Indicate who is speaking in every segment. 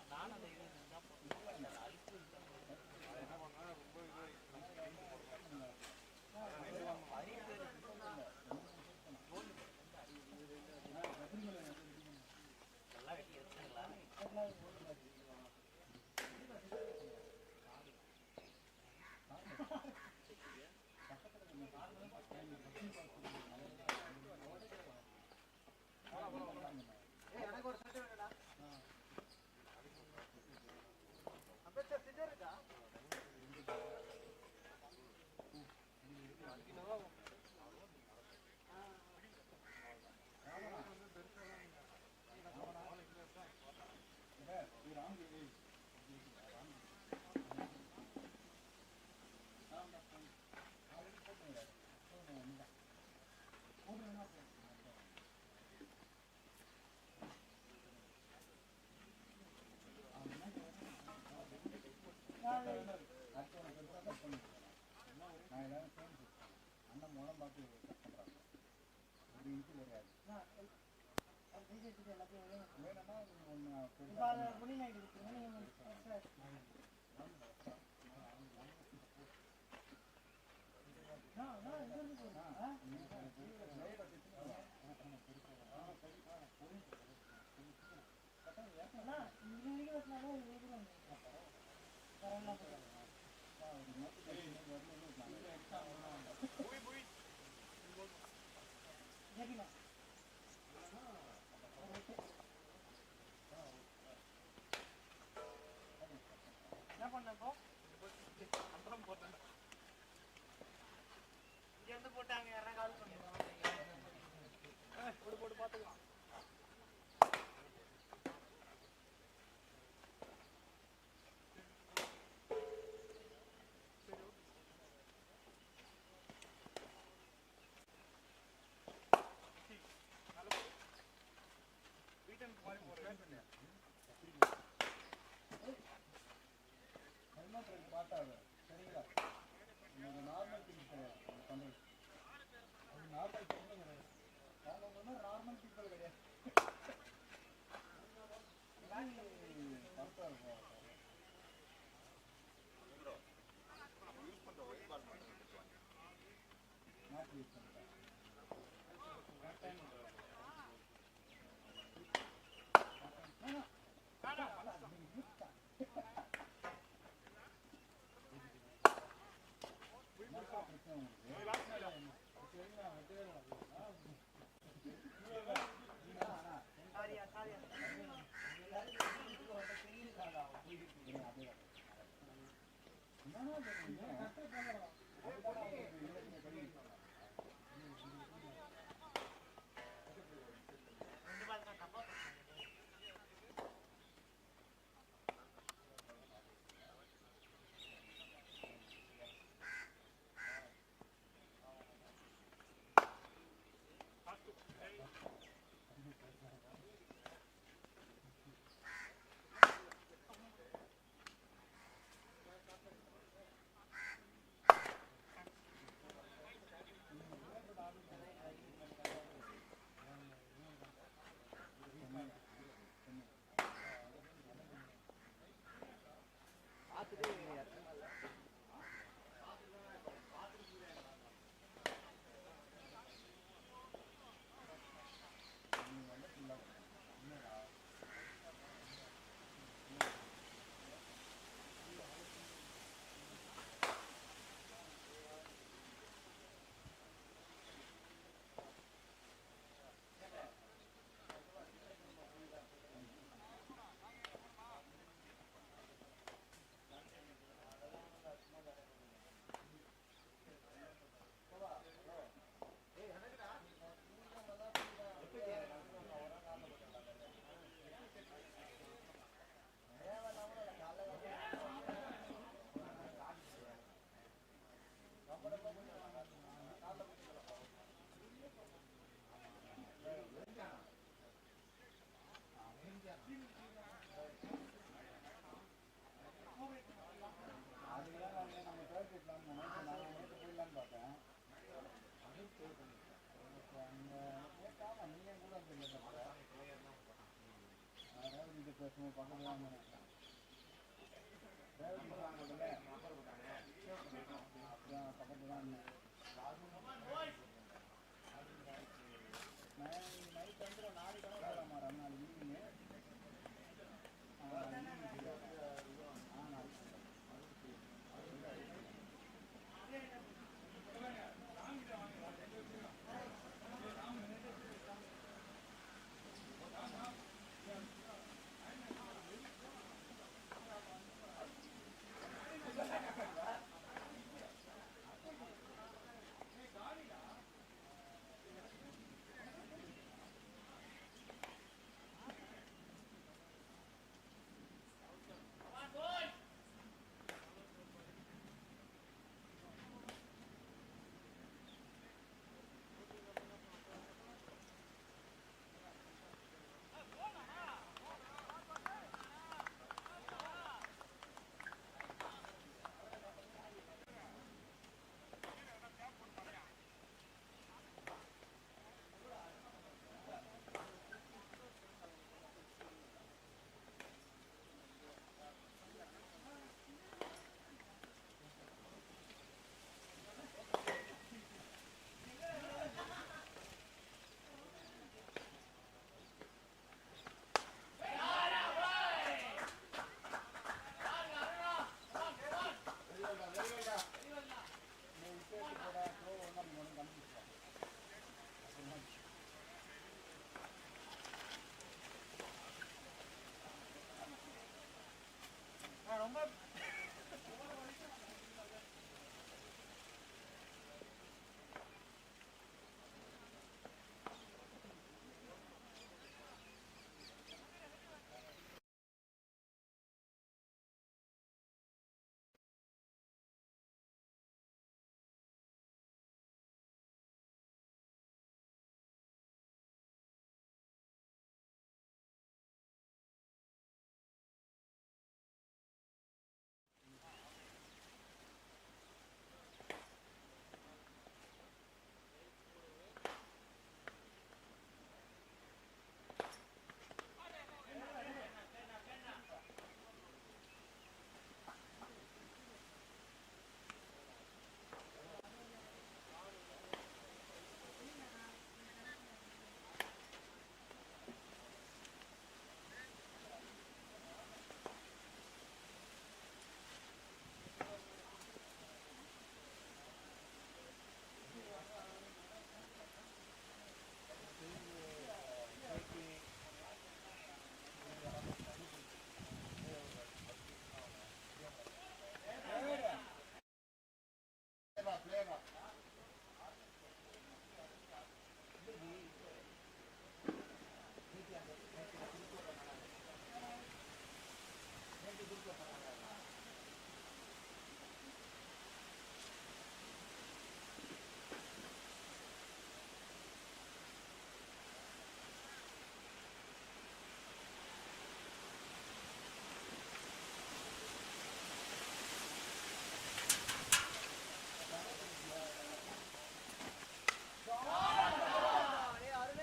Speaker 1: நான் அதை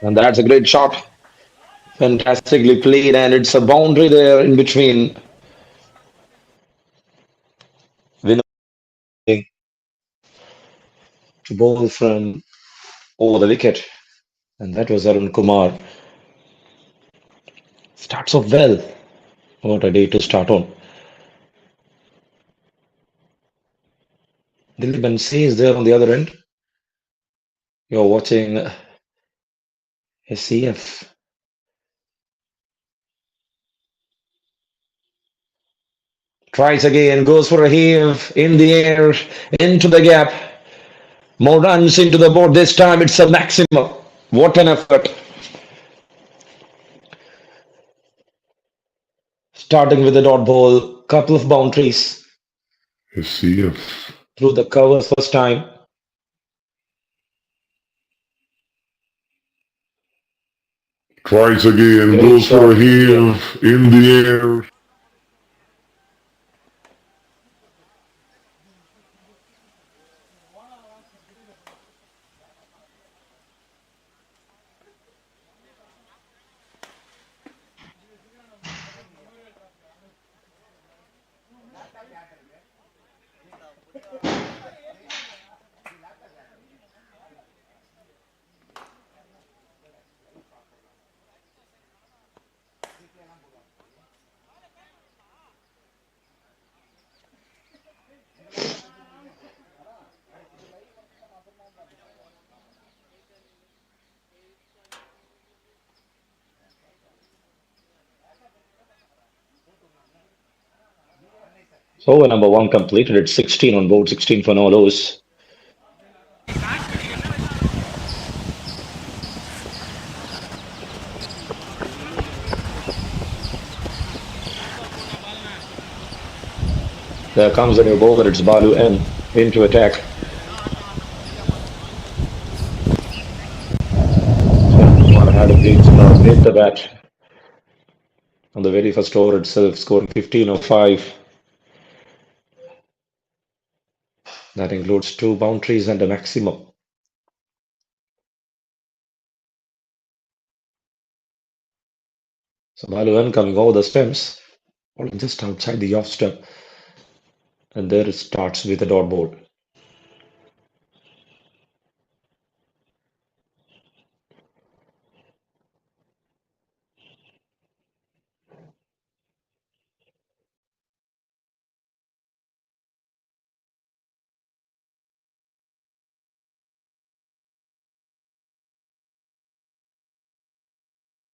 Speaker 1: And that's a great shot. Fantastically played, and it's a boundary there in between. Winner to bowl from over the wicket. And that was Arun Kumar. Starts off well. What a day to start on. Dilip Bansal is there on the other end. You're watching SCF. Tries again, goes for a heave in the air, into the gap. More runs into the board. This time it's a maximum. What an effort. Starting with the dot ball, couple of boundaries
Speaker 2: SCF.
Speaker 1: through the covers first time.
Speaker 2: Tries again,
Speaker 1: Great
Speaker 2: goes for a
Speaker 1: shot.
Speaker 2: heave in the air.
Speaker 1: So over number one completed. It's 16 on board, 16 for no loss. There comes a new bowler. It's Balu N into attack. Kumar had a great start, hit the bat on the very first over itself, scoring 15 of 5. That includes 2 boundaries and a maximum. So Balu N coming over the stems, just outside the off stump, and there it starts with a dot ball.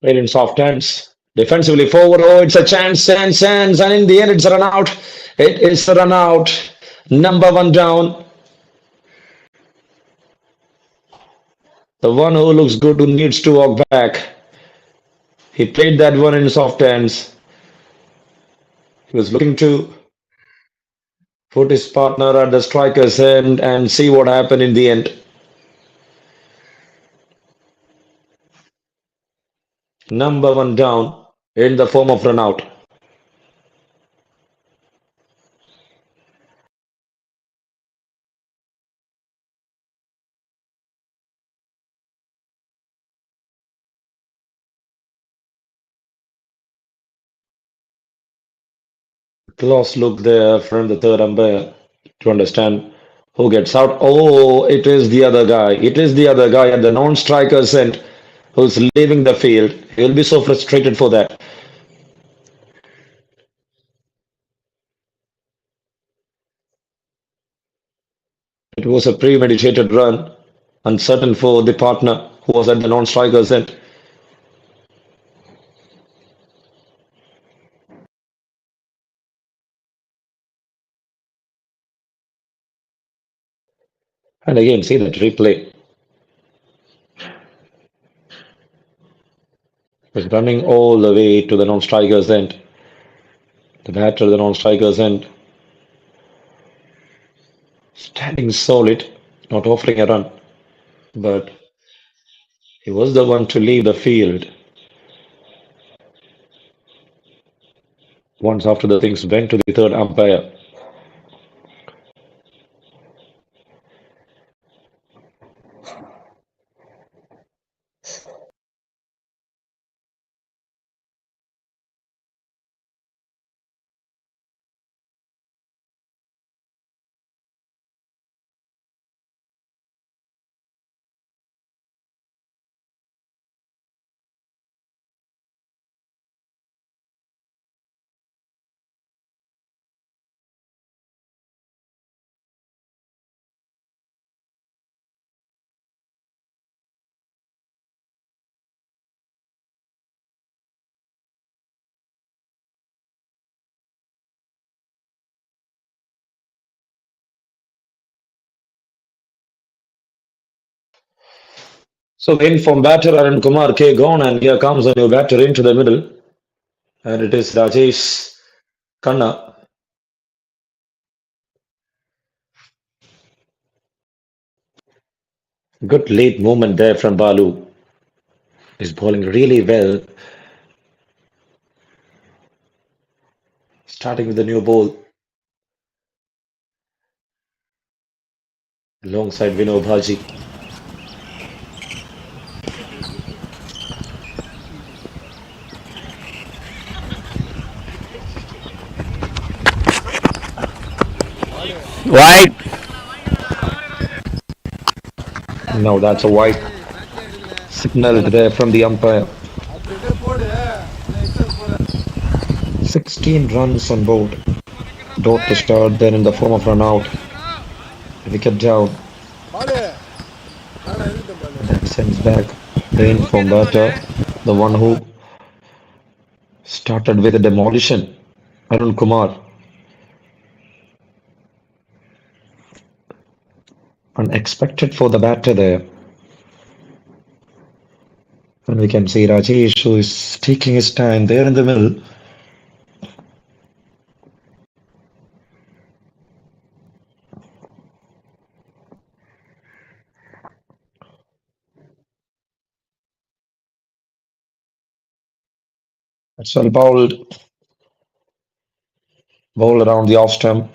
Speaker 1: Played in soft hands. Defensively forward. Oh, it's a chance, and in the end, it's a run out. It is a run out. Number one down. The one who looks good, who needs to walk back. He played that one in soft hands. He was looking to put his partner at the striker's end and see what happened in the end. Number one down in the form of run out. Close look there from the third umpire to understand who gets out. Oh, it is the other guy. It is the other guy at the non-striker's end who's leaving the field. He'll be so frustrated for that. It was a premeditated run, uncertain for the partner who was at the non-striker's end. And again, see that replay. Was running all the way to the non-striker's end. The batter, the non-striker's end. Standing solid, not offering a run. But he was the one to leave the field once after the things went to the third umpire. So in from batter Arun Kumar K gone, and here comes a new batter into the middle, and it is Rajesh Khanna. Good late movement there from Balu. He's bowling really well, starting with the new ball alongside Vinod Bhaji.
Speaker 3: Wide.
Speaker 1: Now that's a wide signal there from the umpire. 16 runs on board. Dot to start there in the form of run out. Wicket down. That sends back the in-form batter, the one who started with a demolition. Arun Kumar, unexpected for the batter there. And we can see Rajesh who is taking his time there in the middle. That's well bowled around the off stump.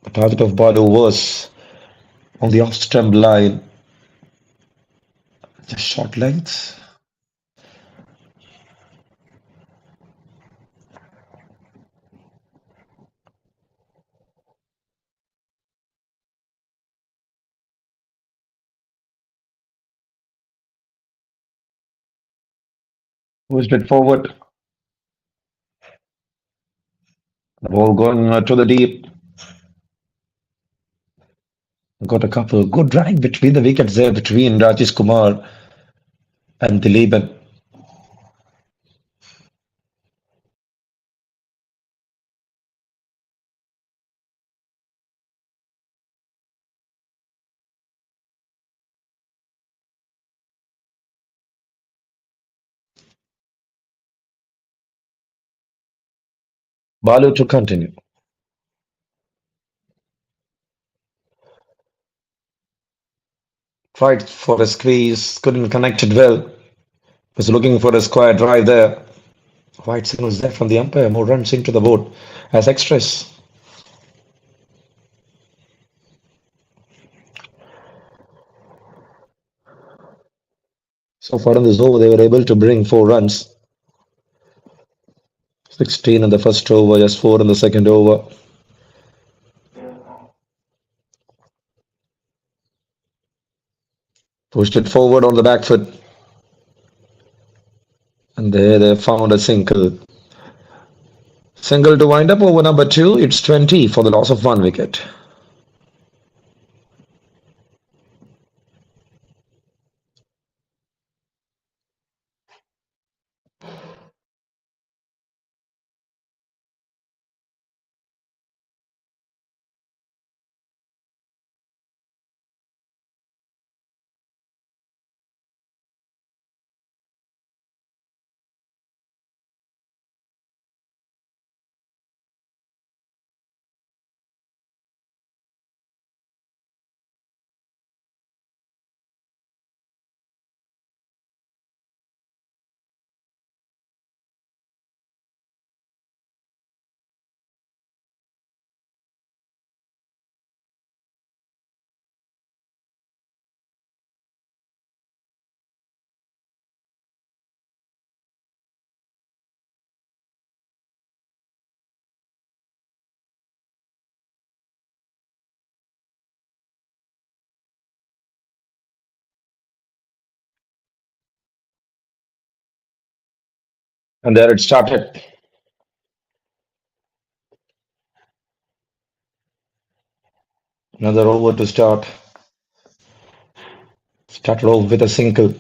Speaker 1: The target of Balu was on the off stump line. Just short length. Pushed it forward. The ball going to the deep. Got a couple good drive between the wickets there between Rajesh Kumar and Dileepan. Balu to continue. Tried for a squeeze, couldn't connect it well. Was looking for a square drive there. White signals there from the umpire. More runs into the board as extras. So far in this over, they were able to bring 4 runs. 16 in the first over, just 4 in the second over. Pushed it forward on the back foot. And there they found a single. Single to wind up over number 2. It's 20 for the loss of 1 wicket. And there it started. Another over to start. Started off with a single.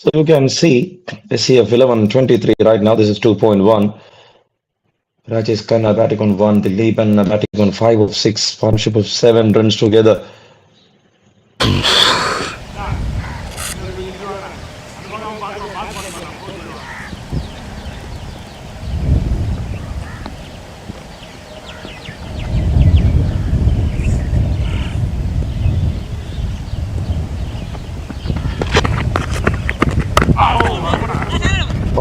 Speaker 1: So you can see SCF 11:23 right now. This is 2.1. Rajesh Khanna batting on 1, Dilip and batting on 5 of 6, partnership of 7 runs together.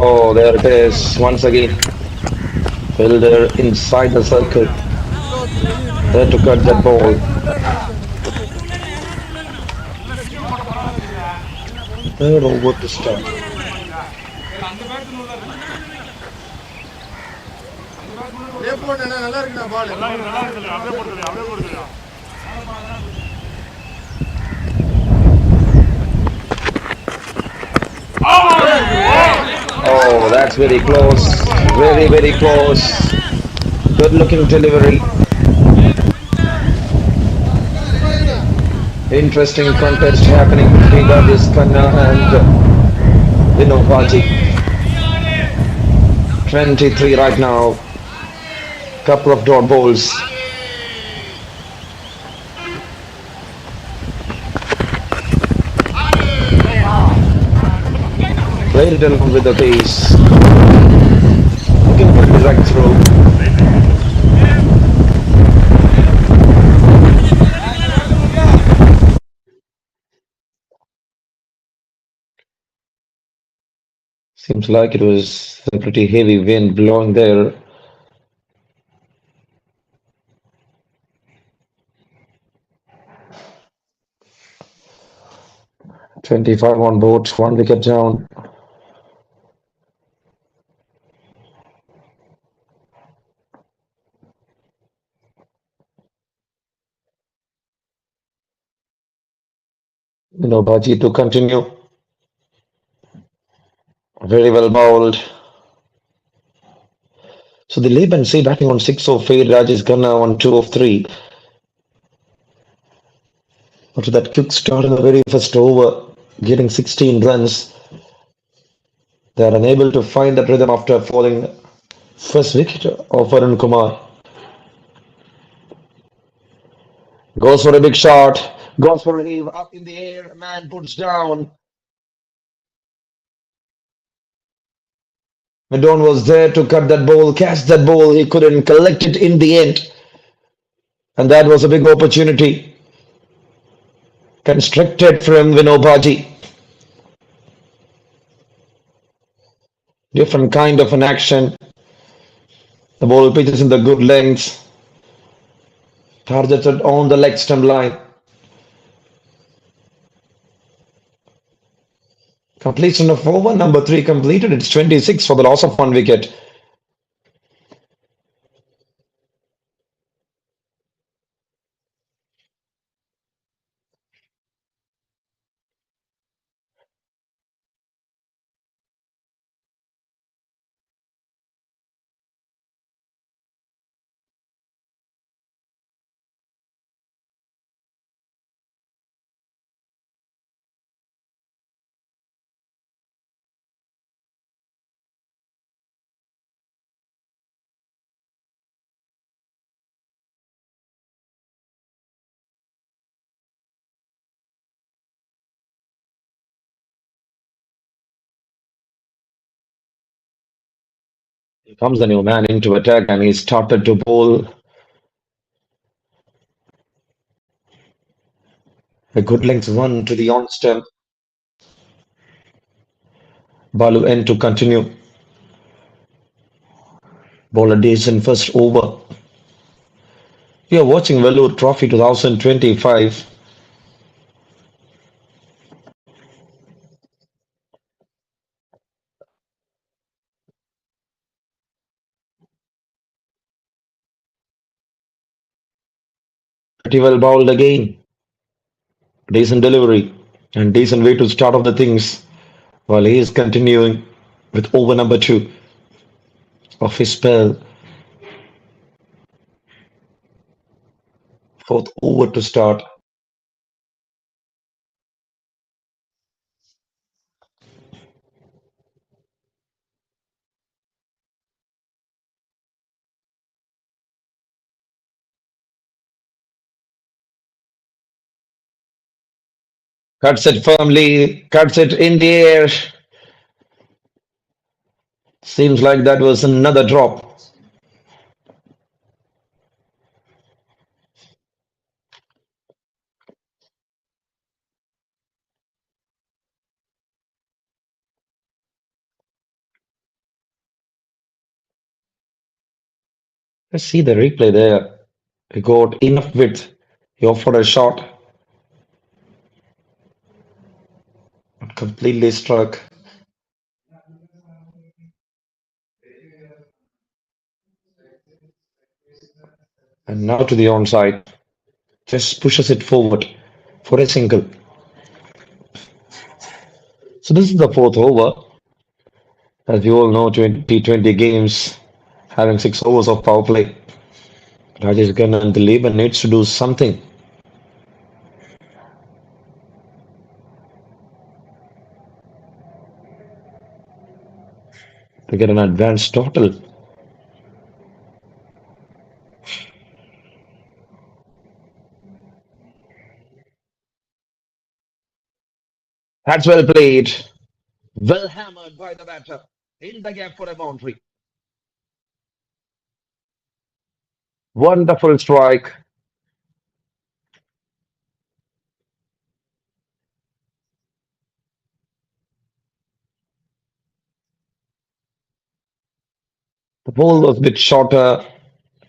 Speaker 1: Oh, there it is once again. Fielder inside the circle. There to cut that ball. Third over to start. Oh, that's very close. Very, very close. Good looking delivery. Interesting contest happening between Rajesh Khanna and Vinod Bhaji. 23 right now. Couple of dot balls. Played it along with the pace. Looking for a direct throw. Seems like it was a pretty heavy wind blowing there. "25 on board, 1 wicket down." Baji to continue. Very well bowled. So the Laban say batting on 6 of 8, Rajesh Khanna on 2 of 3. After that quick start in the very first over, getting 16 runs, they are unable to find that rhythm after falling first wicket of Arun Kumar. Goes for a big shot, goes for a heave up in the air, man puts down. Madon was there to cut that ball, catch that ball, he couldn't collect it in the end. And that was a big opportunity constructed from Vinod Bhaji. Different kind of an action. The ball pitches in the good length, targeted on the leg stump line. Completion of over number 3 completed. It's 26 for the loss of 1 wicket. Here comes the new man into attack and he started to bowl a good length one to the on stump. Balu N to continue. Bowler decent first over. We are watching Vellore Trophy 2025. Pretty well bowled again. Decent delivery and decent way to start off the things while he is continuing with over number 2 of his spell. Fourth over to start. Cuts it firmly, cuts it in the air. Seems like that was another drop. Let's see the replay there. He got enough width. He offered a shot, but completely struck. And now to the onside. Just pushes it forward for a single. So this is the fourth over. As you all know, T20 games having 6 overs of power play. Rajesh Gunn and the Labour needs to do something to get an advanced total. That's well played. Well hammered by the batter. In the gap for a boundary. Wonderful strike. The ball was a bit shorter.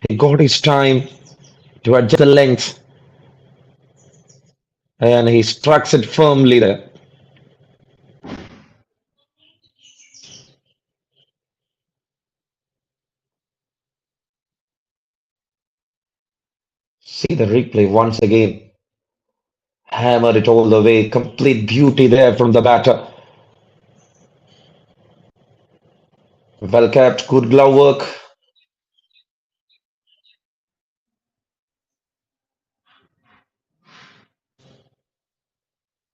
Speaker 1: He got his time to adjust the length and he struck it firmly there. See the replay once again. Hammered it all the way. Complete beauty there from the batter. Well kept, good glove work.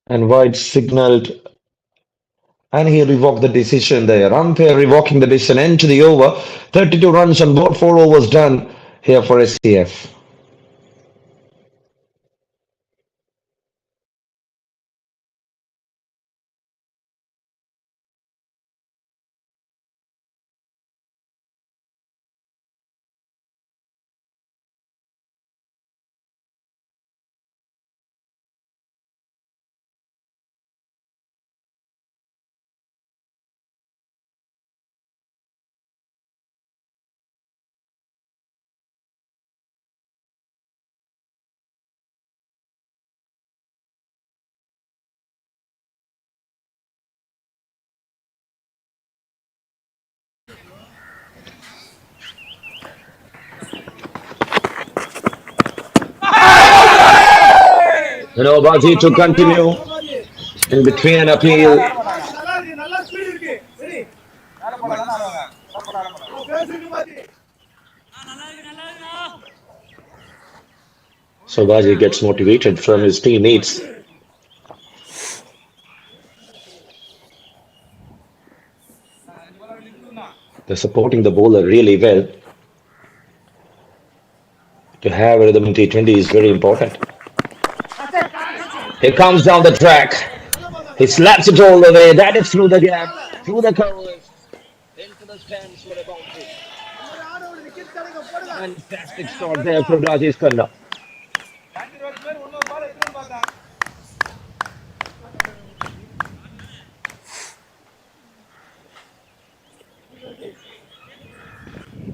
Speaker 1: And White signaled and he revoked the decision there. Umpire revoking the decision. End to the over. 32 runs on board. 4 overs done here for SCF. Baji to continue in between an appeal. So Baji gets motivated from his teammates. They're supporting the bowler really well. To have rhythm in T20 is very important. He comes down the track. He slaps it all the way. That is through the gap, through the covers, into the stands for a boundary. Fantastic shot there from Rajesh Khanna.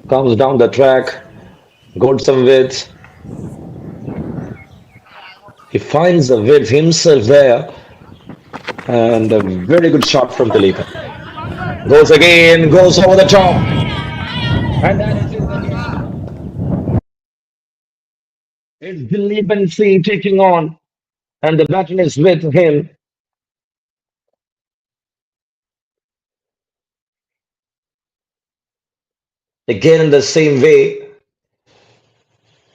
Speaker 1: Comes down the track, got some width. He finds the width himself there, and a very good shot from Dileep. Goes again, goes over the top, and that is in the gap. It's Dileep and C taking on, and the baton is with him. Again in the same way,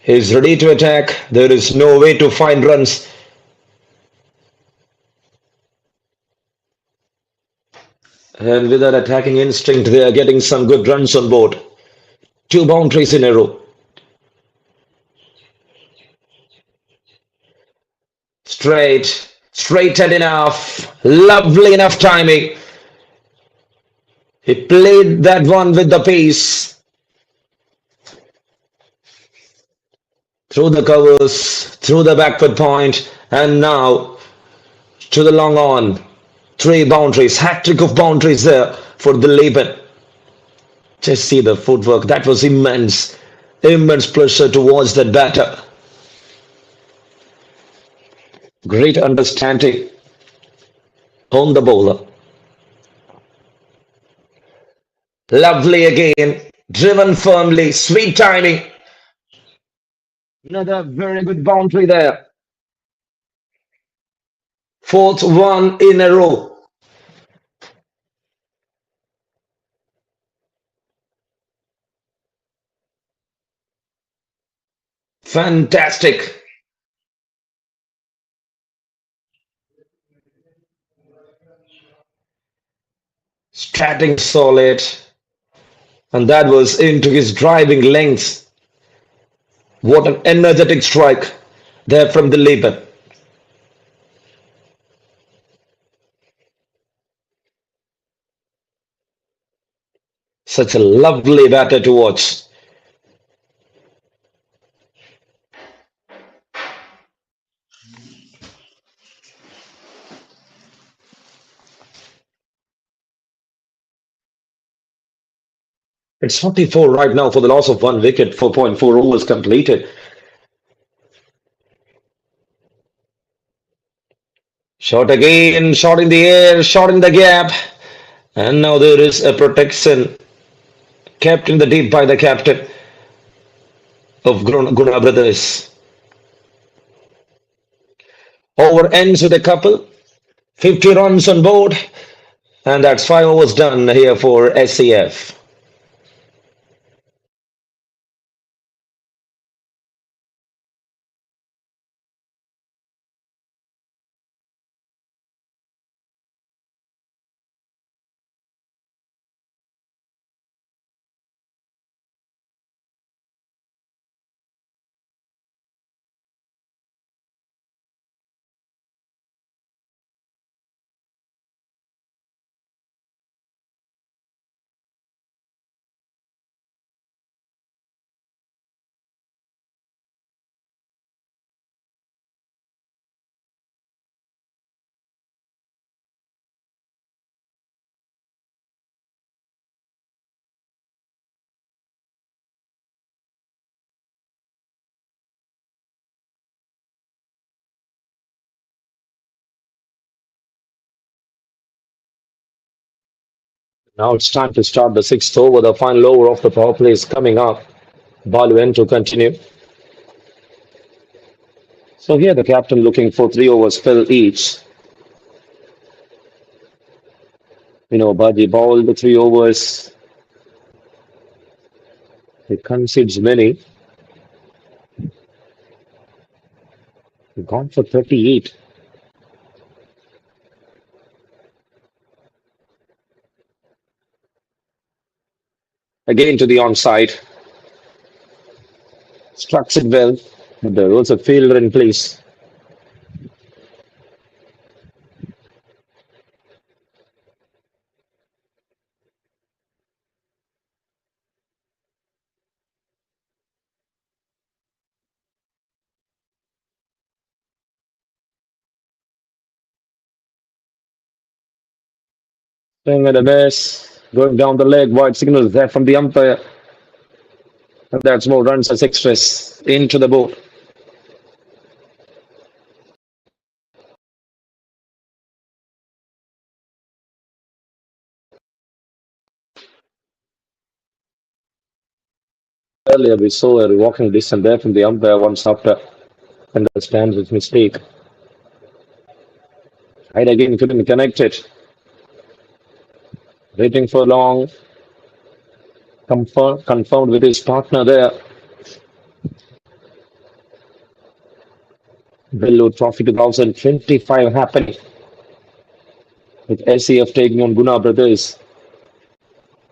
Speaker 1: he's ready to attack. There is no way to find runs. And with that attacking instinct, they are getting some good runs on board. 2 boundaries in a row. Straight Straightened enough. Lovely enough timing. He played that one with the pace. Through the covers, through the backward point, and now to the long on. 3 boundaries, hat trick of boundaries there for the Laban. Just see the footwork. That was immense. Immense pleasure to watch that batter. Great understanding on the bowler. Lovely again. Driven firmly. Sweet timing. Another very good boundary there. 4th one in a row. Fantastic. Starting solid. And that was into his driving lengths. What an energetic strike there from the Laban. Such a lovely batter to watch. It's 44 right now for the loss of 1 wicket, 4.4 overs completed. Shot again, shot in the air, shot in the gap. And now there is a protection kept in the deep by the captain of GUNA brothers. Over ends with a couple. 50 runs on board. And that's 5 overs done here for SCF. Now it's time to start the 6th over. The final over of the power play is coming up. Balwin to continue. So here the captain looking for 3 overs fill each. Baji bowled the 3 overs. He concedes many. He gone for 38. Again to the onside. Struck it well. But there was a fielder in place. Swing at the base. Going down the leg. Wide signals there from the umpire. And that's more runs as extras into the boat. Earlier we saw a walking distance there from the umpire once after understands his mistake. Hyde again couldn't connect it. Waiting for long. Confirmed with his partner there. Vellore Trophy 2025 happening. With SCF taking on GUNA brothers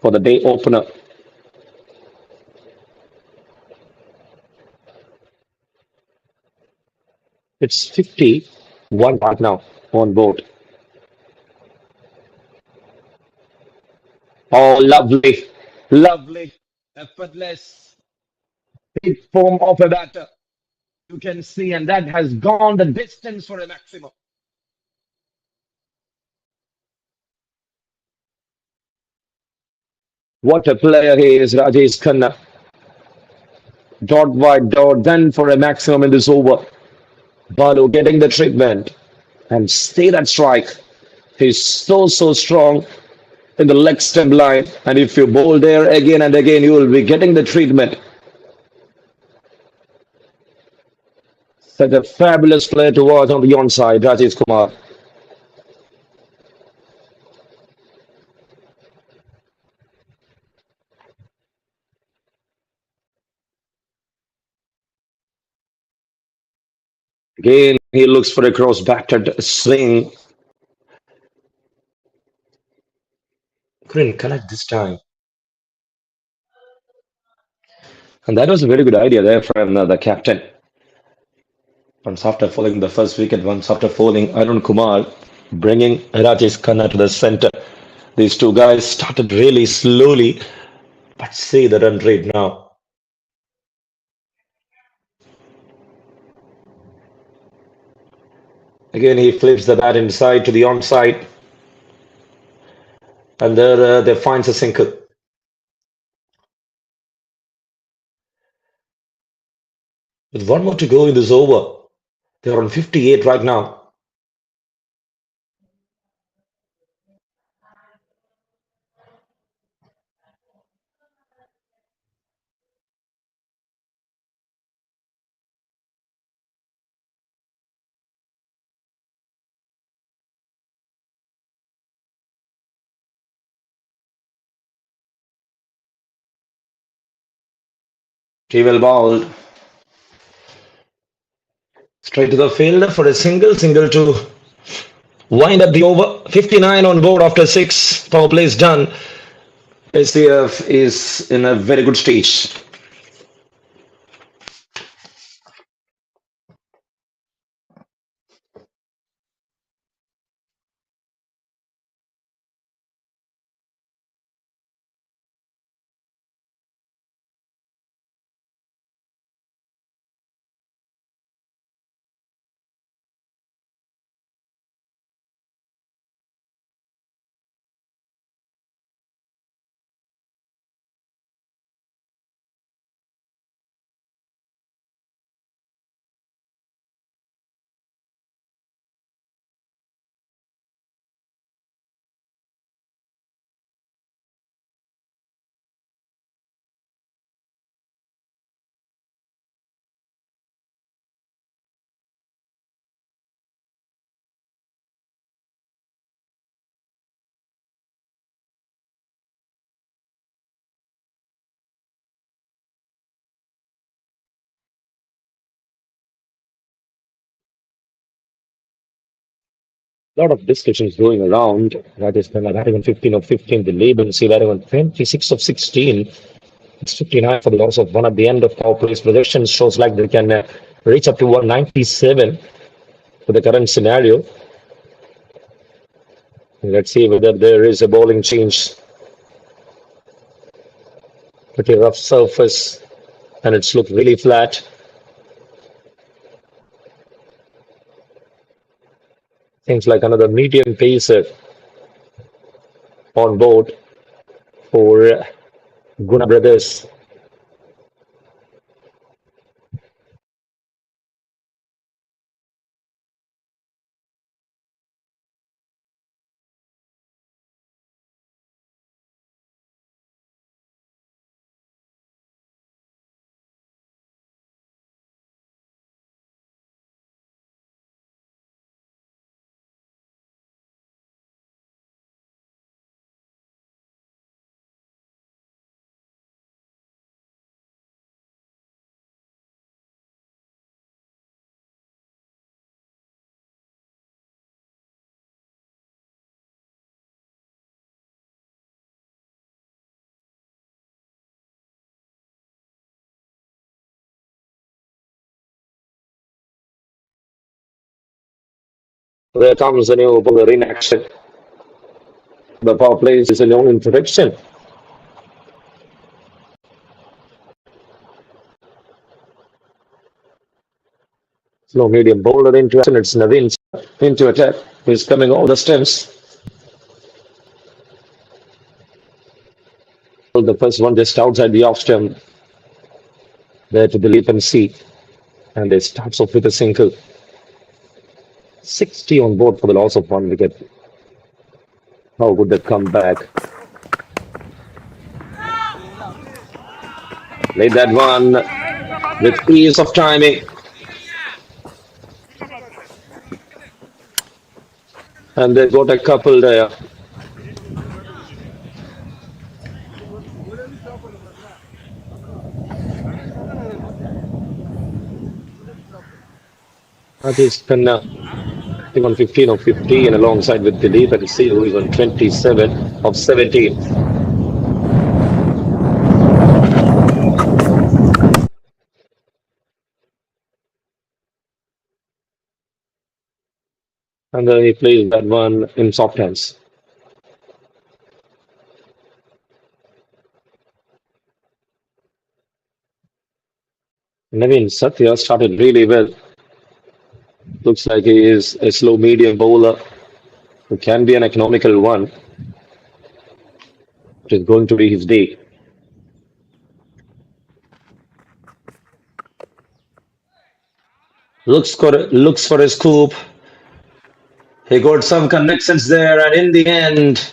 Speaker 1: for the day opener. It's 51 right now. on board. Oh, lovely, lovely, effortless, big form of a batter. You can see, and that has gone the distance for a maximum. What a player he is, Rajesh Khanna. Dot wide dot, then for a maximum in this over. Balu getting the treatment and stay that strike. He's so strong in the leg stump line, and if you bowl there again and again, you will be getting the treatment. Such a fabulous player to watch on the onside, Rajesh Kumar. Again, he looks for a cross-batted swing. Couldn't connect this time. And that was a very good idea there from the captain. Once after falling the first wicket, once after falling Arun Kumar, bringing Rajesh Khanna to the center. These two guys started really slowly, but see the run rate now. Again, he flips the bat inside to the onside, and there they finds a single. With one more to go in this over, they're on 58 right now. He will bowl straight to the field for a single to wind up the over. 59 on board after six. Power play is done. SCF is in a very good stage. A lot of discussions going around. Rajasthan are batting on 15 of 15. The Labels batting on 26 of 16. It's 59 for the loss of one at the end of power plays. Projection shows like they can reach up to 197 for the current scenario. Let's see whether there is a bowling change. Pretty rough surface, and it's looked really flat. Seems like another medium pacer on board for GUNA brothers. There comes a new bowler in action. The power play is a new introduction. Slow medium bowler into action. It's Naveen into attack. He's coming all the stems. The first one just outside the off stump. There to the leap and see. And it starts off with a single. 60 on board for the loss of one wicket. How would they come back? Played that one with ease of timing. And they got a couple there. That is Kanna. I think on 15 of 15 alongside with Dilip and see who is on 27 of 17. And then he plays that one in soft hands. Naveen Satya started really well. Looks like he is a slow medium bowler who can be an economical one. It is going to be his day. Looks for a scoop. He got some connections there, and in the end,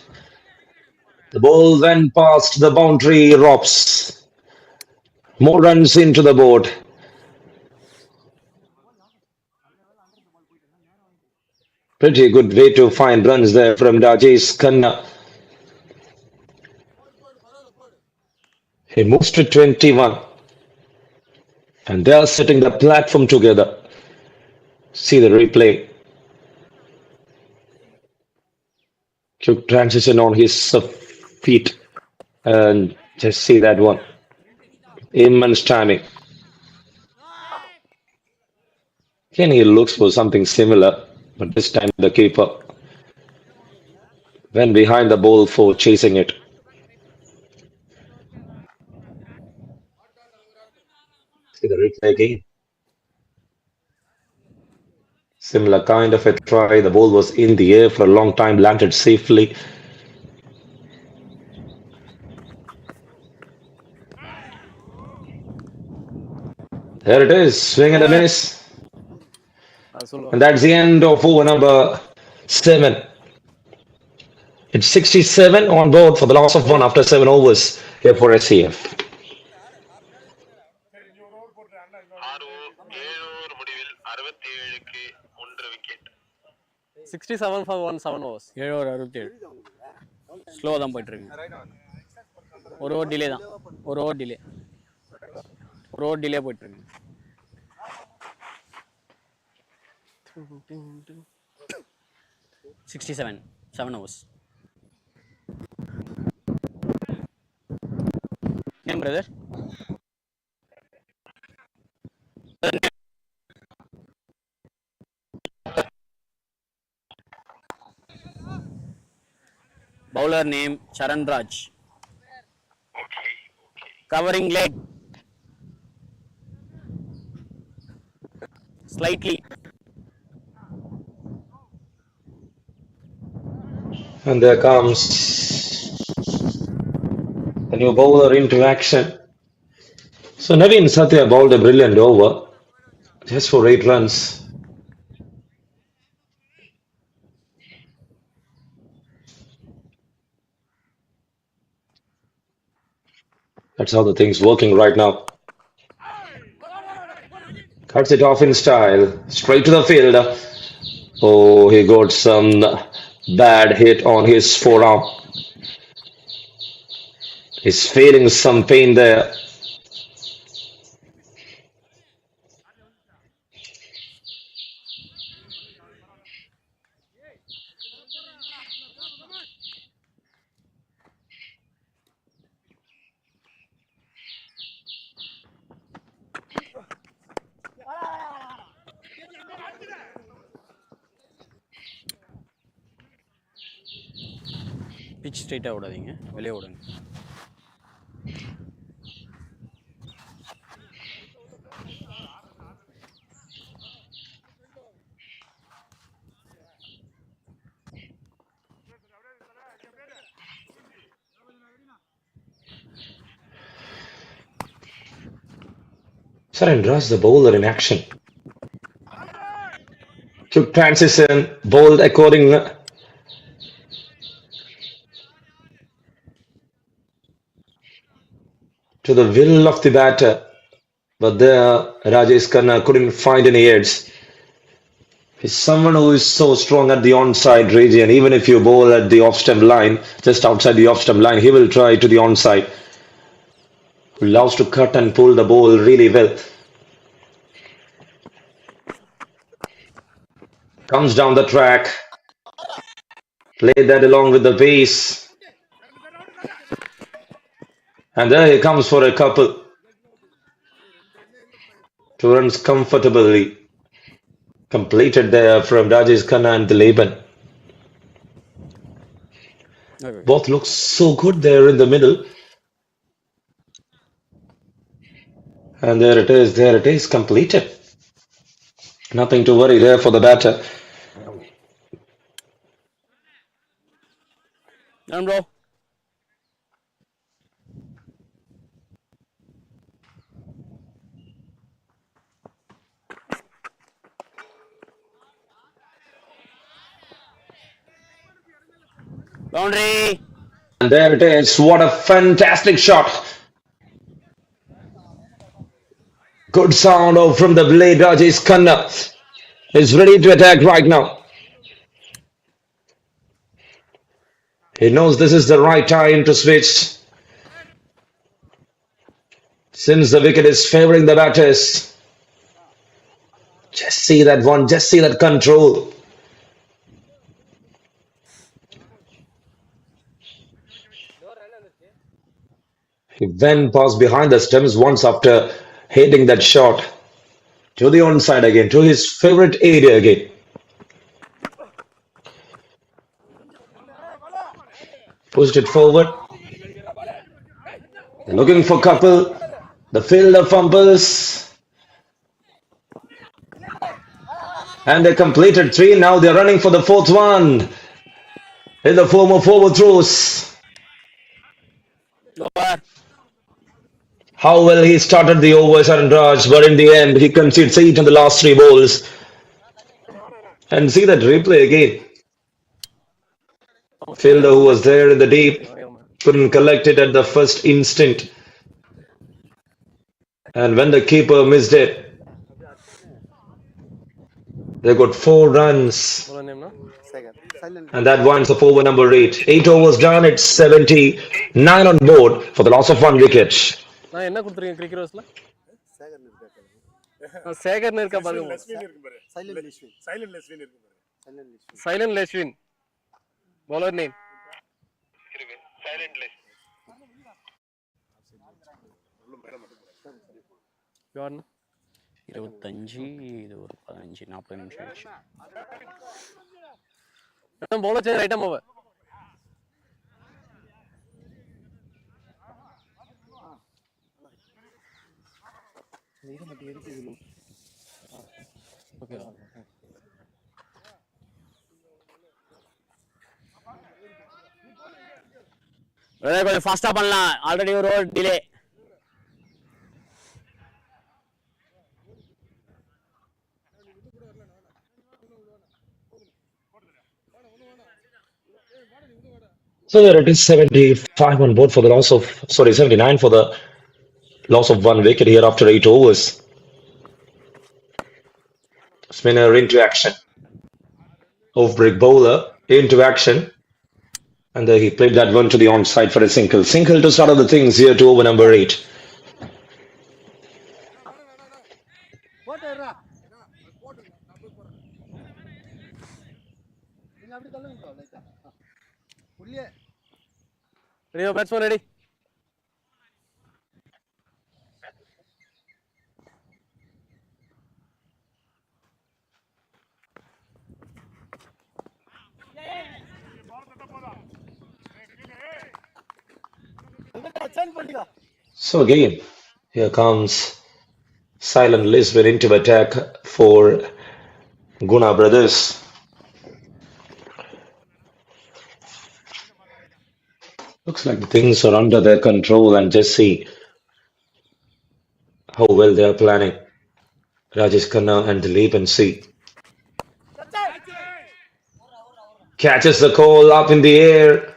Speaker 1: the ball went past the boundary ropes. More runs into the board. Pretty good way to find runs there from Rajesh Khanna. He moves to 21, and they are setting the platform together. See the replay. Quick transition on his feet, and just see that one. Immense timing. Again, he looks for something similar, but this time the keeper went behind the ball for chasing it. See the replay again. Similar kind of a try. The ball was in the air for a long time, landed safely. There it is, swing and a miss. And that's the end of over number 7. It's 67 on board for the loss of one after 7 overs here for SCF.
Speaker 3: 67 for 1 7 overs.
Speaker 4: 7 over 67 slow தான் போயிட்டு இருக்கு ஒரு over delay தான் ஒரு over delay போயிட்டு இருக்கு 67 7 overs ஏன் brother bowler name Charan Raj covering leg slightly
Speaker 1: And there comes the new bowler into action. So Naveen Satya bowled a brilliant over just for 8 runs. That's how the thing's working right now. Cuts it off in style, straight to the field. Oh, he got some bad hit on his forearm. He's feeling some pain there.
Speaker 4: Pitch ஸ்ட்ரைட்டாக விடாதீங்க, வெளியே விடுங்க.
Speaker 1: Surrenders the bowler in action. Quick transition, bowled according to the will of the batter. But there, Rajesh Khanna couldn't find any edge. He's someone who is so strong at the onside region. Even if you bowl at the off-stump line, just outside the off-stump line, he will try to the onside. He loves to cut and pull the ball really well. Comes down the track. Play that along with the base. And there he comes for a couple. 2 runs comfortably completed there from Rajesh Khanna and the Laban.
Speaker 4: Okay.
Speaker 1: Both look so good there in the middle. And there it is, completed. Nothing to worry there for the batter.
Speaker 4: Done, bro. Boundary.
Speaker 1: And there it is. What a fantastic shot. Good sound out from the blade. Rajesh Khanna is ready to attack right now. He knows this is the right time to switch. Since the wicket is favoring the batters. Just see that one. Just see that control. He went past behind the stumps once after hitting that shot to the onside again, to his favorite area again. Pushed it forward. Looking for couple. The fielder fumbles. And they completed 3. Now they're running for the 4th one. In the form of overthrows.
Speaker 4: Lower.
Speaker 1: How well he started the overs, Raj, but in the end he concedes 8 in the last 3 balls. And see that replay again. Fielder who was there in the deep couldn't collect it at the first instant. And when the keeper missed it, they got 4 runs.
Speaker 3: Bolo name, no?
Speaker 1: And that winds up over number 8. 8 overs done, it's 79 on board for the loss of 1 wicket.
Speaker 3: நான் என்ன கொடுத்துருக்கேன் cricket ரோஸ்ல சேகர்னு இருக்கா பாருங்க silent லெஸ்வின் bowler name யாருன்னு
Speaker 4: 25 இது ஒரு 15 40 நிமிஷம் ஆயிடுச்சு.
Speaker 3: Bowler change right over
Speaker 4: okay. கொஞ்சம் ஃபாஸ்டா பண்ணலாம், ஆல்ரெடி ஒரு over delay.
Speaker 1: So there it is, 75 on board for the loss of, 79 for the loss of 1 wicket here after 8 overs. Spinner into action. Off-break bowler into action. And he played that one to the onside for a single. Single to start of the things here to over number 8.
Speaker 3: Ready, batsman ready.
Speaker 1: So again, here comes Silent Lisbon into attack for GUNA brothers. Looks like things are under their control, and just see how well they are planning. Rajesh Khanna and Dilip and see. Catches the call up in the air,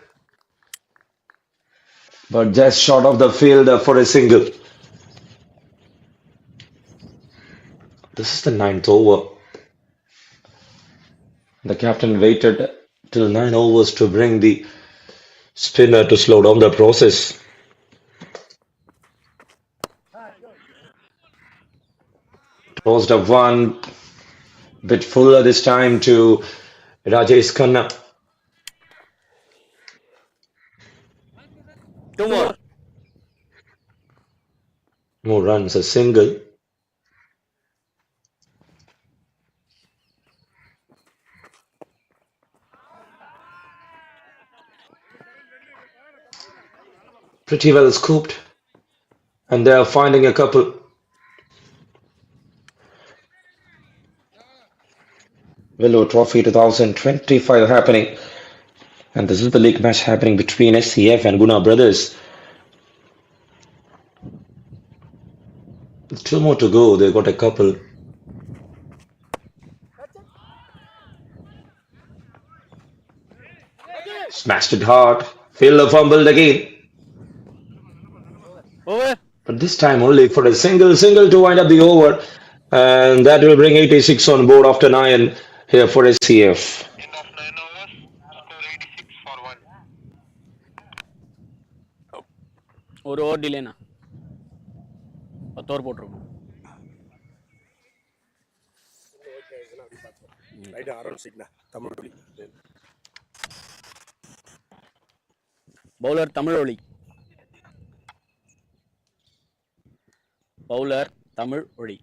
Speaker 1: but just short of the field for a single. This is the ninth over. The captain waited till 9 overs to bring the spinner to slow down the process. Tossed up one, bit fuller this time to Rajesh Khanna.
Speaker 4: 2 more.
Speaker 1: More runs, a single. Pretty well scooped. And they are finding a couple. Vellore Trophy 2025 happening. And this is the league match happening between SCF and GUNA brothers. 2 more to go. They got a couple. Smashed it hard. Fielder fumbled again.
Speaker 3: Over.
Speaker 1: But this time only for a single to wind up the over. And that will bring 86 on board after 9 here for SCF.
Speaker 5: End of 9 overs, score 86 for 1.
Speaker 4: ஒரு over டிலேண்ணா 10 over போட்டிருக்கோம். Bowler Tamil ஒளி. Bowler Tamil ஒளி.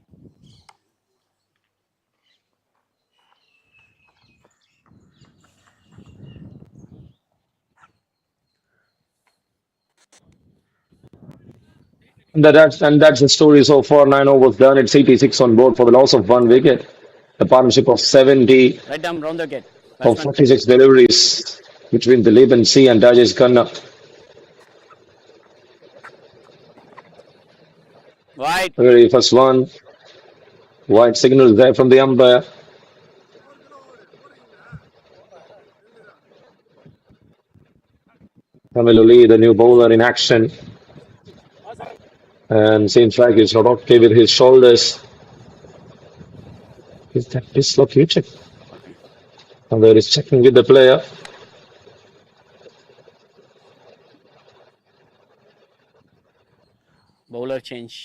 Speaker 1: That's the story so far. 9 overs done. It's 86 on board for the loss of 1 wicket. A partnership of 70
Speaker 4: right arm round the wicket.
Speaker 1: of 46 deliveries between Dilip and C and Rajesh Khanna.
Speaker 4: Wide.
Speaker 1: Very first one. White signal there from the umpire. Kamiluli, the new bowler in action. And seems like he's not okay with his shoulders. Is that dislocated? And there is checking with the player.
Speaker 4: Bowler change.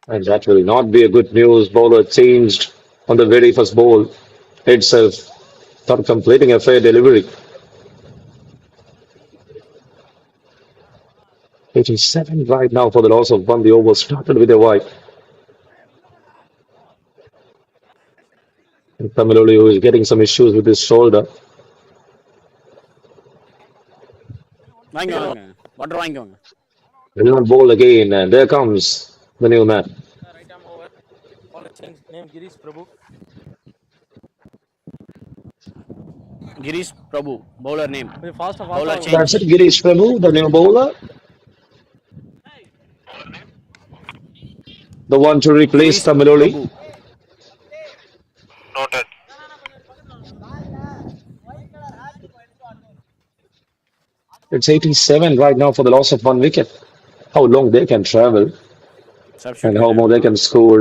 Speaker 1: And that will not be a good news. Bowler changed on the very first ball itself. Not completing a fair delivery. 87 right now for the loss of 1. The over started with a wide. And Kamiloli, who is getting some issues with his shoulder.
Speaker 4: வாங்கிக்கோங்க water வாங்கிக்கோங்க.
Speaker 1: Will not bowl again, and there comes the new man.
Speaker 3: Right arm over. Ball change. Name Girish Prabhu.
Speaker 4: Girish Prabhu. Bowler name.
Speaker 3: Fast.
Speaker 4: Bowler change.
Speaker 1: That's it, Girish Prabhu, the new bowler. The one to replace
Speaker 4: Girish
Speaker 1: Kamiloli.
Speaker 4: Prabhu.
Speaker 5: Noted.
Speaker 1: It's 87 right now for the loss of 1 wicket. How long they can travel and how more they can score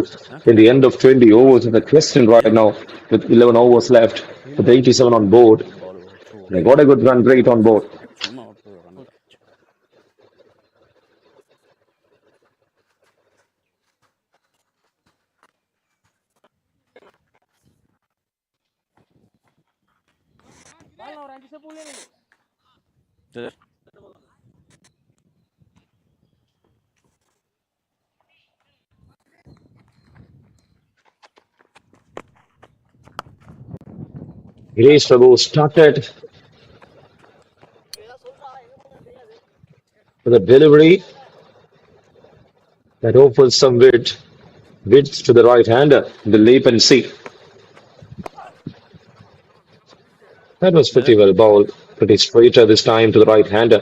Speaker 1: in the end of 20 overs is the question right now with 11 overs left with 87 on board. They got a good run rate on board.
Speaker 4: சும்மா ஒரு run. சரி.
Speaker 1: Girish Prabhu started with The delivery that offers some width to the right hander. The leap and see. That was pretty well bowled. Pretty straighter this time to the right hander.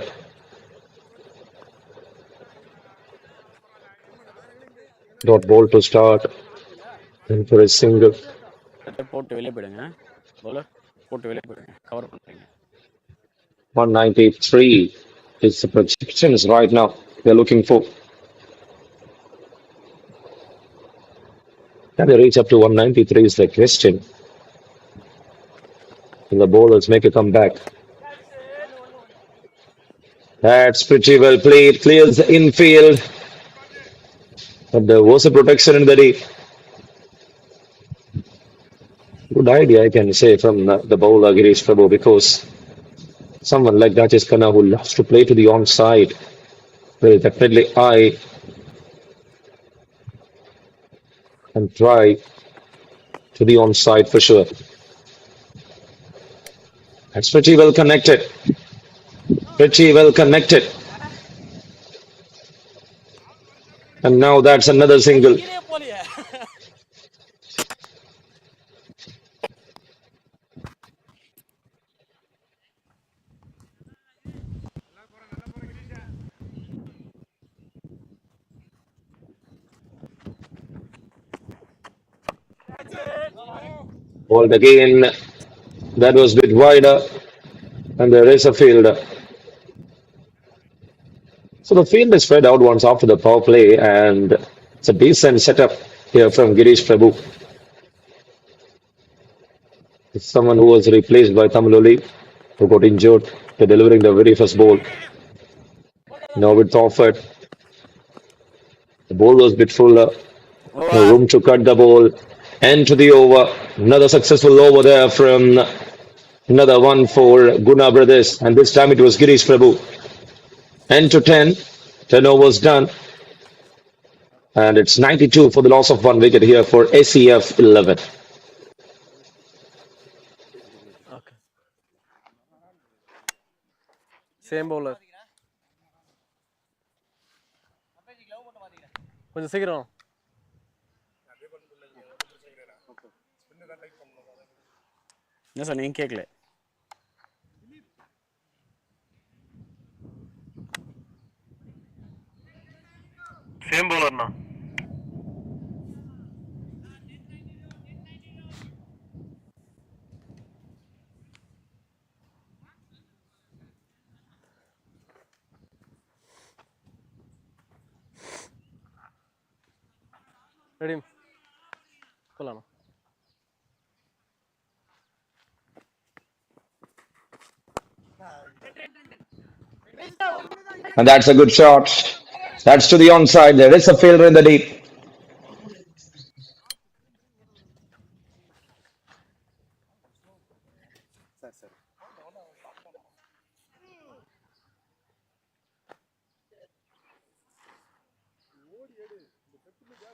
Speaker 1: Dot ball to start. And for a single.
Speaker 4: போட்டு வெளியே போயிடுங்க bowler போட்டு வெளியே போயிடுங்க cover பண்றீங்க
Speaker 1: 193 is the projections right now. They're looking for. Can they reach up to 193 is the question. Will the bowlers make a comeback? That's pretty well played. Clears the infield. But there was a protection in the D. Good idea, I can say, from the bowler Girish Prabhu, because someone like Rajesh Khanna who loves to play to the onside will definitely eye and try to the onside for sure. That's pretty well connected. Pretty well connected. And now that's another single.
Speaker 3: கீழே போலியே
Speaker 1: Balled again. That was a bit wider. And there is a fielder. So the field is spread out once after the power play, and it's a decent setup here from Girish Prabhu. It's someone who was replaced by Tamiloli, who got injured by delivering the very first ball. Now it's offered. The ball was a bit fuller. No room to cut the ball. End to the over. Another successful over there from another one for GUNA brothers, and this time it was Girish Prabhu. End to 10. 10 overs done. And it's 92 for the loss of one wicket here for SCF 11.
Speaker 3: Okay same bowler கொஞ்சம் சீக்கிரம்
Speaker 4: என்ன sir நீங்க கேட்கல
Speaker 5: same பவுலர்ண்ணா
Speaker 3: ready போலாமா
Speaker 1: And that's a good shot. That's to the onside. There is a fielder in the deep.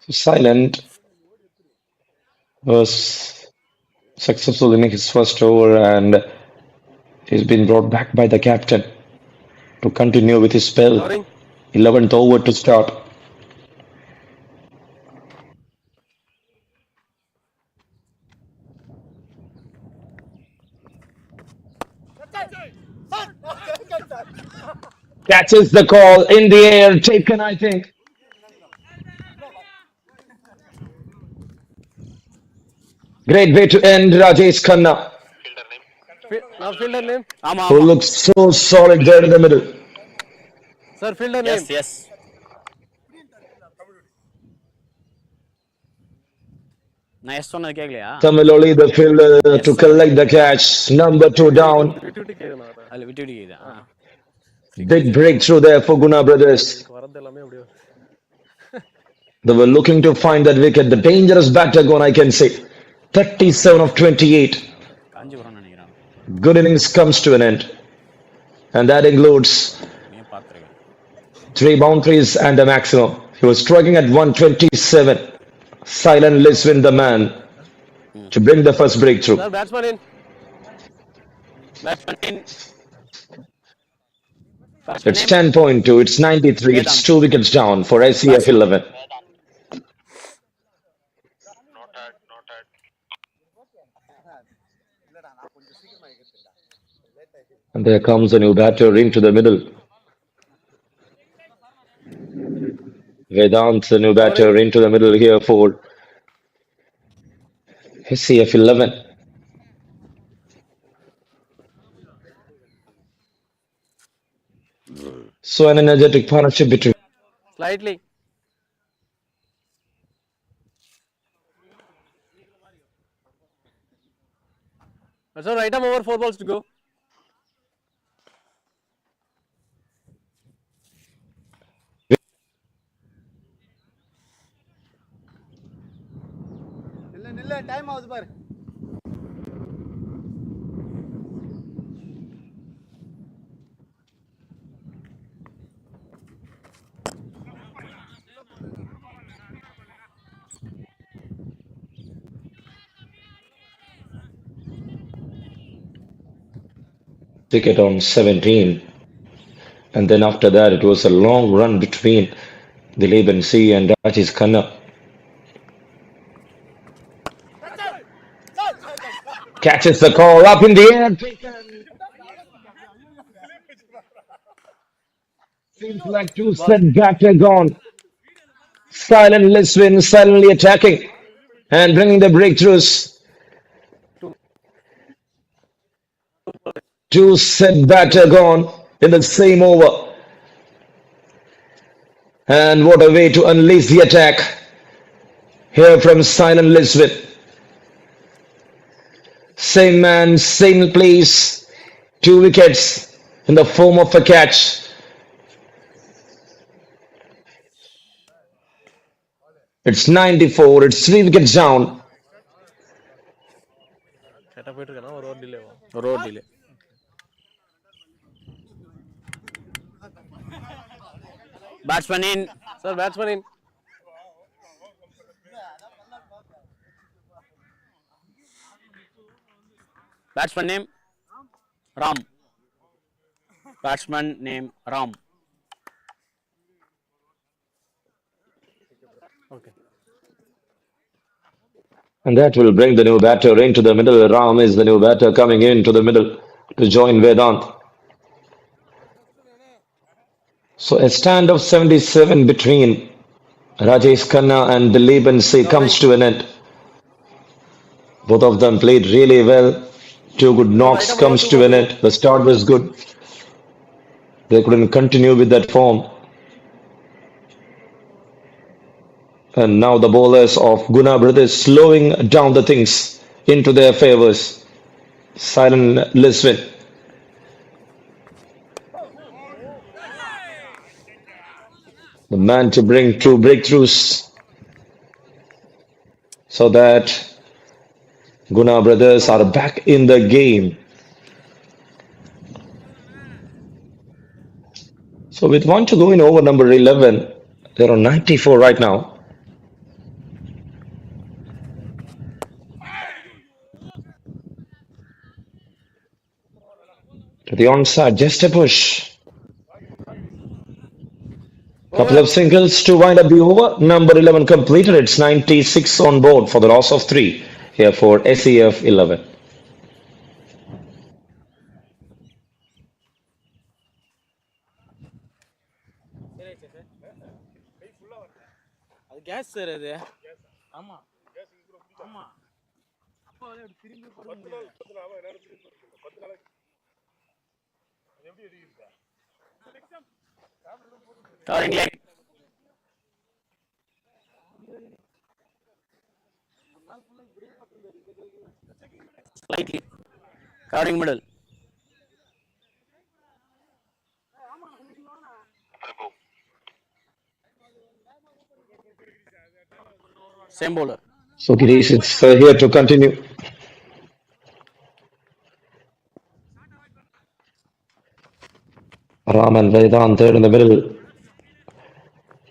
Speaker 1: Silent was successful in his first over, and he's been brought back by the captain to continue with his spell. 11th over to start. Catches the call in the air, taken, I think. Great way to end Rajesh Khanna,
Speaker 3: நான் fielder name
Speaker 4: ஆமா
Speaker 1: who looks so solid there in the middle.
Speaker 3: Sir fielder name
Speaker 4: yes yes நான் yes சொன்னது கேட்கலையா
Speaker 1: Tamiloli, the fielder, to collect the catch. Number 2 down.
Speaker 3: விட்டு விட்டு கேட்கணும்
Speaker 4: அதுல விட்டு விடுக்குதா
Speaker 1: Big breakthrough there for GUNA brothers.
Speaker 3: வரது எல்லாமே அப்படியே
Speaker 1: They were looking to find that wicket. The dangerous batter gone, I can say. 37 of 28.
Speaker 4: Kanchipuram நினைக்கிறேன்
Speaker 1: Good innings comes to an end. And that includes
Speaker 4: நீ பார்த்துருக்கேன்
Speaker 1: 3 boundaries and a maximum. He was striking at 127. Silent Liswin, the man, to bring the first breakthrough.
Speaker 3: Sir batsman in
Speaker 4: batsman Batsman
Speaker 1: It's
Speaker 4: name
Speaker 1: 10.2. It's 93. It's
Speaker 4: Vedant.
Speaker 1: 2 wickets down for SCF
Speaker 4: Batsman
Speaker 1: 11. And there comes a new batter into the middle. Vedant, the new
Speaker 3: Bowling.
Speaker 1: batter into the middle here for SCF 11. So an energetic partnership between.
Speaker 3: Slightly. That's all right. I'm over 4 balls to go.
Speaker 6: Time ಹೌದು ಬರ್ರಿ
Speaker 1: Wicket on 17. And then after that, it was a long run between Dilip and C and Rajesh Khanna. Catches the call up in the air. Seems like two
Speaker 3: Ball.
Speaker 1: set batter gone. Silent Liswin silently attacking and bringing the breakthroughs. Two set batter gone in the same over. And what a way to unleash the attack here from Silent Liswin. Same man, same place. 2 wickets in the form of a catch. It's 94. It's 3 wickets down.
Speaker 3: Set போயிட்டு இருக்கேனா ஒரு over delay ஆகும்.
Speaker 4: road delay. Batsman in
Speaker 3: Sir, batsman in.
Speaker 4: batsman name Ram. Batsman name Ram.
Speaker 3: Okay.
Speaker 1: And that will bring the new batter into the middle. Ram is the new batter coming into the middle to join Vedant. So a stand of 77 between Rajesh Khanna and Dilip and C comes to an end. Both of them played really well. Two good
Speaker 3: All right,
Speaker 1: knocks
Speaker 3: I'm over
Speaker 1: comes
Speaker 3: 2
Speaker 1: to
Speaker 3: more
Speaker 1: an
Speaker 3: to go.
Speaker 1: end. The start was good. They couldn't continue with that form. And now the bowlers of GUNA brothers slowing down the things into their favors. Silent Liswin. The man to bring 2 breakthroughs so that GUNA brothers are back in the game. So with one to go in over number 11, they're on 94 right now. To the onside, just a push. Couple of singles to wind up the over. Number 11 completed. It's 96 on board for the loss of 3 here for SCF 11.
Speaker 6: அது case sir அது ஆமா ஆமா அப்போ அப்படி திரும்பி போட முடியாது
Speaker 4: Covering leg. Slightly. Covering middle. Same bowler.
Speaker 1: So Girish is here to continue. Ram and Vedant third in the middle.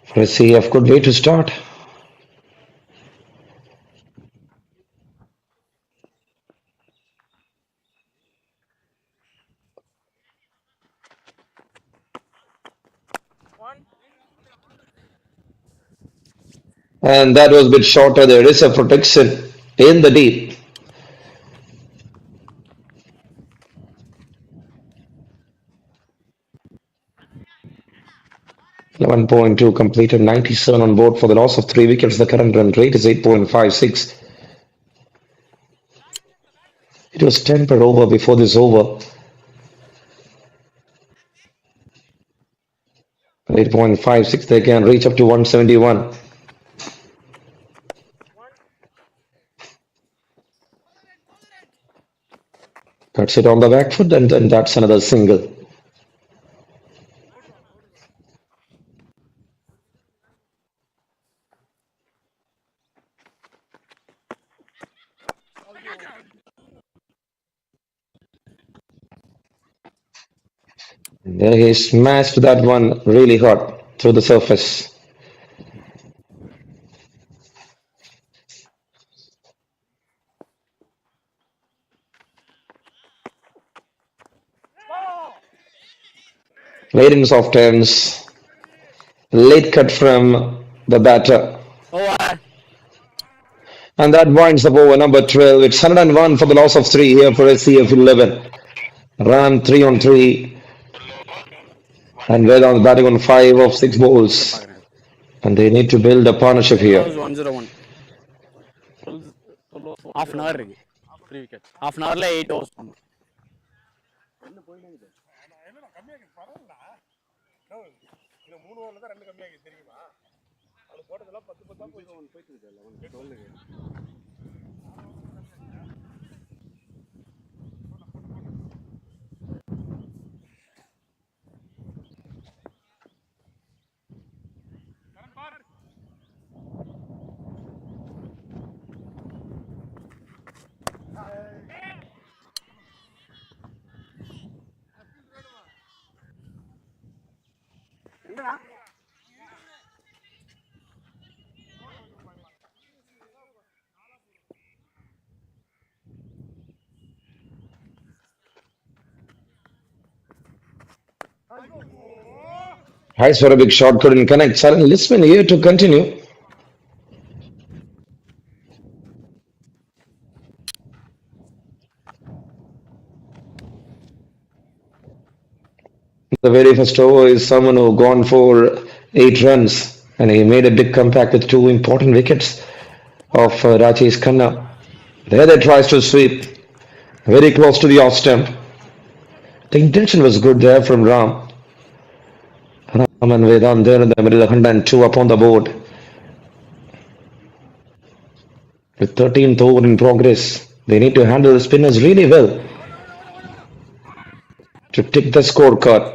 Speaker 1: For SCF, good way to start. And that was a bit shorter. There is a protection in the deep. .2 completed, 97 on board for the loss of 3 wickets. The current run rate is 8.56. It was 10 per over before this over. 8.56, they can reach up to 171. That's it on the back foot, and then that's another single. There he smashed that one really hard through the surface. Late in soft ends, late cut from the batter.
Speaker 4: Over.
Speaker 1: And that winds up over number 12. It's 101 for the loss of 3 here for SCF 11. Run 3 on 3. And Vedant batting on 5 of 6 balls. And they need to build a partnership here.
Speaker 4: How's 101? Half an hour இருக்கு.
Speaker 3: 3 wickets.
Speaker 4: Half an hourல 8 overs.
Speaker 1: Heights for a big shot, couldn't connect. Sudden Lisman here to continue. The very first over is someone who gone for 8 runs, and he made a big comeback with 2 important wickets of Rajesh Khanna. There they tries to sweep, very close to the off stump. The intention was good there from Ram. Ram and Vedant there in the middle, 102 up on the board. With 13th over in progress, they need to handle the spinners really well to tick the scorecard.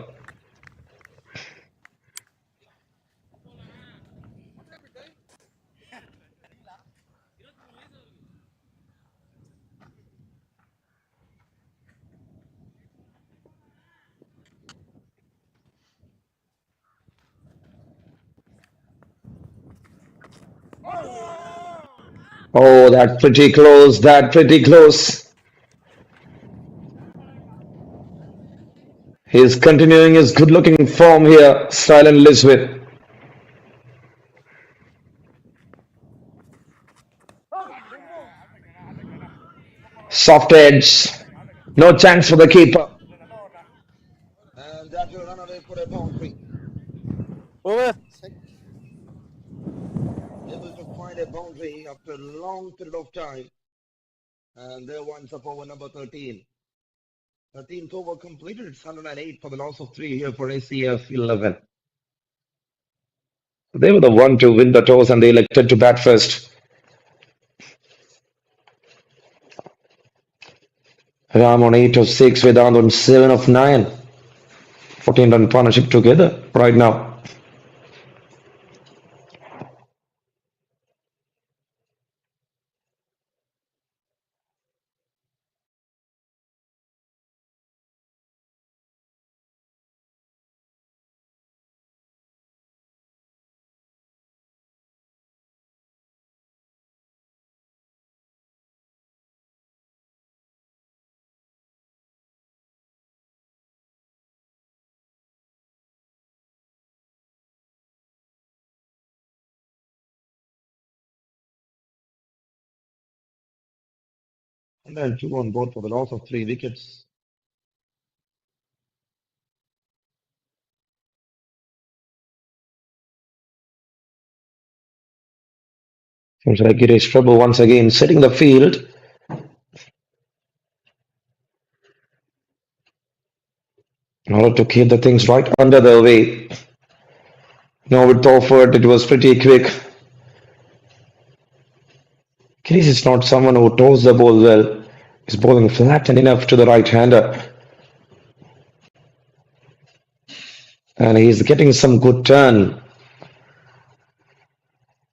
Speaker 1: Oh, that pretty close, that pretty close. He's continuing his good-looking form here, Stylen Liswith. Soft edge, no chance for the keeper. And that will run away for a boundary.
Speaker 3: Over.
Speaker 1: Able to find a boundary after a long period of time. And there winds up over number 13. 13th over completed. It's 108 for the loss of 3 here for SCF 11. They were the one to win the toss and they elected to bat first. Ram on 8 of 6, Vedant on 7 of 9. 14-run partnership together right now. And then 2 on board for the loss of 3 wickets. Seems like Girish Prabhu once again setting the field. In order to keep the things right under the way. Now with Toffert, it was pretty quick. Girish is not someone who toes the ball well. He's bowling flat and enough to the right-hander. And he's getting some good turn.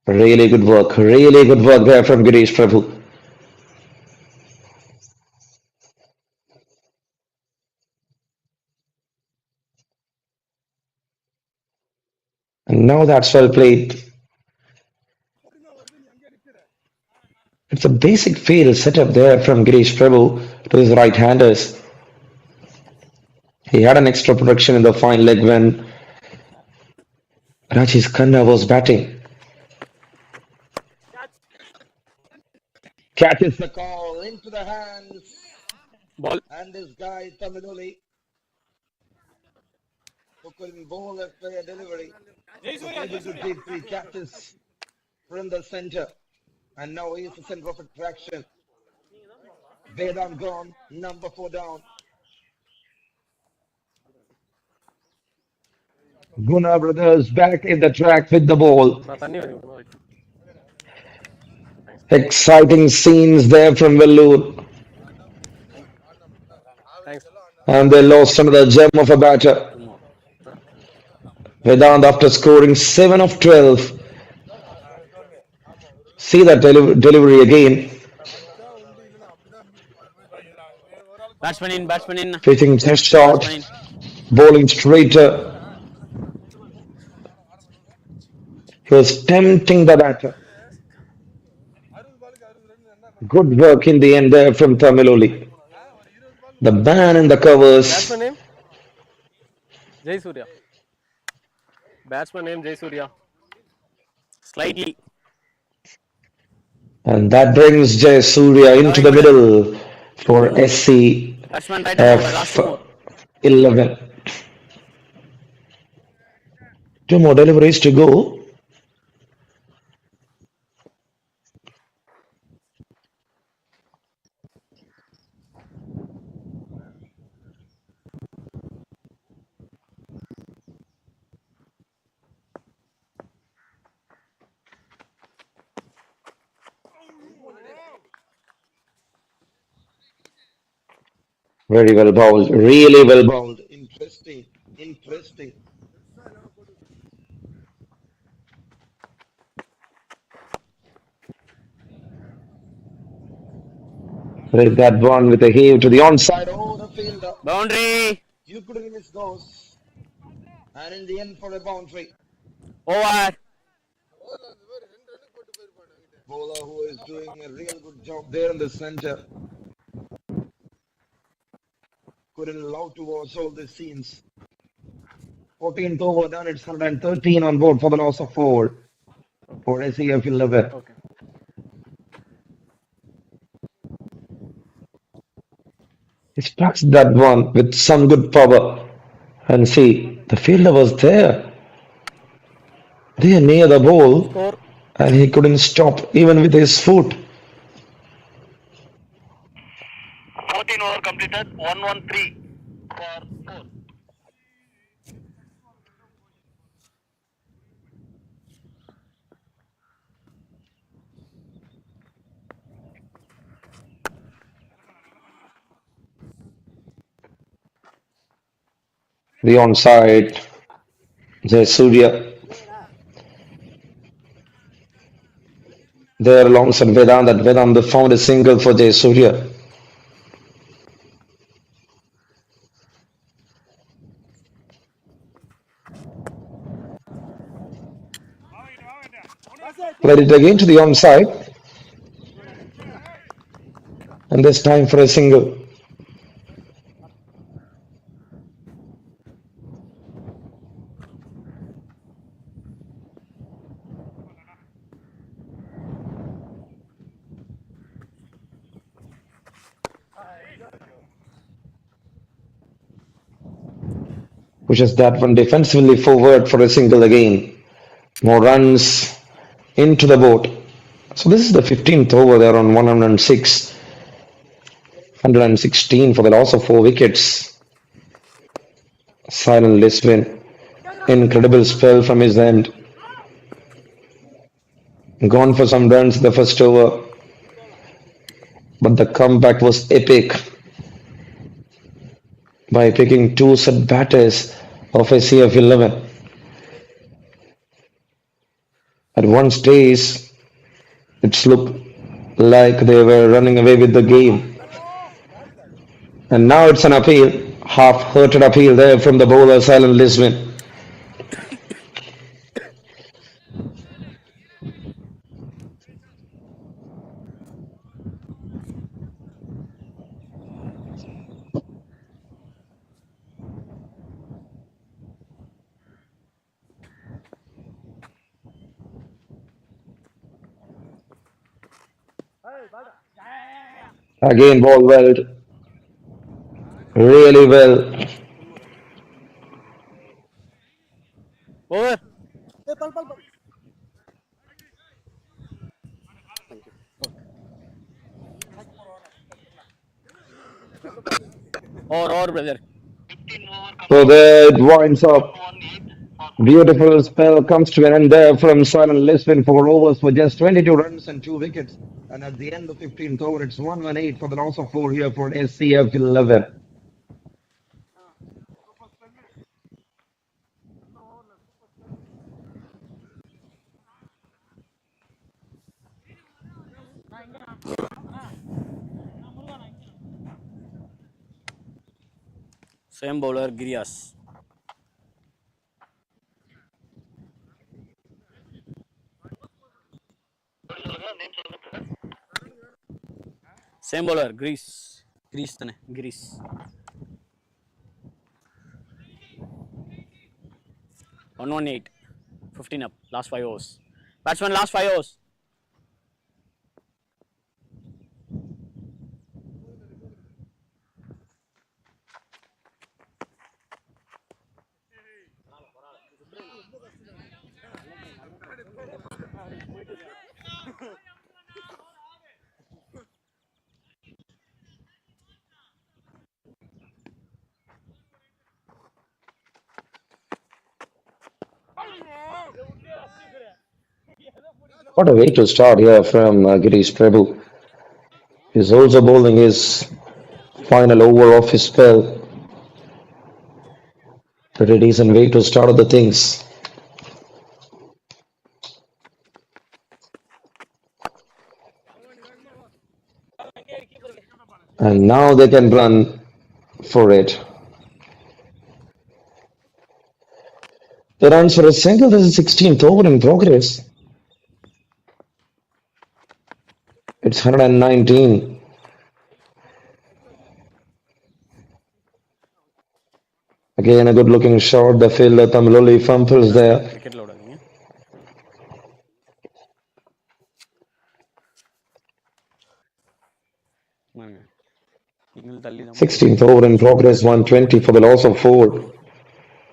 Speaker 1: Really good work there from Girish Prabhu. And now that's well played. It's a basic field set up there from Girish Prabhu to his right-handers. He had an extra protection in the fine leg when Rajesh Khanna was batting. Catches the call into the hands.
Speaker 4: Ball.
Speaker 1: And this guy, Tamiloli, who couldn't bowl a fair delivery, was able to take 3 catches from the center. And now he is the center of attraction. Vedant gone, number 4 down. GUNA brothers back in the track with the ball. Exciting scenes there from Vellore.
Speaker 3: Thanks.
Speaker 1: And they lost another gem of a batter. Vedant after scoring 7 of 12. See that delivery again.
Speaker 4: Batsman in.
Speaker 1: Pitching test shot.
Speaker 4: Batsman in.
Speaker 1: Bowling straighter. He was tempting the batter. Good work in the end there from Tamiloli. The man in the covers.
Speaker 3: Batsman name? Jai Surya. Batsman name Jai Surya.
Speaker 4: Slightly.
Speaker 1: And that brings Jai Surya into the middle for SCF
Speaker 4: Batsman try to move. Last 2 more.
Speaker 1: 11. 2 more deliveries to go. Very well bowled. Really well bowled. Interesting. Break that one with a heave to the onside. Oh, the fielder.
Speaker 4: Boundary.
Speaker 1: You couldn't miss those. And in the end for a boundary.
Speaker 4: Over.
Speaker 1: Bowler who is doing a real good job there in the center. Couldn't allow to watch all the scenes. 14th over done. It's 113 on board for the loss of 4 for SCF 11.
Speaker 3: Okay.
Speaker 1: He struck that one with some good power. And see, the fielder was there. They near the ball.
Speaker 3: Score.
Speaker 1: And he couldn't stop even with his foot.
Speaker 5: 14 over completed, 113 for 4.
Speaker 1: The onside. Jai Surya. There alongside Vedant. That Vedant found a single for Jai Surya. Played it again to the onside. And there's time for a single. Pushes that one defensively forward for a single again. More runs into the board. So this is the 15th over. They're on 106, 116 for the loss of 4 wickets. Silent Lisbon. Incredible spell from his end. Gone for some runs in the first over. But the comeback was epic by picking 2 set batters of SCF 11. At one stage, it's looked like they were running away with the game. And now it's an appeal, half-hearted appeal there from the bowler, Silent Lisbon. Again, ball well, really well.
Speaker 4: Over. Or brother.
Speaker 5: 15 over
Speaker 1: So
Speaker 5: complete.
Speaker 1: there it winds up.
Speaker 5: 118 for 4.
Speaker 1: Beautiful spell comes to an end there from Silent Lisbon. 4 overs for just 22 runs and 2 wickets. And at the end of 15th over, it's 118 for the loss of 4 here for SCF 11.
Speaker 4: Same bowler, Girias. Same bowler, Greece. Greece tane. Greece. 118. 15 up. Last 5 overs. Batsman, last 5 overs.
Speaker 1: What a way to start here from Girish Prabhu. He's also bowling his final over of his spell. Pretty decent way to start the things. And now they can run for it. The runs for a single. This is 16th over in progress. It's 119. Again, a good looking shot. The fielder Tamiloli fumbles there.
Speaker 4: Cricket load.
Speaker 1: 16th over in progress. 120 for the loss of 4.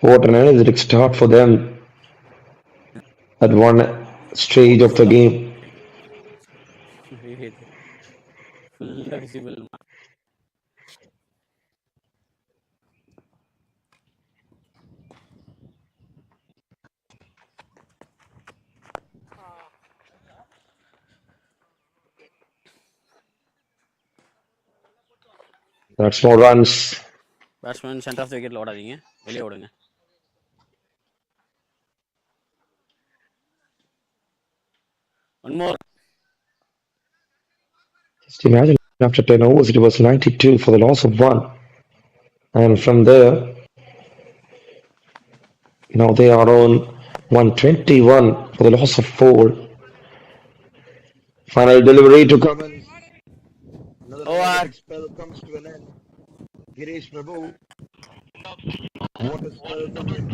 Speaker 1: What an energetic start for them at one stage of the game.
Speaker 4: Full visible.
Speaker 1: That's more runs.
Speaker 4: Batsman center of the wicket ஓடாதீங்க வெளியே ஓடுங்க. One more.
Speaker 1: Just imagine after 10 overs, it was 92 for the loss of 1. And from there, now they are on 121 for the loss of 4. Final delivery to Cummins. Another
Speaker 4: Over.
Speaker 1: spell comes to an end. Girish Prabhu. What a spell from him.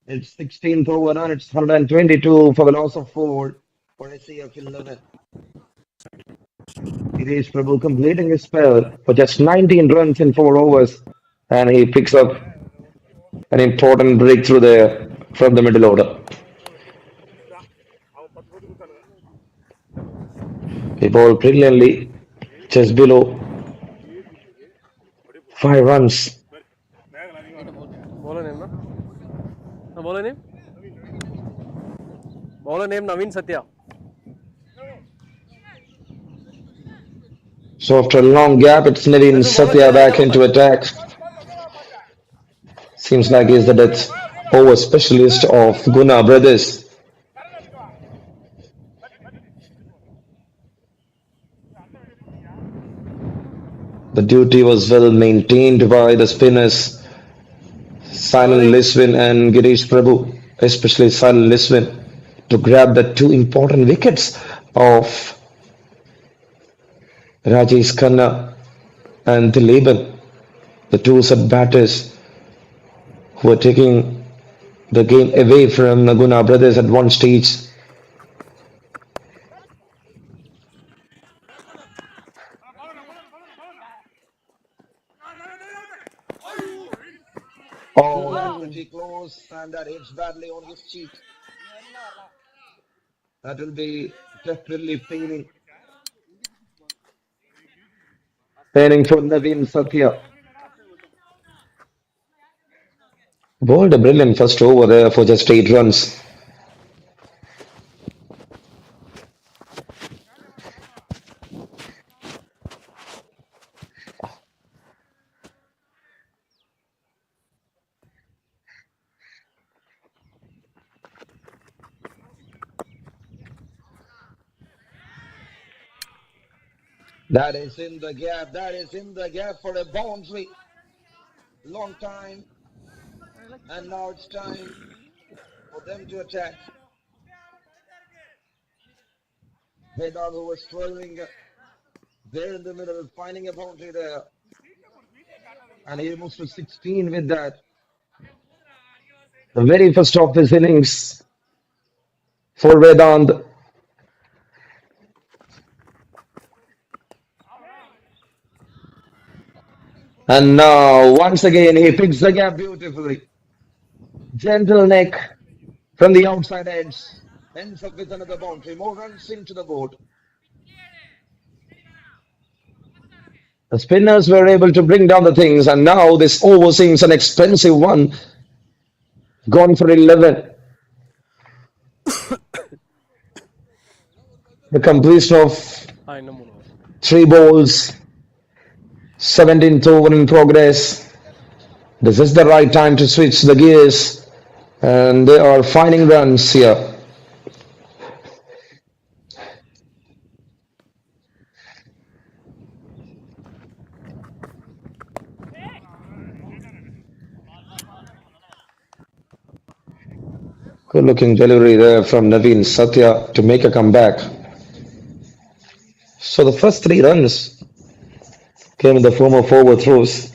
Speaker 1: It's 16th over and it's 122 for the loss of 4 for SCF 11. Girish Prabhu completing his spell for just 19 runs in 4 overs, and he picks up an important breakthrough there from the middle order. He bowled brilliantly, just below 5 runs.
Speaker 3: Bowler name, na? Bowler name? Bowler name Naveen Satya.
Speaker 1: So after a long gap, it's Naveen Satya back into attack. Seems like he's the death over specialist of GUNA brothers. The duty was well maintained by the spinners Silent Liswin and Girish Prabhu, especially Silent Liswin, to grab the 2 important wickets of Rajesh Khanna and Dileban, the 2 set batters who were taking the game away from the GUNA brothers at one stage. Oh, that's pretty close, and that hits badly on his cheek. That will be definitely paining for Naveen Satya. Bowled a brilliant first over there for just 8 runs. That is in the gap. That is in the gap for a boundary. Long time. And now it's time for them to attack. Vedant, who was struggling there in the middle, finding a boundary there. And he moves to 16 with that. The very first of his innings for Vedant. And now, once again, he picks the gap beautifully. Gentle neck from the outside edge. Ends up with another boundary. More runs into the board. The spinners were able to bring down the things, and now this over seems an expensive one. Gone for 11. The completion of 3 balls. 17th over in progress. This is the right time to switch the gears, and they are finding runs here. Good looking delivery there from Naveen Satya to make a comeback. So the first 3 runs came in the form of overthrows.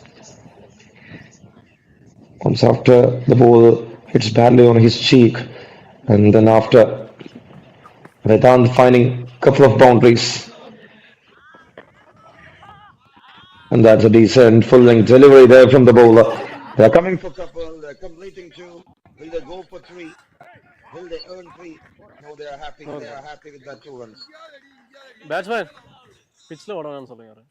Speaker 1: Once after the ball hits badly on his cheek, and then after Vedant finding a couple of boundaries. And that's a decent full-length delivery there from the bowler. They're coming for a couple, they're completing 2. Will they go for 3? Will they earn 3? No, they are happy. They are happy with that 2 runs.
Speaker 3: Batsman, pitch lo odananu solunga yaar.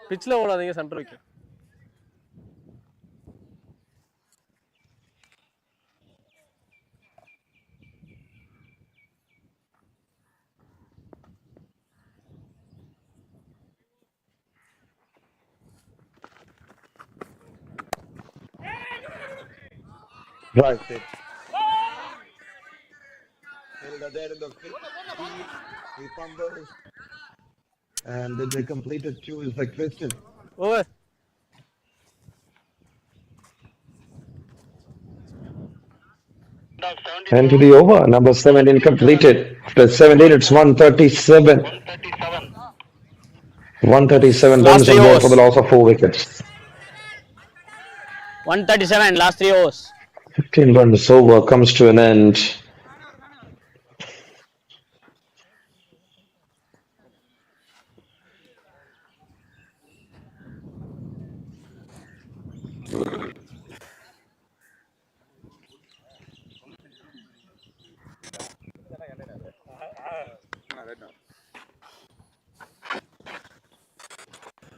Speaker 3: Pitch lo odadinga center wicket.
Speaker 1: Right pitch. Fielder there in the field. He fumbles. And did they completed 2 is the question.
Speaker 3: Over.
Speaker 1: And to the over, number 17 completed. After 17, it's 137. 137
Speaker 4: Last
Speaker 1: runs
Speaker 4: 3
Speaker 1: on board
Speaker 4: overs.
Speaker 1: for the loss of 4 wickets.
Speaker 4: 137, last 3 overs.
Speaker 1: 15 runs over comes to an end.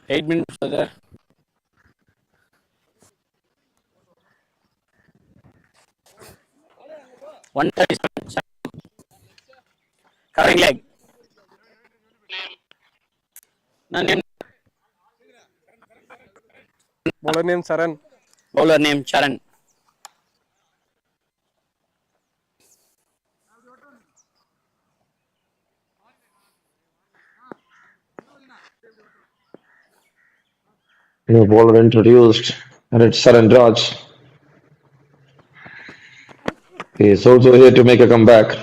Speaker 4: 8 minutes there. One 37. Covering leg. Name.
Speaker 3: Bowler name Saran.
Speaker 4: Bowler name Charan.
Speaker 1: New bowler introduced, and it's Saran Raj. He is also here to make a comeback.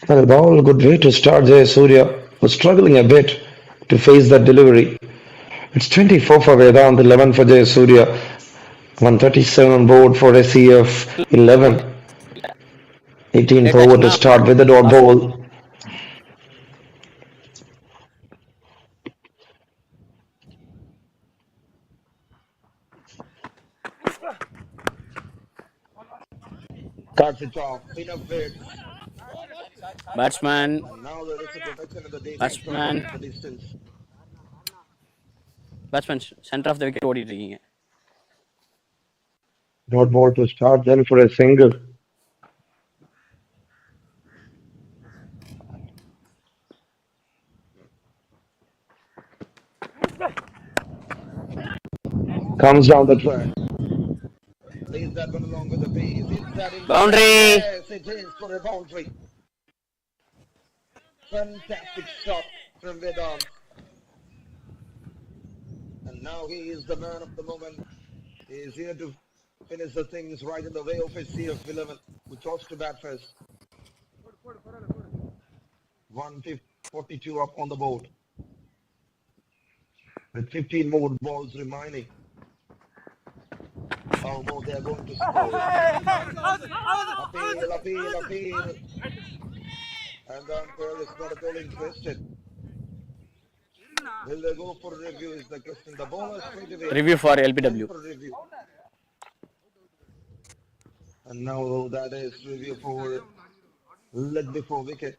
Speaker 1: Well, a ball, good way to start. Surya was struggling a bit to face that delivery. It's 24 for Vedant, 11 for Surya, 137 on board for SCF, 11. 18th over to start with the dot ball. Cuts it off. Enough weight.
Speaker 4: Batsman.
Speaker 1: Now there is a protection in the
Speaker 4: Batsman.
Speaker 1: distance.
Speaker 4: Batsman center of the wicket ஓடிட்டு இருக்கீங்க.
Speaker 1: Dot ball to start then for a single. Comes down the track. Plays that one along with the base. Hits that in.
Speaker 4: Boundary.
Speaker 1: Yes, it is for a boundary. Fantastic shot from Vedant. And now he is the man of the moment. He is here to finish the things right in the way of his CF11, who chose to bat first. 142 up on the board. With 15 more balls remaining. Oh no, they are going to score. Appeal. And the umpire is not at all interested. Will they go for review is the question. The bowler straight away.
Speaker 4: Review for LBW.
Speaker 1: For review. And now that is review for leg before wicket.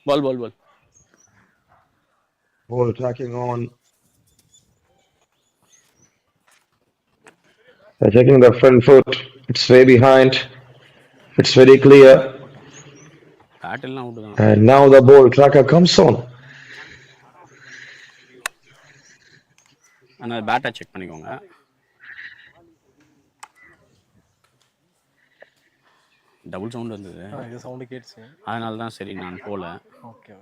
Speaker 4: Ball.
Speaker 1: Ball tracking on. They're checking the front foot. It's way behind. It's very clear.
Speaker 4: Bat எல்லாம் out தான்.
Speaker 1: And now the ball tracker comes on.
Speaker 4: ஆனா பேட்டை check பண்ணிக்கோங்க. Double sound வந்தது.
Speaker 3: இது sound catch.
Speaker 4: அதனால தான் சரி நான் போல.
Speaker 3: ஓகே.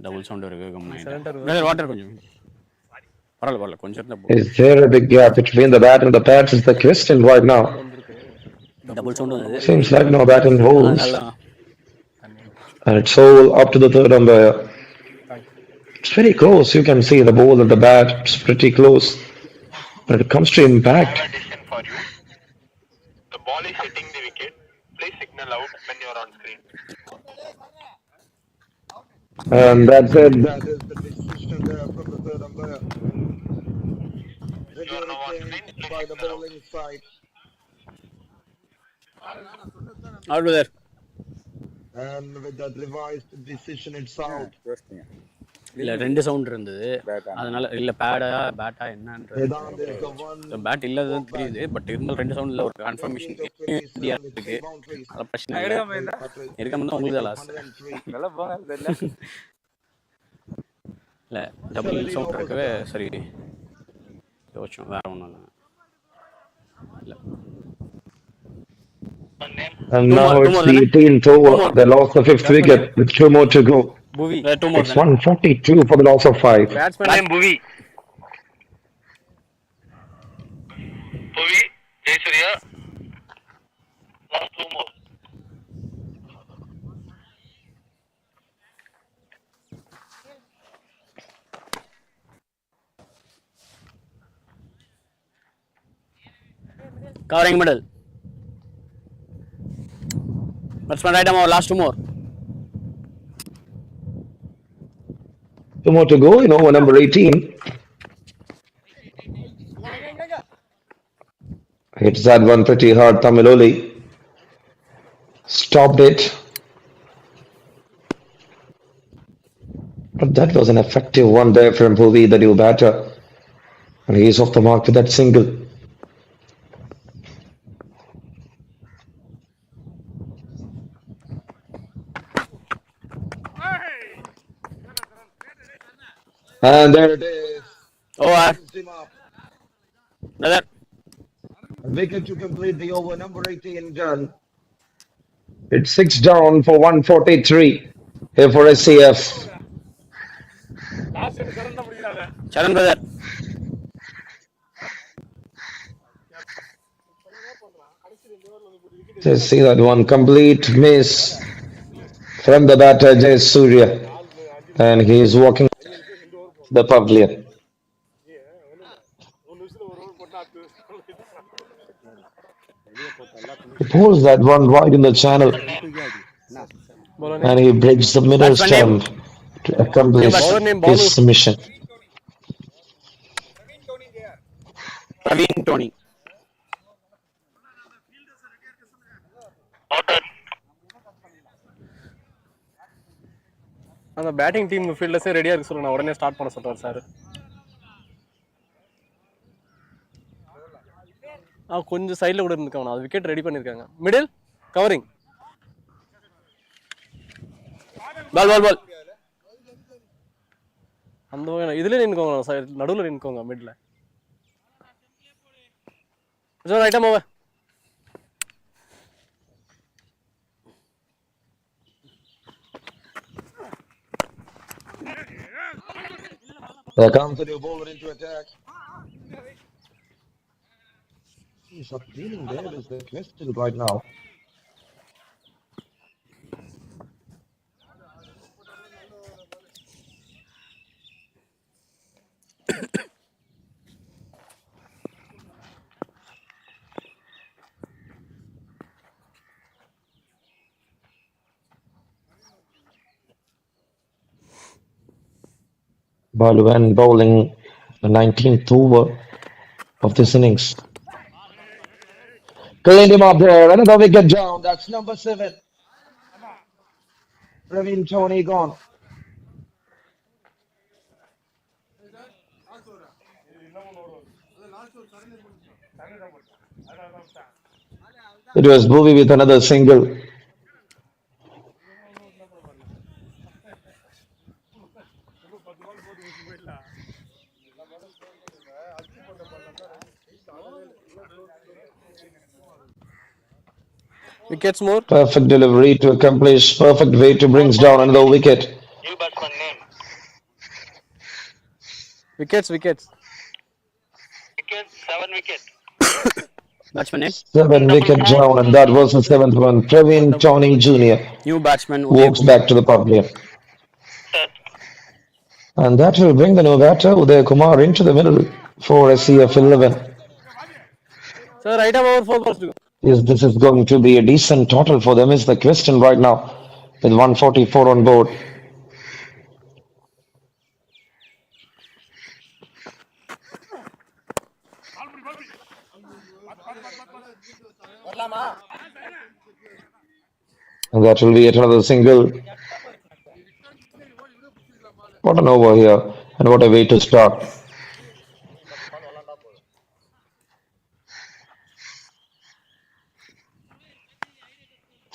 Speaker 4: டபுள் சவுண்ட் இருக்கு கம்மியா. வாட்டர் கொஞ்சம். பரவாயில்ல கொஞ்சம் தான்.
Speaker 1: Is there a big gap between the bat and the pads is the question right now.
Speaker 4: Double sound வந்தது.
Speaker 1: Seems like no bat in holes. And it's all up to the third umpire. It's very close. You can see the ball and the bat. It's pretty close. When it comes to impact.
Speaker 5: I have a decision for you. The ball is hitting the wicket. Please signal out when you are on screen.
Speaker 1: And that's it. That is the decision there from the third umpire.
Speaker 5: You are now on screen. Please
Speaker 1: By the
Speaker 5: signal out.
Speaker 1: bowling side.
Speaker 4: Out there.
Speaker 1: And with that revised decision, it's out.
Speaker 4: இல்ல ரெண்டு sound இருந்தது. அதனால இல்ல பேட்டா என்னன்றது.
Speaker 1: Vedant is the one.
Speaker 4: Bat இல்லது தெரியுது. But இருந்தாலும் ரெண்டு சவுண்ட்ல ஒரு கன்ஃபர்மேஷன் இருக்கு. அத பிரச்சனை இல்ல. இருக்காம தான் உங்களுக்கு லாஸ்.
Speaker 6: நல்லா போங்க தெரியல.
Speaker 4: இல்ல டபுள் சவுண்ட் இருக்கவே சரி. யோசிச்சோம் வேற ஒண்ணும் இல்ல.
Speaker 1: And now it's the 18th over. They lost the 5th wicket with 2 more to go.
Speaker 3: Bhuvi.
Speaker 4: Two more.
Speaker 1: It's 142 for the loss of 5.
Speaker 3: Batsman name Bhuvi.
Speaker 5: Bhuvi, Jayasuriya. Last 2 more.
Speaker 4: Covering middle. Batsman right arm over. Last 2 more.
Speaker 1: 2 more to go in over number 18. Hits that one pretty hard, Tamiloli. Stopped it. But that was an effective one there from Bhuvi, the new batter. And he's off the mark with that single. And there it is.
Speaker 4: Over.
Speaker 1: Pulls him up.
Speaker 4: Brother.
Speaker 1: A wicket to complete the over, number 18 done. It's 6 down for 143 here for SCF.
Speaker 4: Charan, brother.
Speaker 1: Just see that one. Complete miss from the batter, Jay Surya. And he is walking the pavilion. He pulls that one right in the channel.
Speaker 3: Bowler name.
Speaker 1: And he breaks the middle
Speaker 4: Batsman name.
Speaker 1: stump to accomplish
Speaker 3: Bowler name. Bowler.
Speaker 1: his mission.
Speaker 4: Praveen Tony.
Speaker 5: Noted.
Speaker 3: அந்த batting team ஃபீல்டர்ஸே ரெடியா இருக்கு சொல்லுங்க, நான் உடனே start பண்ண சொல்றாரு sir. கொஞ்சம் சைடில் கூட இருந்துக்காங்க, அது விக்கெட் ரெடி பண்ணியிருக்காங்க. Middle covering.
Speaker 4: Ball ball ball.
Speaker 3: அந்த வகை இதுல நின்னுக்கோங்க, நடுவில் நின்னுக்கோங்க மிடில். ரைட்டா over.
Speaker 1: There comes the new bowler into attack. He's not feeling there is the question right now. Balwan bowling the 19th over of this innings. Cleaned him up there. Another wicket down. That's number 7. Praveen Tony gone. It was Bhuvi with another single.
Speaker 3: Wickets more.
Speaker 1: Perfect delivery to accomplish. Perfect way to brings down another wicket.
Speaker 5: New batsman name.
Speaker 3: Wickets.
Speaker 5: Wicket, 7 wicket.
Speaker 4: Batsman name.
Speaker 1: 7 wicket down, and that was the 7th one. Praveen Tony Jr.
Speaker 4: New batsman.
Speaker 1: walks back to the pavilion.
Speaker 5: Set.
Speaker 1: And that will bring the new batter, Uday Kumar, into the middle for SCF 11.
Speaker 3: Sir, right over 4 balls to go.
Speaker 1: Is this is going to be a decent total for them is the question right now, with 144 on board. And that will be yet another single. What an over here, and what a way to start.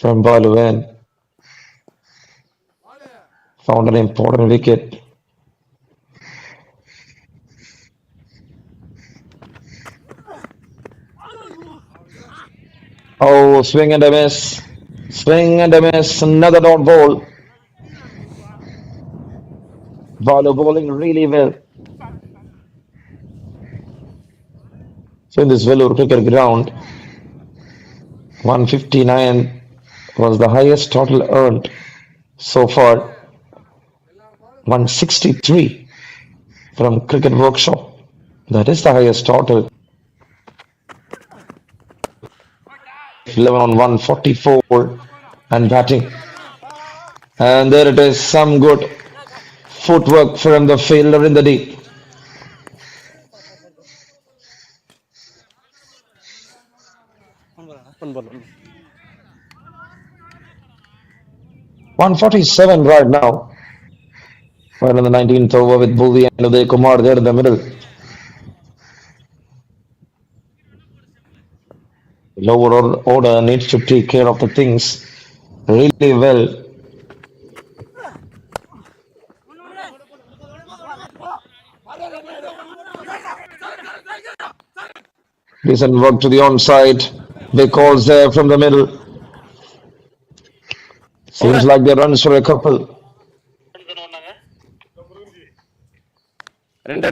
Speaker 1: From Balwan. Found an important wicket. Oh, swing and a miss. Swing and a miss. Another dot ball. Balu bowling really well. So in this Vellore cricket ground, 159 was the highest total earned so far. 163 from Cricket Workshop. That is the highest total. 11 on 144 and batting. And there it is, some good footwork from the fielder in the deep.
Speaker 3: One ball.
Speaker 1: 147 right now. Right in the 19th over with Bhuvi and Uday Kumar there in the middle. Lower order needs to take care of the things really well. Decent work to the onside. Big calls there from the middle. Seems like they runs for a couple.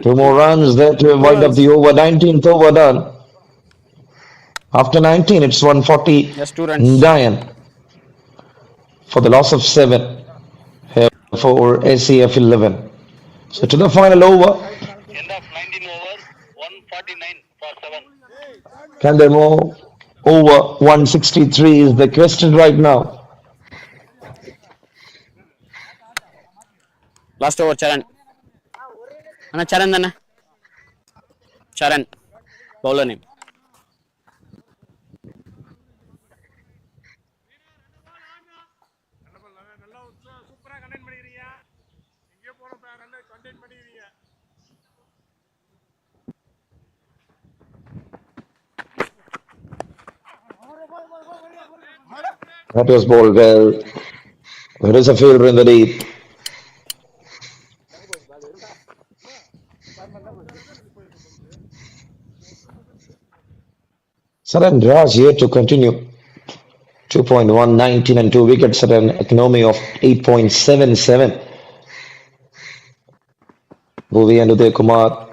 Speaker 1: Two more runs there to wind up the over. 19th over done. After 19, it's 140.
Speaker 4: Just 2 runs.
Speaker 1: Diane for the loss of 7 here for SCF 11. So to the final over.
Speaker 5: End of 19 over, 149 for 7.
Speaker 1: Can they move over 163 is the question right now.
Speaker 4: Last over, Charan. Anna, Charan, Anna. Charan. Bowler name.
Speaker 1: That was bowled well. There is a fielder in the deep. Saran Raj here to continue. 2.119 and 2 wickets at an economy of 8.77. Bhuvi and Uday Kumar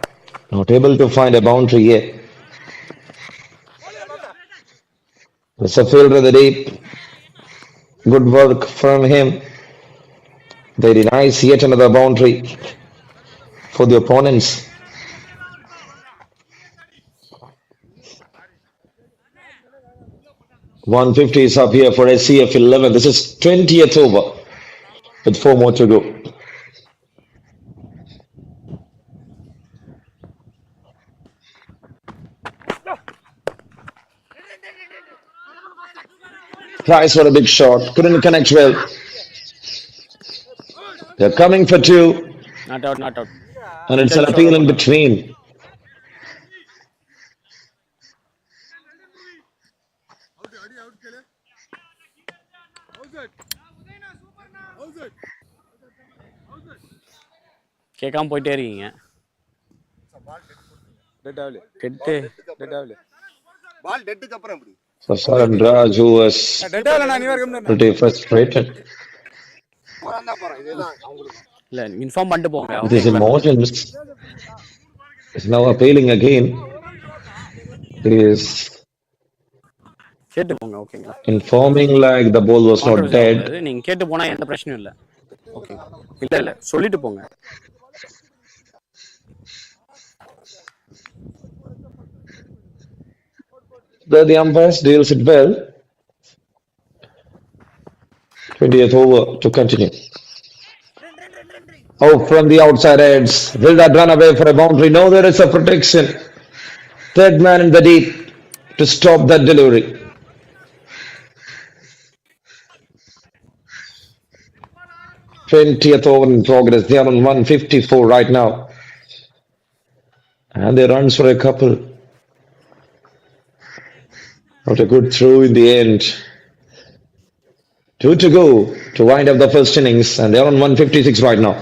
Speaker 1: not able to find a boundary yet. There's a fielder in the deep. Good work from him. They denies yet another boundary for the opponents. .150 is up here for SCF 11. This is 20th over with 4 more to go. Tries for a big shot. Couldn't connect well. They're coming for 2.
Speaker 4: Not out, not out.
Speaker 1: And it's an appeal in between.
Speaker 4: கேட்காம போயிட்டே இருக்கீங்க.
Speaker 1: So Saran Raj, who was pretty frustrated.
Speaker 4: இல்ல inform பண்ணிட்டு போங்க.
Speaker 1: With his emotions is now appealing again. He is
Speaker 4: கேட்டு போங்க. ஓகேங்களா?
Speaker 1: informing like the ball was not dead.
Speaker 4: நீங்க கேட்டு போனா எந்த பிரச்சனையும் இல்ல. ஓகே. இல்ல சொல்லிட்டு போங்க.
Speaker 1: The umpires deals it well. 20th over to continue. Oh, from the outside edge. Will that run away for a boundary? No, there is a protection. Third man in the deep to stop that delivery. Twentieth over in progress. They are on 154 right now. And they runs for a couple. Not a good throw in the end. 2 to go to wind up the first innings, and they're on 156 right now.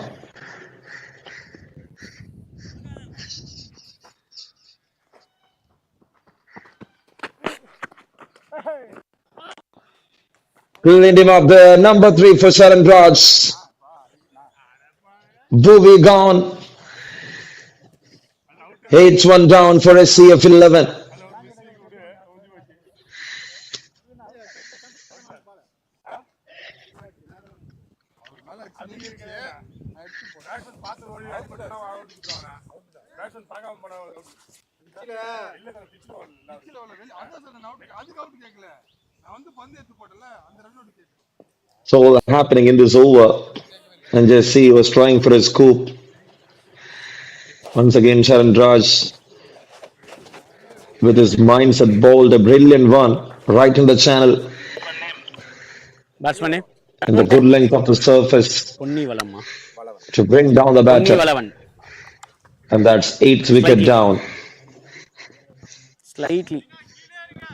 Speaker 1: Cleaned him up there. Number 3 for Saran Raj. Bhuvi gone. It's 1 down for SCF 11. So all happening in this over, and just see he was trying for a scoop. Once again, Saran Raj with his mindset bowled a brilliant one right in the channel.
Speaker 4: Batsman name?
Speaker 1: And the good length of the surface.
Speaker 4: Ponni வலம்மா.
Speaker 1: to bring down the
Speaker 4: Only
Speaker 1: batter.
Speaker 4: 11.
Speaker 1: And that's eighth wicket
Speaker 4: Slightly.
Speaker 1: down.
Speaker 4: Slightly.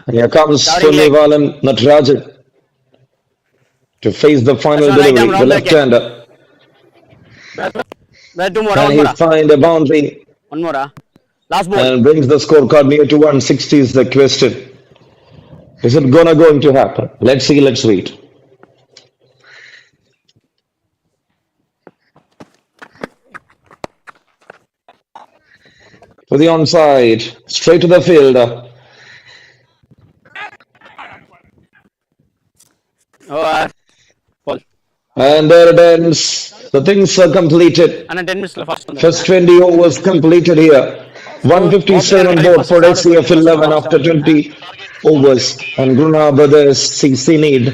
Speaker 1: And here comes
Speaker 4: Covering leg.
Speaker 1: Ponnivalan Natarajan to face the
Speaker 4: That's
Speaker 1: final
Speaker 4: not right arm,
Speaker 1: delivery, the
Speaker 4: round the wicket.
Speaker 1: left-hander.
Speaker 4: Where two more,
Speaker 1: And
Speaker 4: one
Speaker 1: he
Speaker 4: more.
Speaker 1: find a boundary
Speaker 4: One more. Last ball.
Speaker 1: and brings the scorecard near to 160 is the question. Is it going to happen? Let's see, let's wait. To the onside, straight to the fielder.
Speaker 4: Oh, ball.
Speaker 1: And there it ends. The things are completed.
Speaker 4: And 10 minutes first.
Speaker 1: First 20 overs completed here. 157 on board for SCF 11 after 20 overs. And GUNA Brothers CC need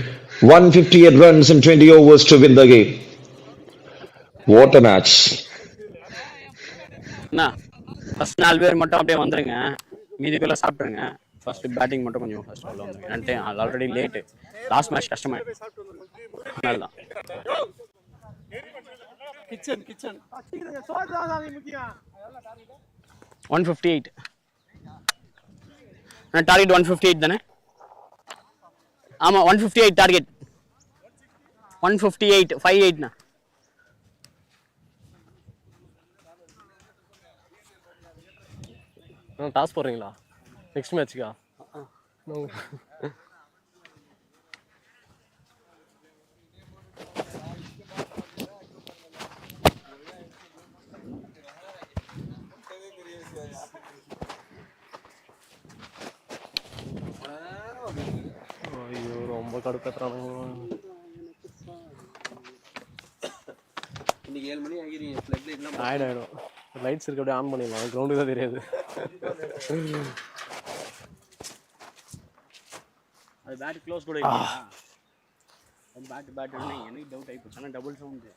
Speaker 1: 158 runs in 20 overs to win the game. What a match.
Speaker 4: என்ன first 4 பேர் மட்டும் அப்படியே வந்துருங்க, மீதிக்குள்ள சாப்பிட்டுருங்க. First batting மட்டும் கொஞ்சம் first உள்ள வந்துருங்க. ஏன்னா அது ஆல்ரெடி லேட்டு. லாஸ்ட் மேட்ச் கஷ்டமா அதனால தான். கிச்சன் 158. டார்கெட் 158 தானே? ஆமா 158 டார்கெட். 158 58ண்ணா.
Speaker 3: டாஸ் போடுறீங்களா நெக்ஸ்ட் மேட்ச்சுக்கா? ஐயோ ரொம்ப கடுப்பேற்றுறானுங்க. ஆயிடும் லைட்ஸ் இருக்க அப்படியே ஆன் பண்ணிடலாம். கிரவுண்டு தான் தெரியாது.
Speaker 4: அது பேட் க்ளோஸ் கூட இல்லையா? பேட் எனக்கு டவுட் ஆயிப்போச்சு. ஆனால் டபுள் சவுண்டு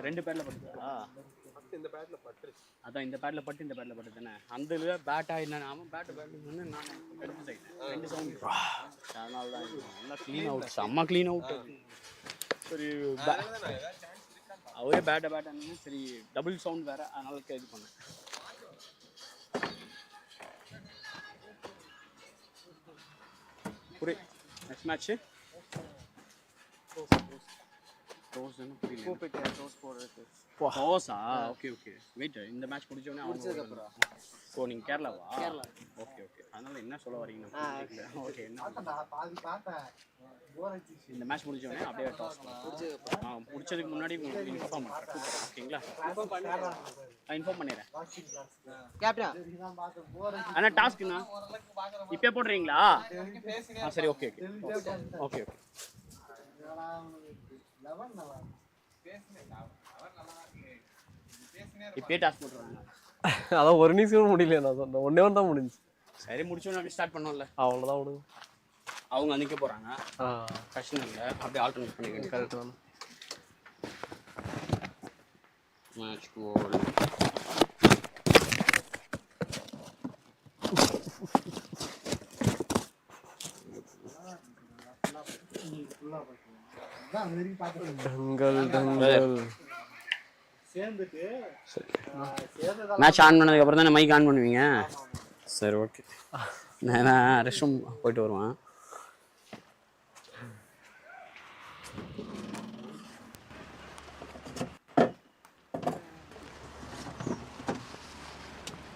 Speaker 4: 2 பேட்ல பட்டுதா? இந்த பேட்ல பட்டு, அதான் இந்த பேட்ல பட்டு இந்த பேட்ல பட்டு தானே. அந்த இதுல பேட் ஆயிடுனா அவன் பேட் வந்து நான் கன்ஃபியூஸ் ஆயிட்டேன். 2 சவுண்டு, அதனால தான் நல்லா க்ளீன் அவுட், செம்ம க்ளீன் அவுட். சரி அவரே பேட் சரி டபுள் சவுண்ட் வேற, அதனால இது பண்ணேன். நெக்ஸ்ட் மேட்ச் ஓகே வெயிட், இந்த மேட்ச் முடிஞ்சோடனே ஓ நீங்க கேரளாவா? ஓகே அதனால என்ன சொல்ல வரீங்க? ஓகே இந்த மேட்ச் முடிஞ்சோடனே அப்படியே டாஸ் முடிச்சதுக்கு முன்னாடி உங்களுக்கு இன்ஃபார்ம் பண்ணுறேன். ஓகேங்களா? இன்ஃபார்ம் பண்ணிடுறேன். ஆனால் டாஸ்க்குண்ணா இப்போ போடுறீங்களா? சரி ஓகே இப்பயே டாஸ்க் போட்டுருவாங்க.
Speaker 3: அதான் ஒரு நிமிஷம் முடியல. நான் சொன்னேன் ஒன்னே ஒன்று தான் முடிஞ்சு.
Speaker 4: சரி முடிச்சோன்னு அப்படி ஸ்டார்ட் பண்ணோம்ல,
Speaker 3: அவ்வளோதான் விடுங்க.
Speaker 4: அவங்க நிற்க போகிறாங்க, பிரச்சனை இல்லை. அப்படியே ஆல்டர்னேட் பண்ணிக்கணும்.
Speaker 3: கரெக்ட் தான்.
Speaker 4: மேட்ச் கோல் மேட்ச் ஆன் பண்ணதுக்கு அப்புறம் தானே மைக் ஆன் பண்ணுவீங்க? சரி ஓகே, நான் ரெஸ்ட் ரூம் போயிட்டு வருவேன்.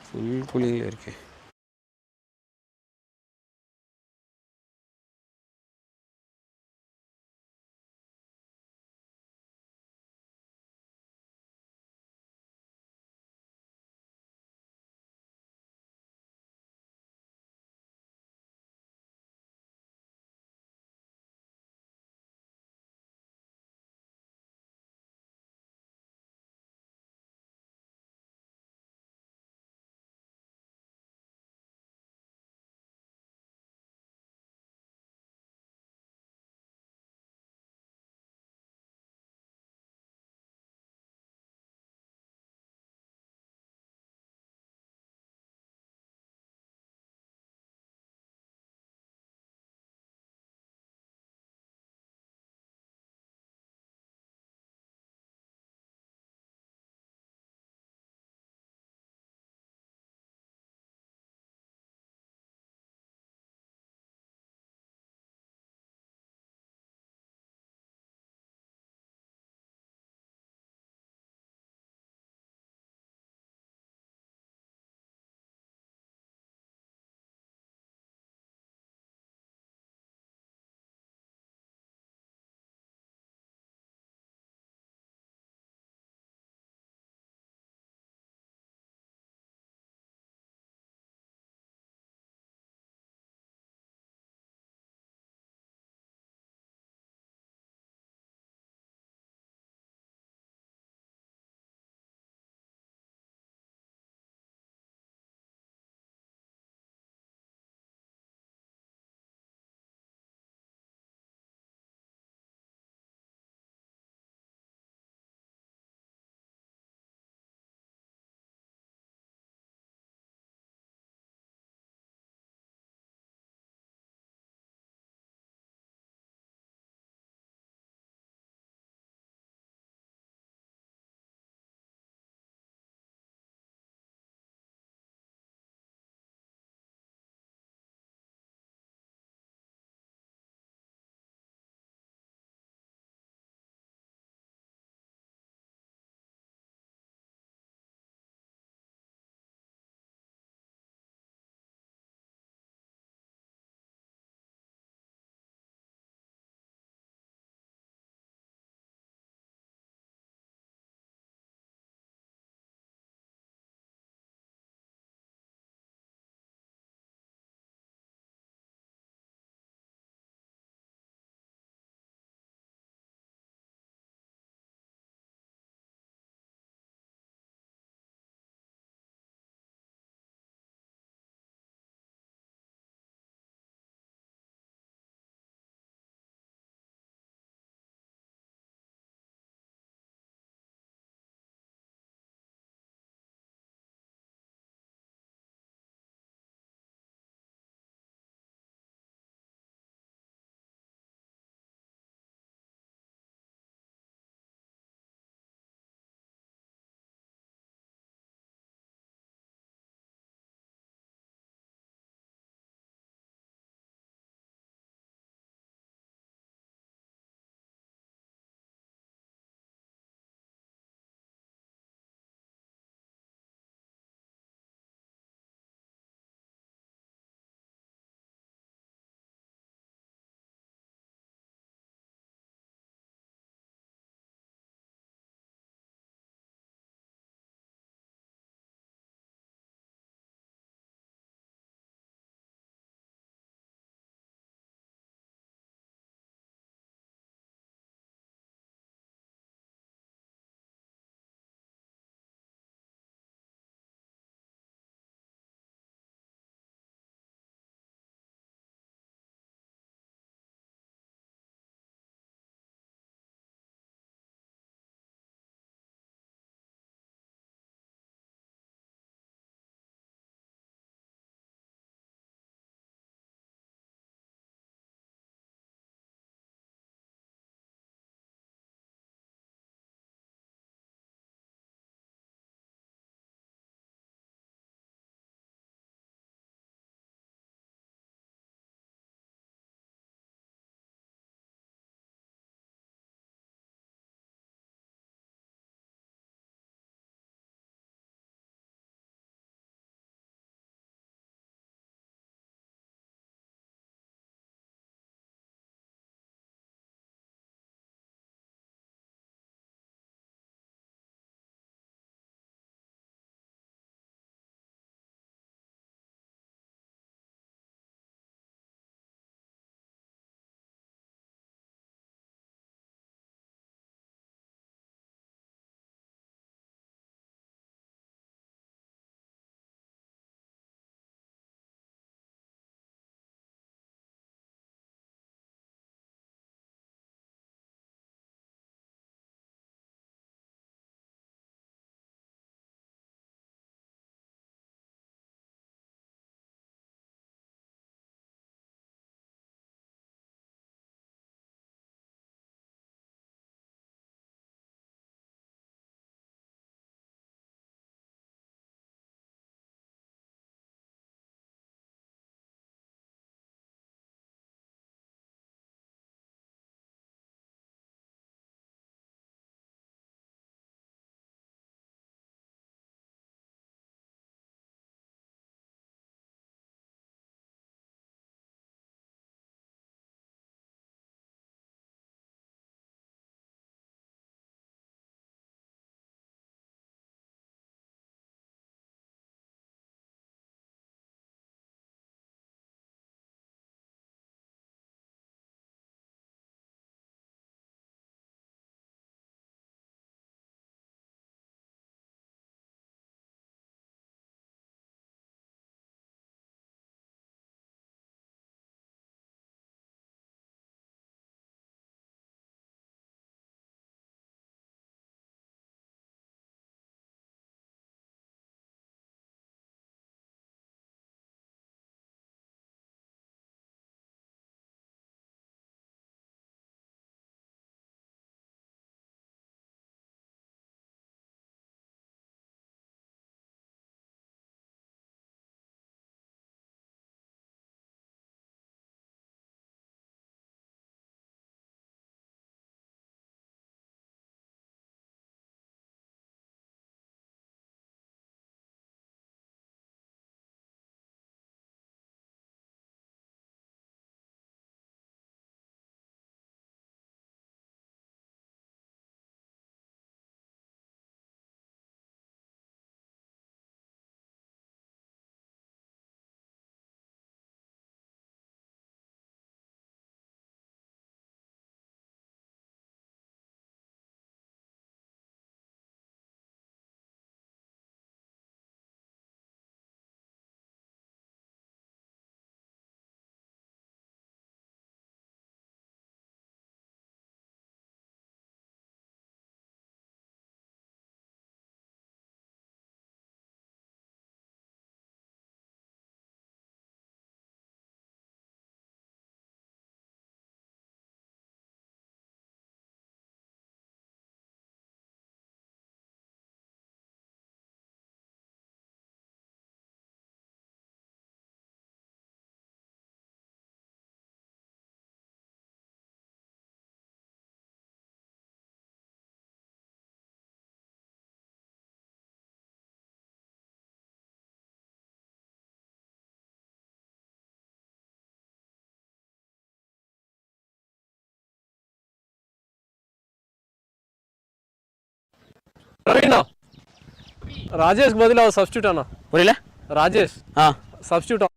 Speaker 4: ஃபுல் கூலிங்கில் இருக்கேன்.
Speaker 3: ரவீனா ராஜேஷ்க்கு பதிலாக அவர் சப்ஸ்டியூட் ஆனா
Speaker 4: புரியல
Speaker 3: ராஜேஷ்
Speaker 4: ஆ
Speaker 3: substitute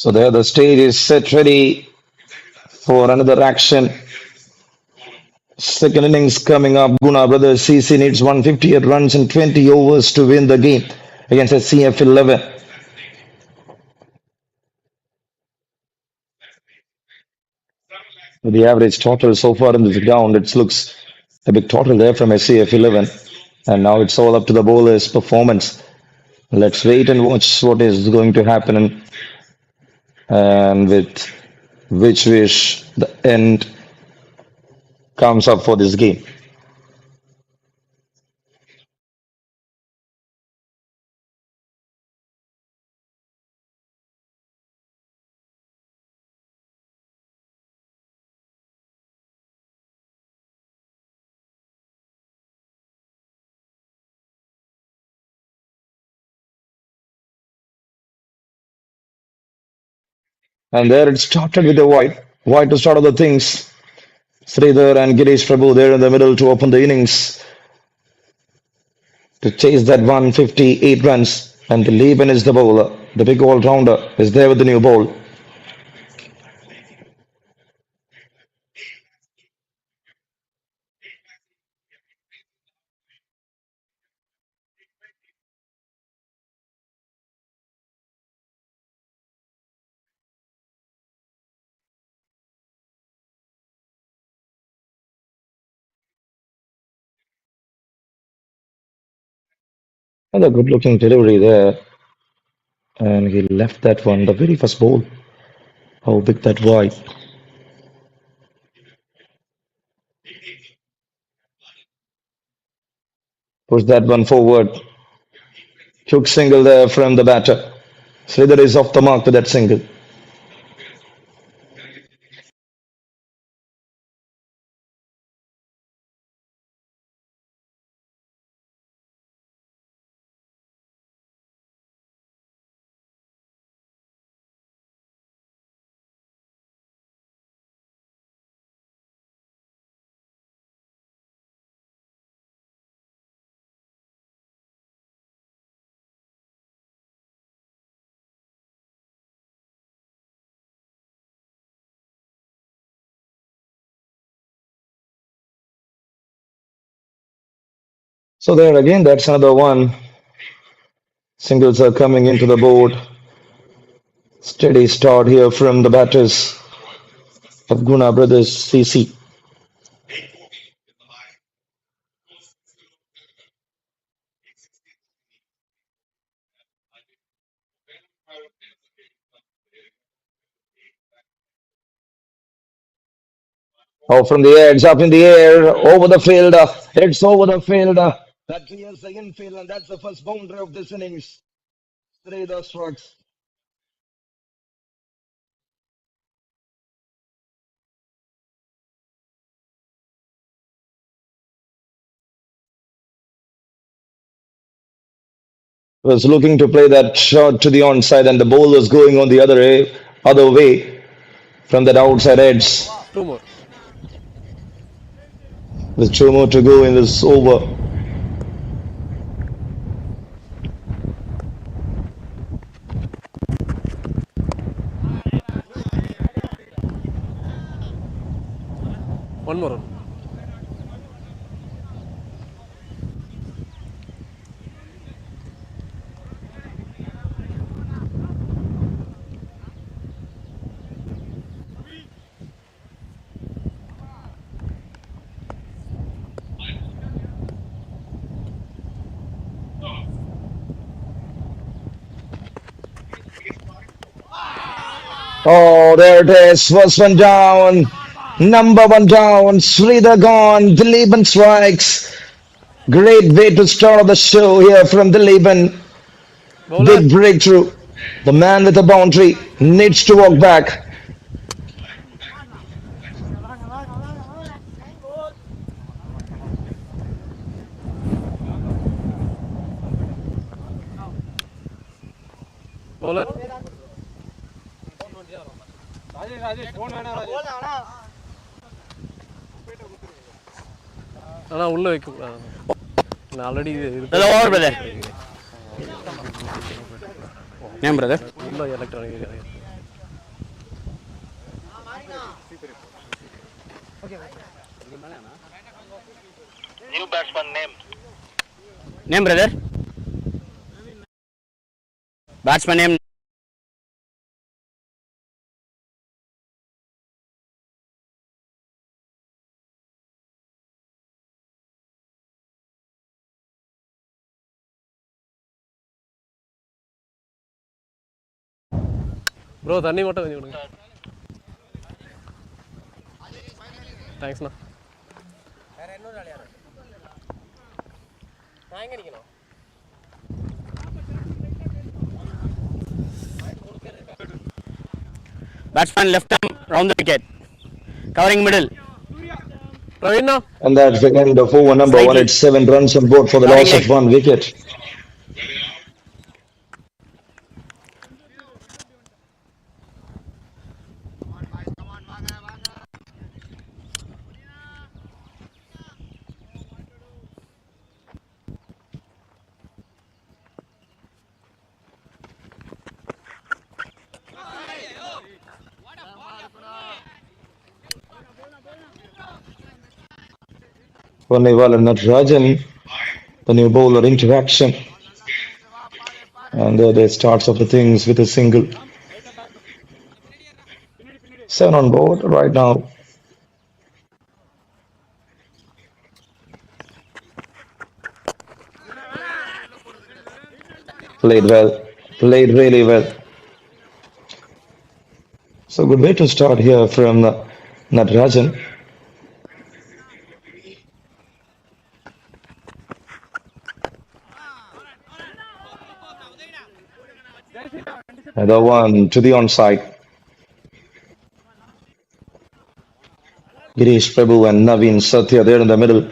Speaker 1: So there the stage is set ready for another action. Second innings coming up. Guna brothers CC needs 158 runs in 20 overs to win the game against SCF 11. The average total so far in this ground, it looks a big total there from SCF 11. And now it's all up to the bowler's performance. Let's wait and watch what is going to happen and with which wish the end comes up for this game. And there it started with a wide. Wide to start all the things. Sridhar and Girish Prabhu there in the middle to open the innings to chase that 158 runs. And the Liban is the bowler. The big all-rounder is there with the new ball. And a good-looking delivery there. And he left that one, the very first ball. How big that wide. Push that one forward. Took single there from the batter. Sridhar is off the mark with that single. So there again, that's another one. Singles are coming into the board. Steady start here from the batters of Guna Brothers CC. Oh, from the air, it's up in the air, over the field, it's over the field. That clears the infield, and that's the first boundary of this innings. Sridhar strikes. Was looking to play that shot to the onside, and the ball was going on the other way from that outside edge.
Speaker 3: 2 more
Speaker 1: With 2 more to go in this over.
Speaker 3: One more run.
Speaker 1: Oh, there it is. First one down. Number one down. Sridhar gone. Dileepan strikes. Great way to start the show here from Dileepan.
Speaker 3: Bowler.
Speaker 1: Big breakthrough. The man with the boundary needs to walk back.
Speaker 3: Bowler. ஆனா உள்ள வைக்க நான் already
Speaker 4: over brother. ஏன் brother?
Speaker 3: உள்ள electronic
Speaker 5: New batsman name.
Speaker 4: Name brother? Batsman name
Speaker 3: bro தண்ணி மட்டும் கொஞ்சம் கொடுங்க. தேங்க்ஸ்ண்ணா. நான் எங்கே நிற்கணும்?
Speaker 4: Batsman left arm round the wicket. Covering middle.
Speaker 3: பிரவீண்ணா.
Speaker 1: And that's the end of over number one. It's 7 runs on board for the loss of 1 wicket. Ponnaiwala Natarajan, the new bowler interaction. And there they starts off the things with a single. 7 on board right now. Played well, played really well. So good way to start here from Natarajan. Another one to the onside. Girish Prabhu and Naveen Satya there in the middle.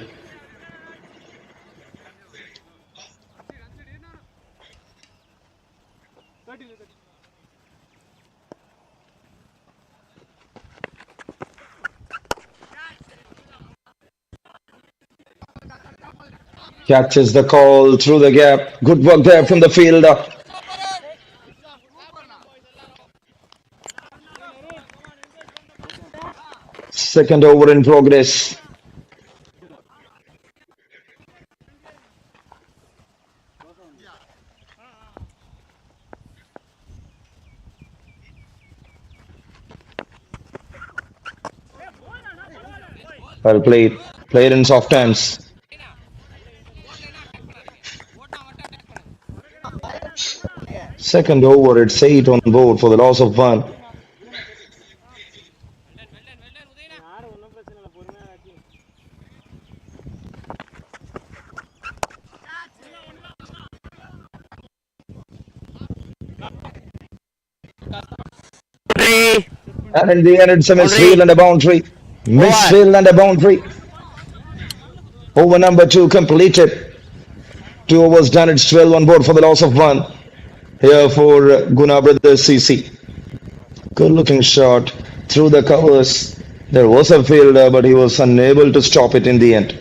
Speaker 1: Catches the call through the gap. Good work there from the fielder. Second over in progress. Well played. Played in soft hands. Second over, it's 8 on board for the loss of 1. And in the end, it's a misfield and a boundary. Misfield and a boundary. Over number 2 completed. 2 overs done. It's 12 on board for the loss of 1. Here for GUNA brothers CC. Good looking shot through the covers. There was a fielder, but he was unable to stop it in the end.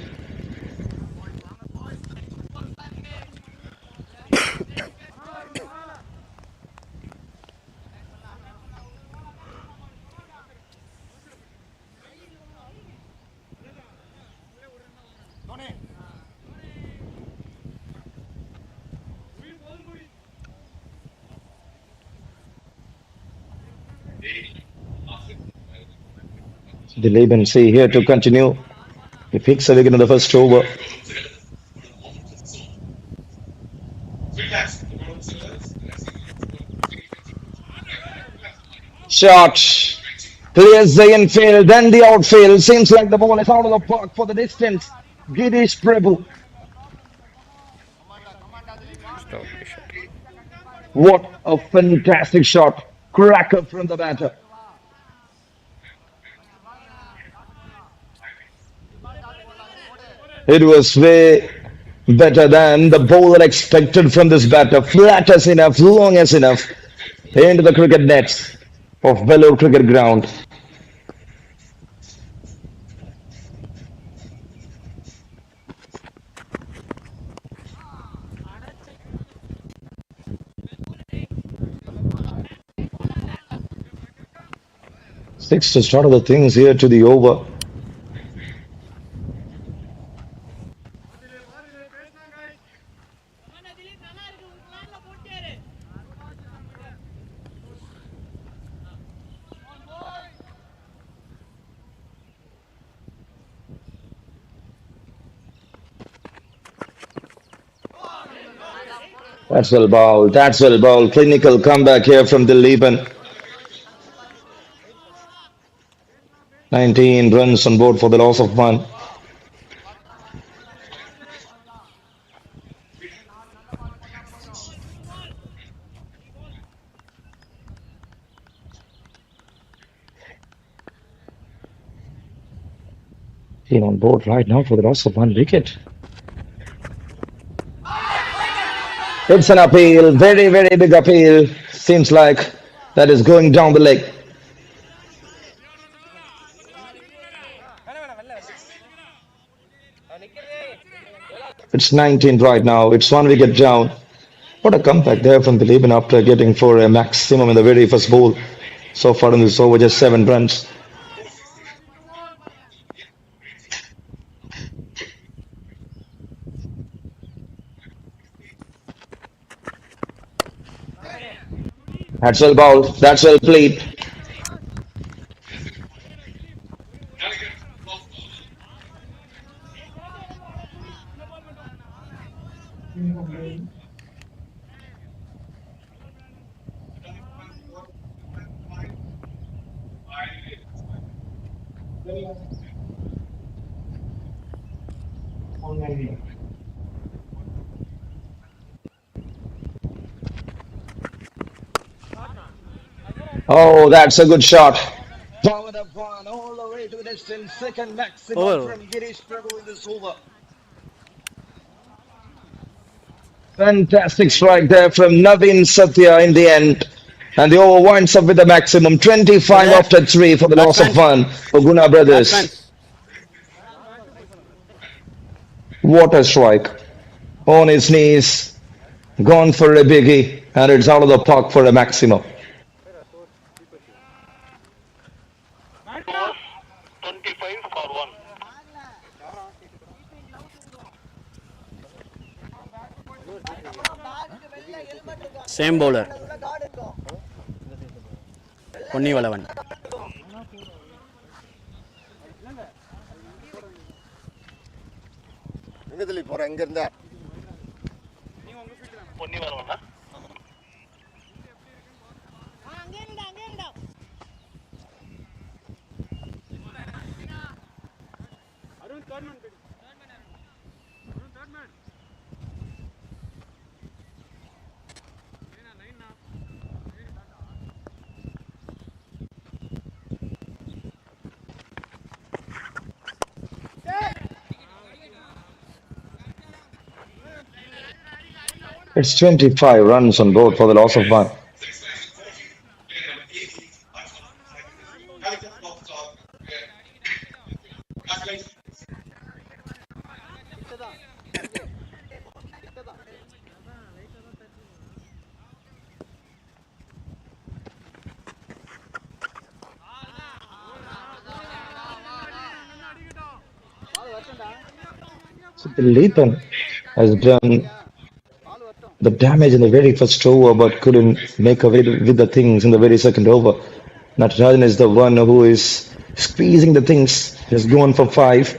Speaker 1: The Laban say here to continue. He picks a wicket in the first over. Shot. Clears the infield, then the outfield. Seems like the ball is out of the park for the distance. Girish Prabhu. What a fantastic shot. Cracker from the batter. It was way better than the bowler expected from this batter. Flat as enough, long as enough. Into the cricket nets of Vellore Cricket Ground. Six to start of the things here to the over. That's well bowled. That's well bowled. Clinical comeback here from Dileepan. 19 runs on board for the loss of one. Team on board right now for the loss of one wicket. It's an appeal, very, very big appeal. Seems like that is going down the leg. It's 19 right now. It's one wicket down. What a comeback there from Dileepan after getting for a maximum in the very first ball. So far in this over, just 7 runs. That's well bowled. That's well played. Oh, that's a good shot. Powered up one all the way to the distance. Second maximum
Speaker 3: Oh.
Speaker 1: from Girish Prabhu in this over. Fantastic strike there from Naveen Satya in the end. And the over winds up with a maximum 25
Speaker 3: Yeah.
Speaker 1: after 3 for the loss of
Speaker 3: Batsman.
Speaker 1: one for GUNA brothers.
Speaker 3: Batsman.
Speaker 1: What a strike. On his knees. Gone for a biggie. And it's out of the park for a maximum.
Speaker 5: Scores 25 for 1.
Speaker 4: Same bowler. Ponni Valavan.
Speaker 5: Ponni Varavana.
Speaker 1: It's 25 runs on board for the loss of one. So the Latham has done the damage in the very first over, but couldn't make away with the things in the very second over. Natarajan is the one who is squeezing the things. He's gone for five.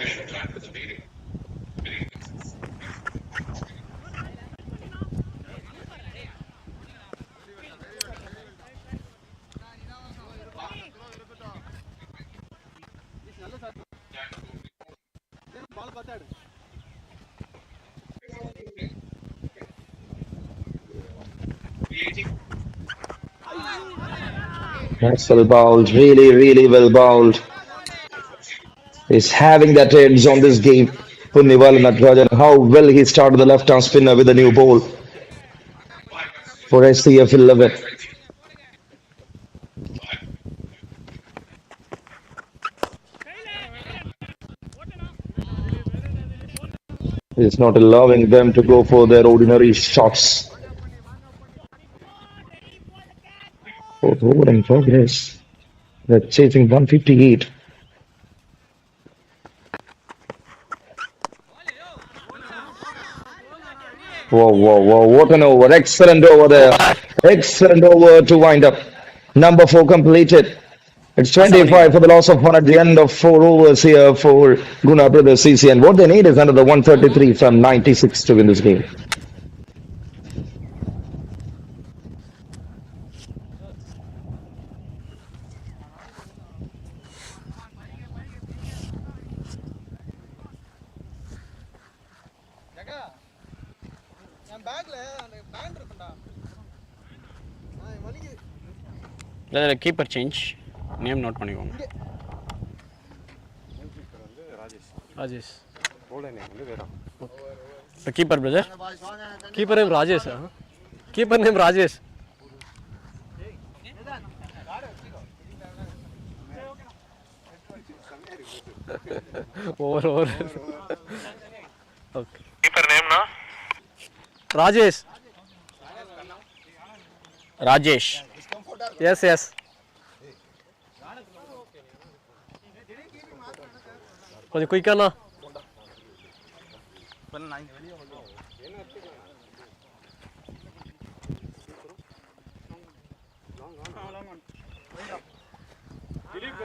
Speaker 1: That's well bowled, really, really well bowled. He's having that edge on this game. Punniwal Natarajan, how well he started the left-arm spinner with a new ball for SCF 11. He's not allowing them to go for their ordinary shots. Fourth over in progress. They're chasing 158. Whoa, whoa, whoa, what an over. Excellent over there. Excellent over to wind up. Number 4 completed. It's 25 for the loss of 1 at the end of 4 overs here for GUNA Brothers CC. And what they need is another 133 from 96 to win this game.
Speaker 4: Keeper change name note பண்ணிக்கோங்க. Rajesh. Keeper brother.
Speaker 3: Keeper name Rajesh. Keeper name Rajesh. Over over. Okay.
Speaker 5: Keeper நேம்னா
Speaker 3: Rajesh.
Speaker 4: Rajesh.
Speaker 3: Yes yes. கொஞ்சம் குயிக்காண்ணா.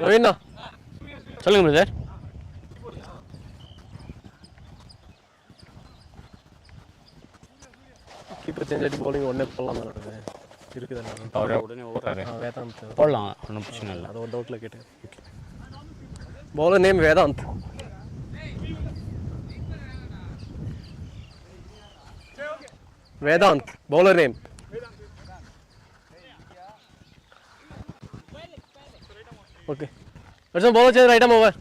Speaker 3: ரவீண்ணா
Speaker 4: சொல்லுங்க brother.
Speaker 3: Keeper change ஆகிட்டு bowling உடனே போடலாம் தான் இருக்குதுண்ணா.
Speaker 4: அவரை உடனே ஓடுறாரு.
Speaker 3: வேதாந்த்
Speaker 4: போடலாம், ஒன்றும் பிரச்சனை இல்லை.
Speaker 3: அது ஒரு டவுட்டில் கேட்டேன். Okay. Bowler name Vedant. Vedant bowler name. Okay. Bowler change right ஆம் over.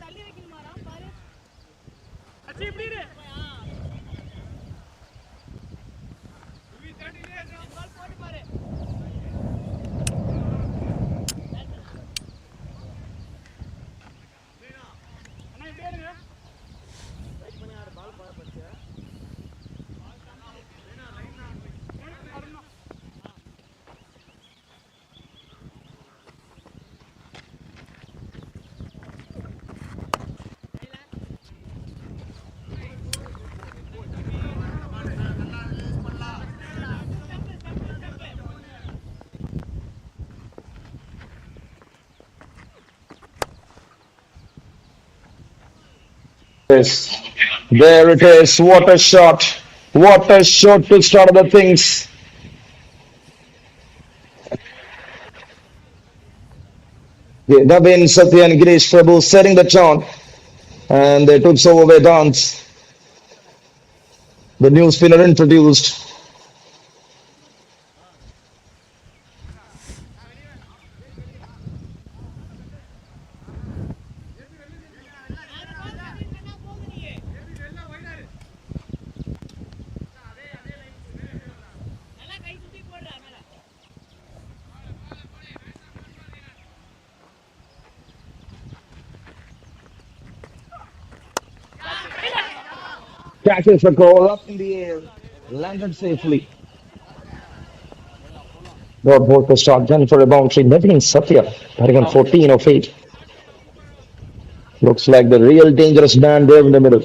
Speaker 1: Yes. There it is. What a shot. What a shot to start the things. Navin, Satya and Girish Prabhu setting the tone. And they took over Vedant. The new spinner introduced. Catches the goal up in the air, landed safely. Dot ball for start done for a boundary. Nevin Satya, batting on 14 of 8. Looks like the real dangerous man there in the middle.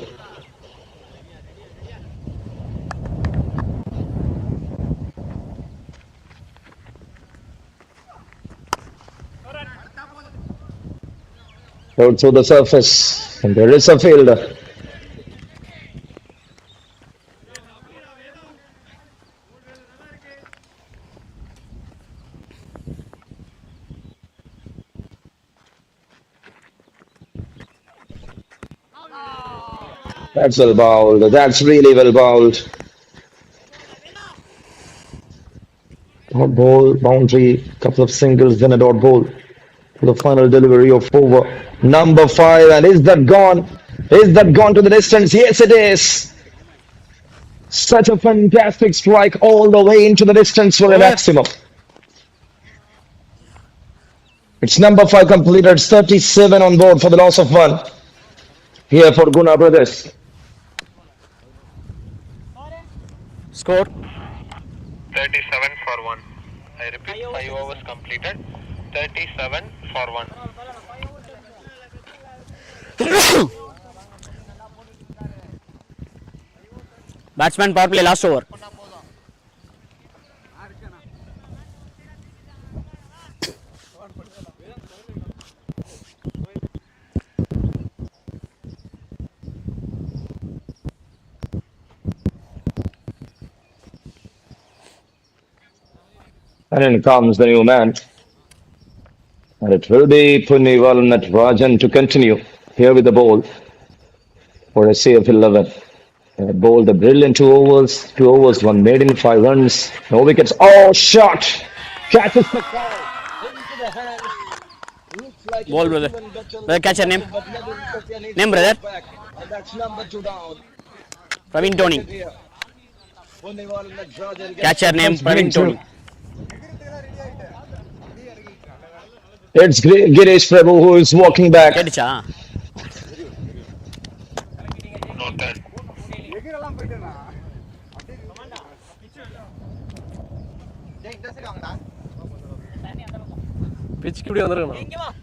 Speaker 1: Out to the surface. And there is a fielder. That's well bowled. That's really well bowled. Dot ball, boundary, couple of singles, then a dot ball. For the final delivery of over. Number 5. And is that gone? Is that gone to the distance? Yes, it is. Such a fantastic strike all the way into the distance for a maximum. It's number 5 completed. It's 37 on board for the loss of 1. Here for GUNA brothers.
Speaker 4: Score
Speaker 5: 37 for 1. I repeat, 5 overs completed. 37 for 1.
Speaker 4: batsman power play last over.
Speaker 1: And in comes the new man. And it will be Punnival Natarajan to continue here with the ball for SCF 11. Bowled a brilliant 2 overs. 2 overs, 1 made in 5 runs. No wickets. Oh, shot! Catches the ball into the hand. Looks like
Speaker 4: Ball, brother. Brother, catch your name. Name, brother.
Speaker 1: And that's number 2 down.
Speaker 4: Praveen Tony. Catch your name, Praveen Tony.
Speaker 1: It's Girish Prabhu who is walking back.
Speaker 4: கேட்டுச்சா?
Speaker 5: Noted.
Speaker 3: பிச்சுக்கு இப்படி வந்துருக்கணும்.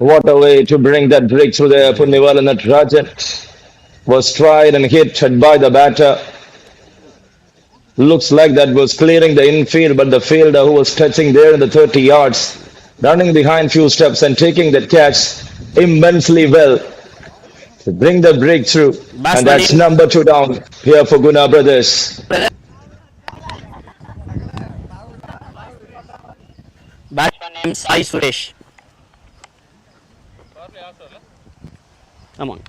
Speaker 1: What a way to bring that breakthrough there. Punnival Natarajan was tried and hit by the batter. Looks like that was clearing the infield, but the fielder who was touching there in the 30 yards, running behind few steps and taking that catch immensely well to bring the breakthrough. And that's number 2 down here for GUNA brothers.
Speaker 4: Batsman name Sai Suresh. Come on.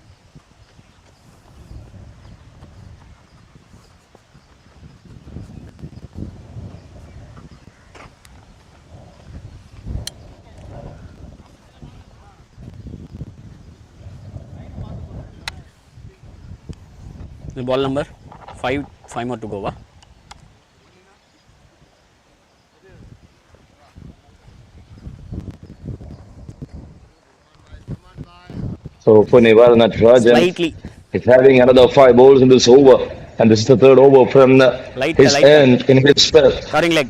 Speaker 4: The ball number 5 more to go.
Speaker 1: So Punnival Natarajan
Speaker 4: Slightly.
Speaker 1: is having another 5 balls in this over. And this is the 3rd over from his end in his spell.
Speaker 4: Covering leg.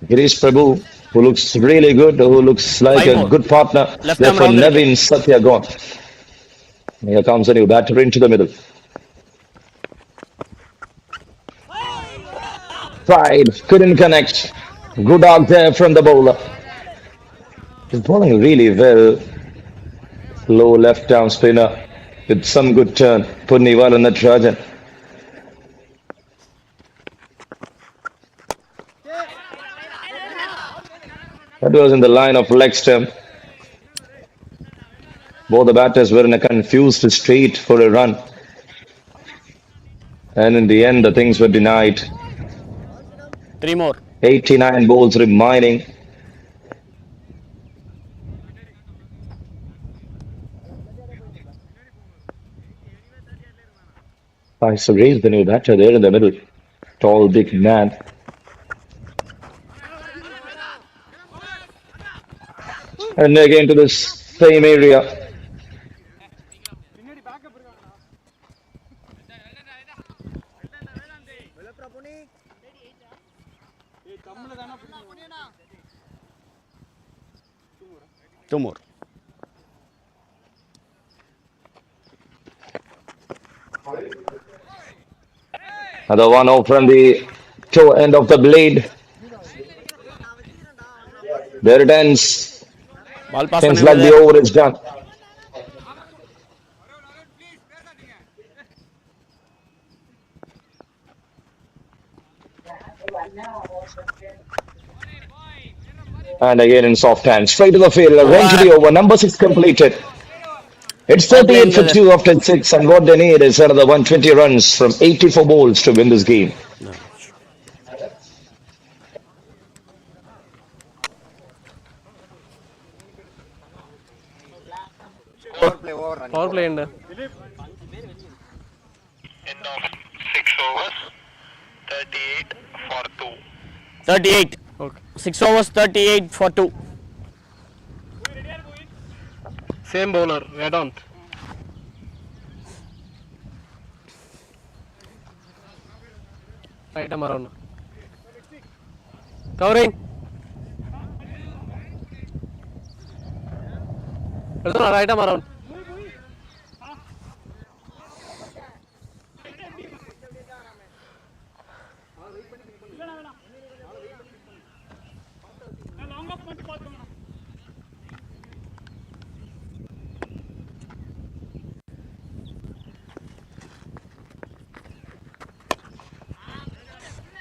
Speaker 1: Girish Prabhu, who looks really good, who looks like
Speaker 4: 5
Speaker 1: a
Speaker 4: more.
Speaker 1: good partner.
Speaker 4: Left
Speaker 1: There
Speaker 4: arm
Speaker 1: for
Speaker 4: round the
Speaker 1: Navin Satya gone. Here comes a new batter into the middle. Tried, couldn't connect. Good out there from the bowler. He's bowling really well. Low left arm spinner with some good turn. Punnival Natarajan. That was in the line of leg stump. Both the batters were in a confused state for a run. And in the end, the things were denied.
Speaker 4: 3 more.
Speaker 1: 89 balls remaining. So raise the new batter there in the middle. Tall, big man. And again to this same area.
Speaker 4: Two more.
Speaker 1: Another 1 out from the toe end of the blade. There it ends.
Speaker 3: Ball pass
Speaker 1: Seems
Speaker 3: பண்ண
Speaker 1: like the
Speaker 3: brother.
Speaker 1: over is done. And again in soft hands. Straight to the field. Run to the over. Number 6 completed. It's
Speaker 3: Well played
Speaker 1: 38 for
Speaker 3: brother.
Speaker 1: 2 after 6. And what they need is another 120 runs from 84 balls to win this game.
Speaker 3: No. Power play ഉണ്ട്.
Speaker 5: End of 6 overs. 38 for 2.
Speaker 3: 38. Okay. 6 overs 38 for 2.
Speaker 7: Same bowler, Vedant.
Speaker 3: Right arm around. Covering. Right arm around.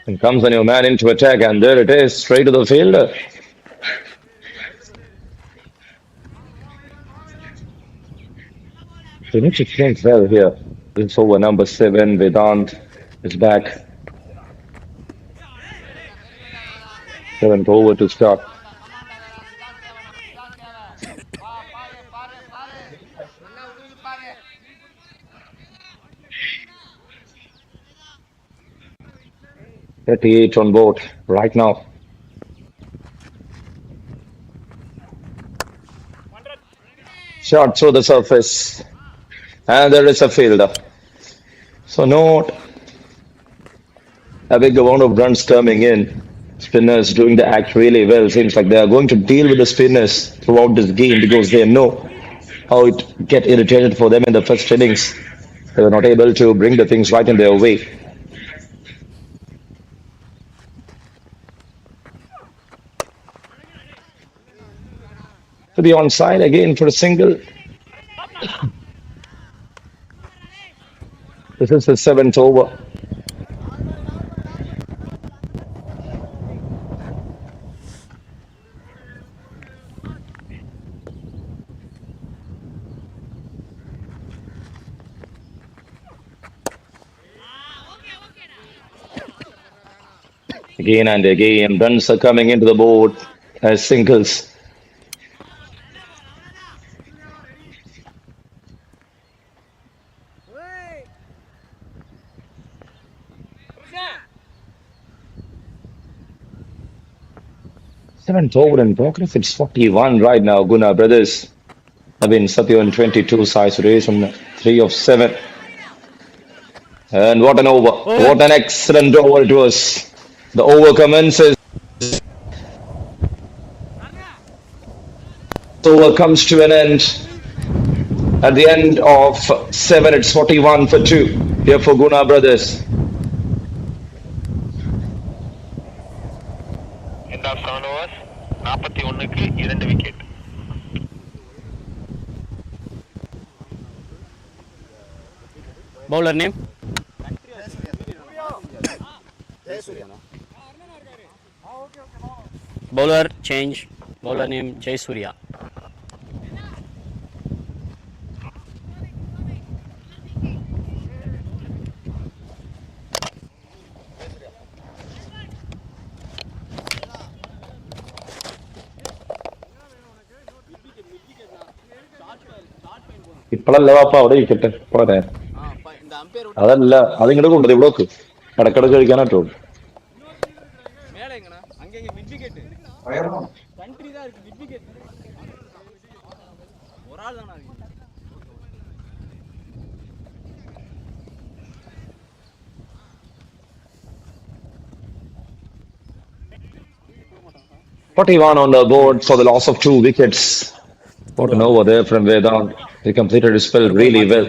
Speaker 1: And comes a new man into attack, and there it is, straight to the fielder. They need to think well here. This over number 7, Vedant is back. 7th over to start. .38 on board right now. Shot through the surface. And there is a fielder. So not a big amount of runs coming in. Spinners doing the act really well. Seems like they are going to deal with the spinners throughout this game because they know how it get irritated for them in the first innings. They were not able to bring the things right in their way. To the onside again for a single. This is the 7th over. Again and again, runs are coming into the board as singles. Seventh over in progress. It's 41 right now. GUNA brothers have been Satya on 22. Sai Suresh on 3 of 7. And what an over. What an excellent over it was. The over commences. Over comes to an end. At the end of 7, it's 41 for 2 here for GUNA brothers.
Speaker 5: End of 7 overs. 41க்கு 2 wicket.
Speaker 3: Bowler name? Bowler change. Bowler name Jay Surya.
Speaker 1: ഇപ്പോഴല്ല വാപ്പ അവിടെ ഇരിക്കട്ടെ പോരെ അതല്ല അതിങ്ങോട്ട് കൊണ്ടത് ഇവിടെ നോക്ക് ഇടക്കിടക്ക് കഴിക്കാനായിട്ടോ
Speaker 4: கண்ட்ரி தான் இருக்கு மிட் விக்கெட் ஒரு ஆள் தானா இருக்கு
Speaker 1: 41 on the board for the loss of 2 wickets. What an over there from Vedant. He completed his spell really well.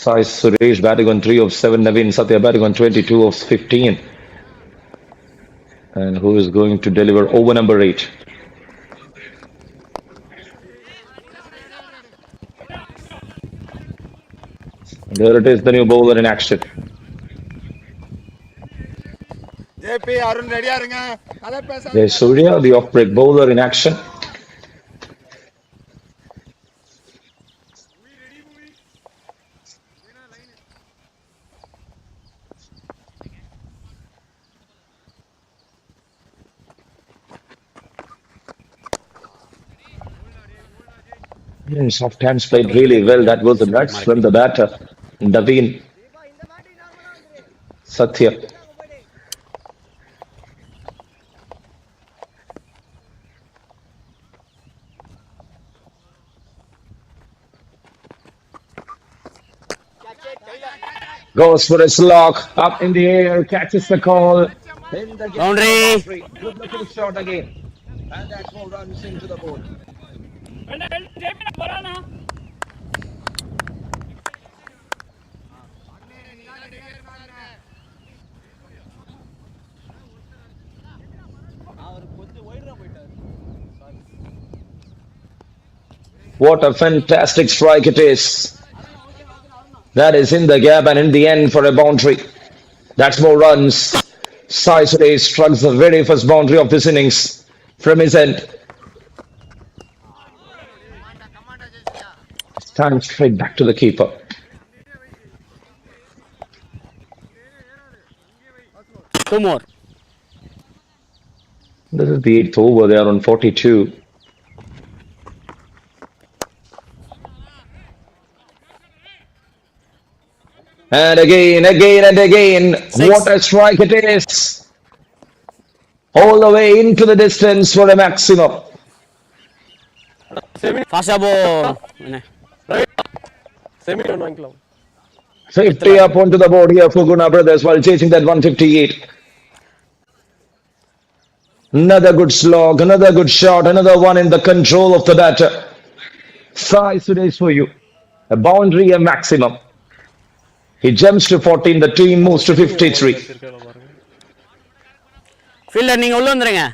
Speaker 1: Sai Suresh batting on 3 of 7. Naveen Satya batting on 22 of 15. And who is going to deliver over number 8? There it is, the new bowler in action. There's Surya, the off-break bowler in action. Soft hands played really well. That was the nuts from the batter, Naveen Satya. Goes for a slog, up in the air, catches the call. In the
Speaker 4: Boundary.
Speaker 1: Good looking shot again. And that's more runs into the board. What a fantastic strike it is. That is in the gap and in the end for a boundary. That's more runs. Sai Suresh strikes the very first boundary of this innings from his end. Time straight back to the keeper.
Speaker 4: Two more.
Speaker 1: This is the 8th over. They are on 42. And again, and again.
Speaker 4: Six.
Speaker 1: What a strike it is. All the way into the distance for a maximum.
Speaker 4: Fast ball.
Speaker 3: Semi on ankle.
Speaker 1: 50 up onto the board here for GUNA brothers while chasing that 158. Another good slog, another good shot, another one in the control of the batter. Sai Suresh for you. A boundary, a maximum. He jumps to 14, the team moves to 53.
Speaker 4: Fielder நீங்க உள்ள வந்துருங்க.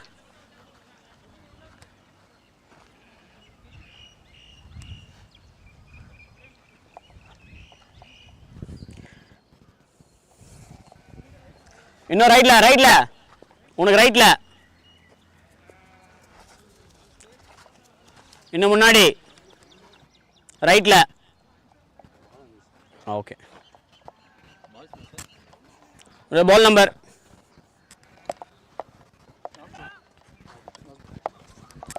Speaker 4: இன்னும் ரைட்ல உனக்கு ரைட்ல இன்னும் முன்னாடி ரைட்ல. ஓகே பால் நம்பர்.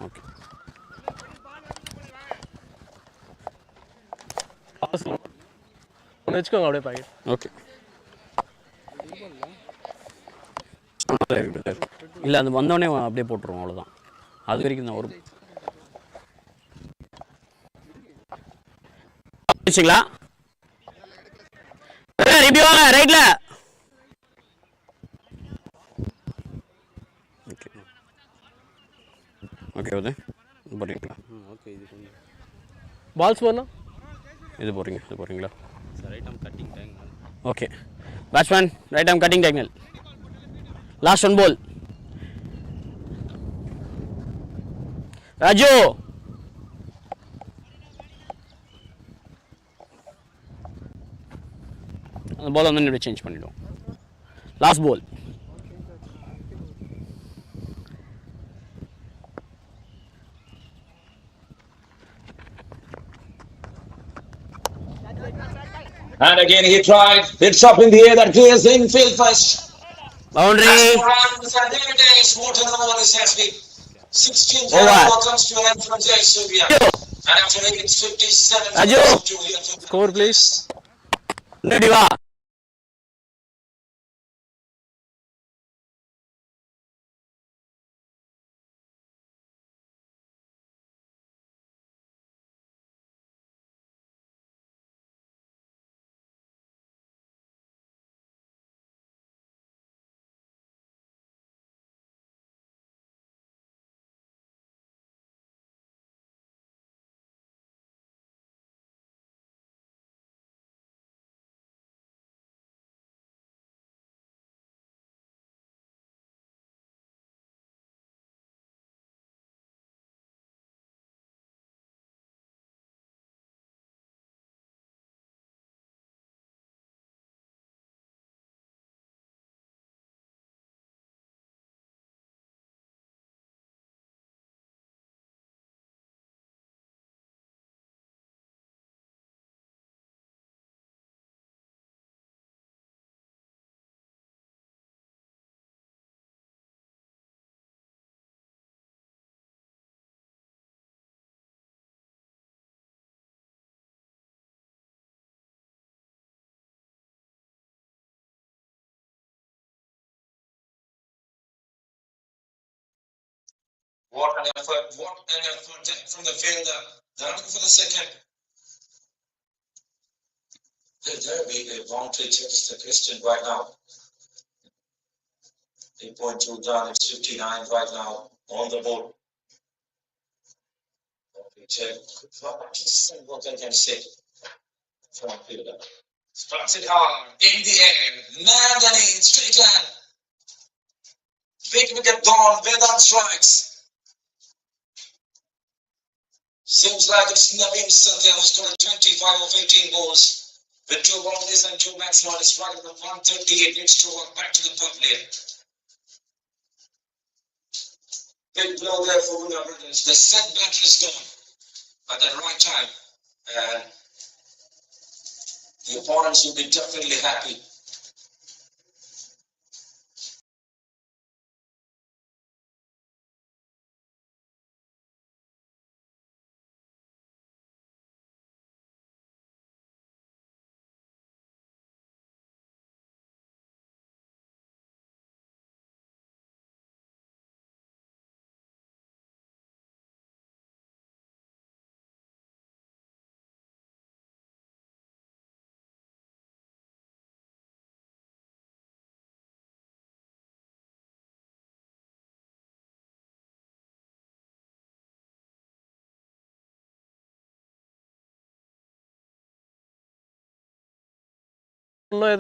Speaker 4: ஓகே
Speaker 3: வச்சுக்கோங்க அப்படியே பாக்கெட்.
Speaker 4: ஓகே இல்லை அது வந்தோடனே அப்படியே போட்டுருவோம், அவ்வளோதான். அது வரைக்கும் தான் ஒரு வச்சுங்களா. இப்படி வாங்க ரைட்ல. ஓகே ஓகே உதய் போடுறீங்களா? ஓகே இது கொஞ்சம்
Speaker 3: பால்ஸ் போனா
Speaker 4: இது போடுறீங்களா? Right arm cutting diagonal. Okay batsman right arm cutting diagonal. Last one ball. Raju அந்த பால் வந்து இப்படி சேஞ்ச் பண்ணிவிடுவோம். Last ball.
Speaker 1: And again he tried. It's up in the air. That clears the infield first.
Speaker 4: Boundary.
Speaker 1: And there it is. What another one is SB. 16th
Speaker 4: Over.
Speaker 1: comes to an end from Jayasuriya. And after it's 57.
Speaker 4: Raju.
Speaker 3: Score please.
Speaker 4: Ready வா.
Speaker 1: What an effort from the fielder. They're running for the second. Will there be a boundary? Just the question right now. 8.2 done. It's 59 right now on the board. Check. What I can say from fielder. Starts it hard in the air. Mandarin straight line. Big wicket gone. Vedant strikes. Seems like it's Naveen Satya who's got 25 of 18 balls. With 2 boundaries and 2 maximum, it's right at the 138. Needs to walk back to the top lane. Big blow there for GUNA Brothers. The set batter is gone at the right time. And the opponents will be definitely happy.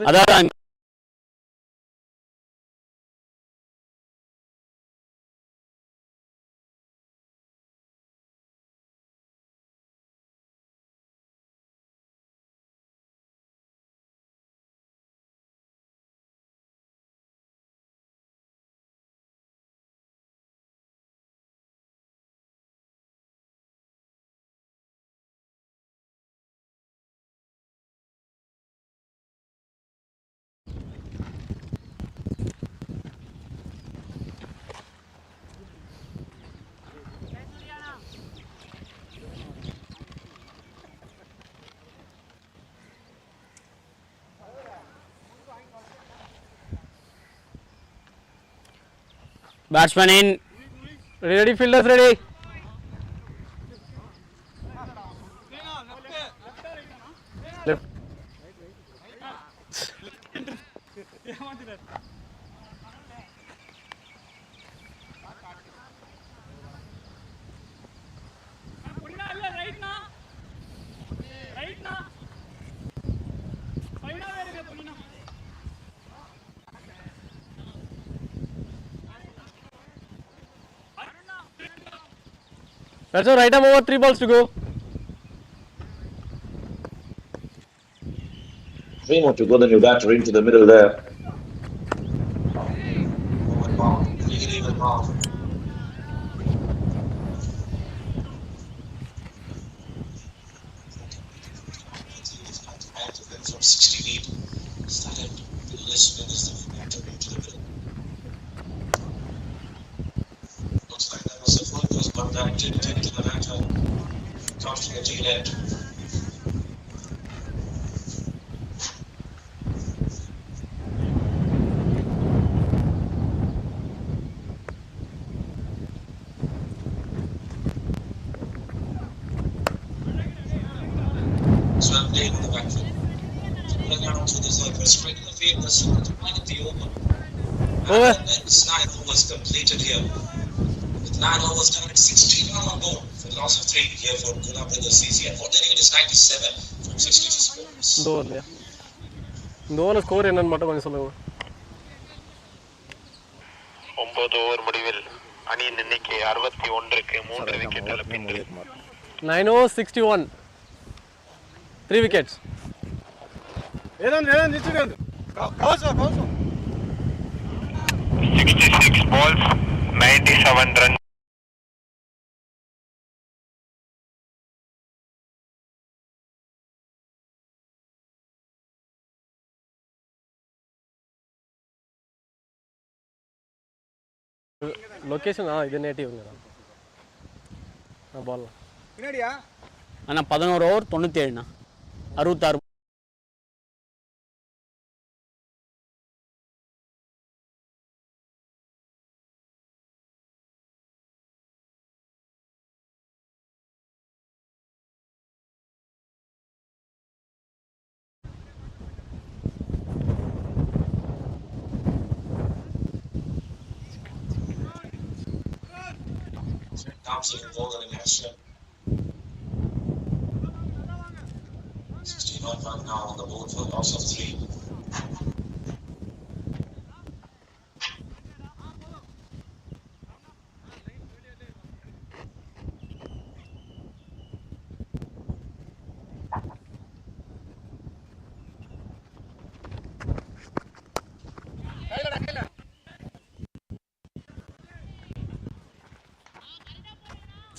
Speaker 4: அதான் batsman in.
Speaker 3: Ready, fielders ready. Left. That's all right. I'm over 3 balls to go.
Speaker 1: 3 more to go, then you batter into the middle there. Even half. From 60 feet. Started to list when this batter into the middle. Looks like that was a full toss, but that didn't take to the batter. Comes to the tail end. So I'm playing in the backfield. Pulling out to the surface, straight in the field, that's the over.
Speaker 3: Over.
Speaker 1: And then it's 9 overs completed here. With 9 overs done, it's 16 on board for the loss of 3 here for GUNA Brothers CCF. For the it is 97 from 60 scores.
Speaker 3: இந்த ஓவர்லையா இந்த ஓவரில் score என்னன்னு மட்டும் கொஞ்சம் சொல்லுங்க.
Speaker 5: 9 over முடிவில் அணியின் எண்ணிக்கை 61க்கு 3 விக்கெட் இழப்பின்றி
Speaker 3: 9 overs 61. 3 wickets.
Speaker 5: 66 balls 97 runs.
Speaker 3: Location இது நேட்டிவ்ங்க தான் பால்
Speaker 4: அண்ணா 11 ஓவர் 97ண்ணா 66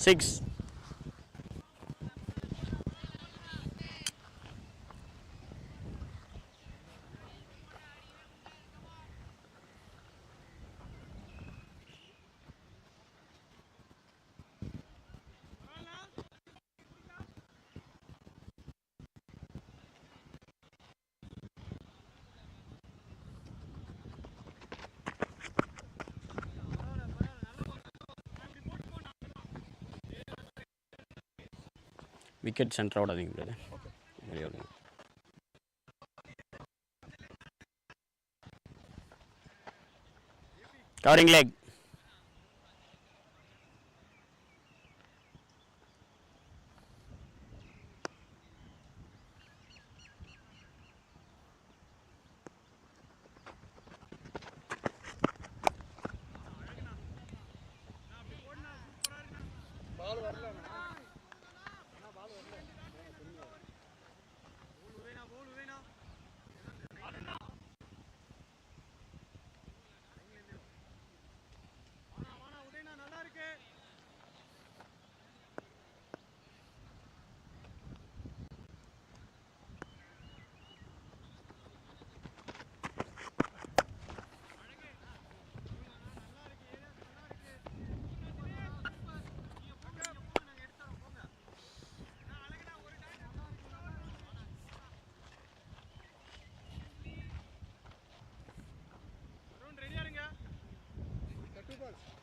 Speaker 4: 6. Wicket center out, I think, brother. Covering leg.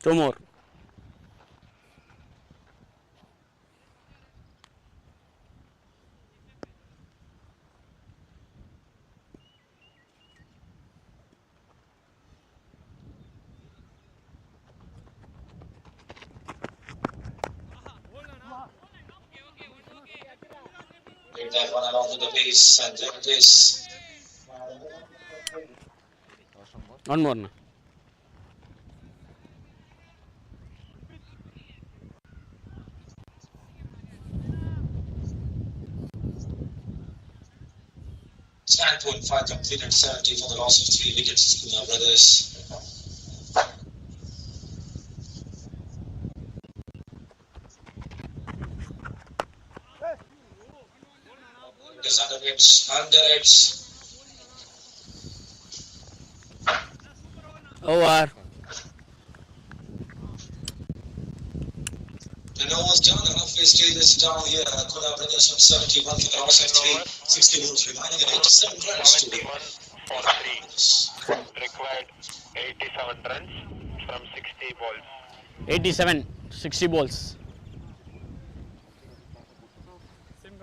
Speaker 4: Two more.
Speaker 8: That one along with the pace and then this.
Speaker 4: One more. Na.
Speaker 8: Standpoint 5 completed 70 for the loss of 3 wickets, GUNA brothers. Is under it.
Speaker 4: Over.
Speaker 8: The nose down, the halfway stage is down here. GUNA brothers from 71 for the loss of 3. 60 balls remaining and 87 runs to
Speaker 5: 71 for 3. Required 87 runs from 60 balls.
Speaker 4: 87. 60 balls.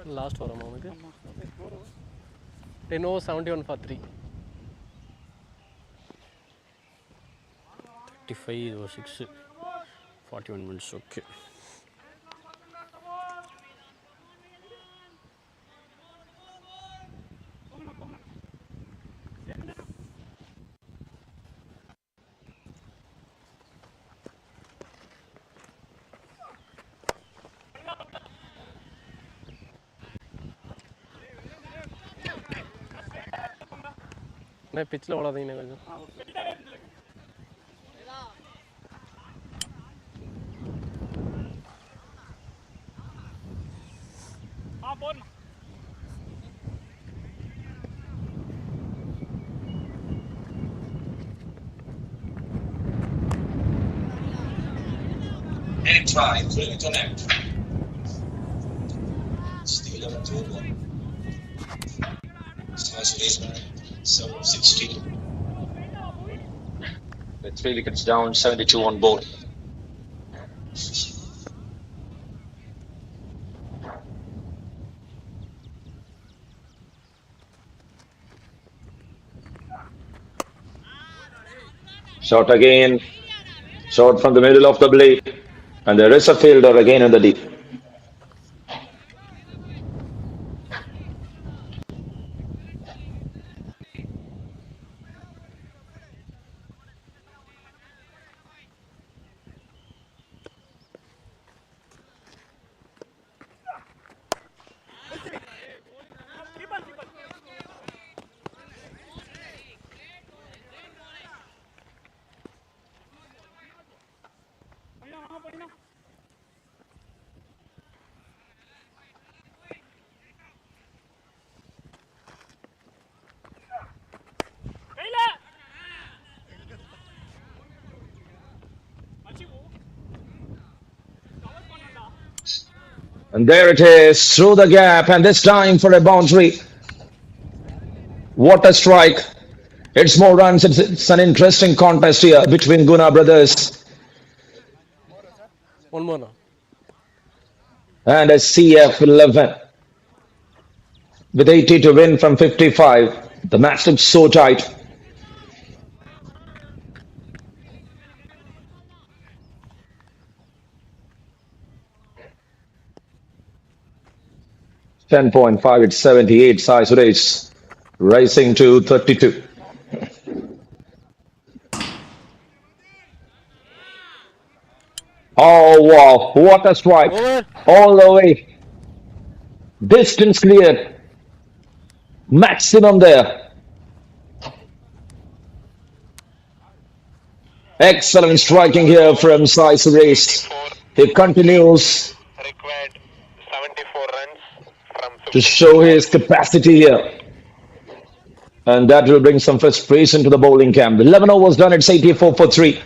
Speaker 3: Last for a moment. 10 over 71 for 3.
Speaker 4: 35 or 6. 41 minutes. Okay.
Speaker 3: मैं पिछले वाला नहीं निकल
Speaker 8: And try, couldn't connect. Still 11 to 1. So 60.
Speaker 1: With 3 wickets down, 72 on board. Shot again. Shot from the middle of the blade. And there is a fielder again in the deep. And there it is, through the gap, and this time for a boundary. What a strike. It's more runs. It's an interesting contest here between GUNA brothers
Speaker 3: One more now.
Speaker 1: and SCF 11. With 80 to win from 55. The match looks so tight. $10.5, it's 78. Sai Suresh rising to 32. Oh wow, what a strike.
Speaker 3: Over.
Speaker 1: All the way. Distance cleared. Maximum there. Excellent striking here from Sai Suresh. He continues
Speaker 5: Required 74 runs from
Speaker 1: to
Speaker 5: 50.
Speaker 1: show his capacity here. And that will bring some frustration to the bowling camp. 11 overs done, it's 84 for 3.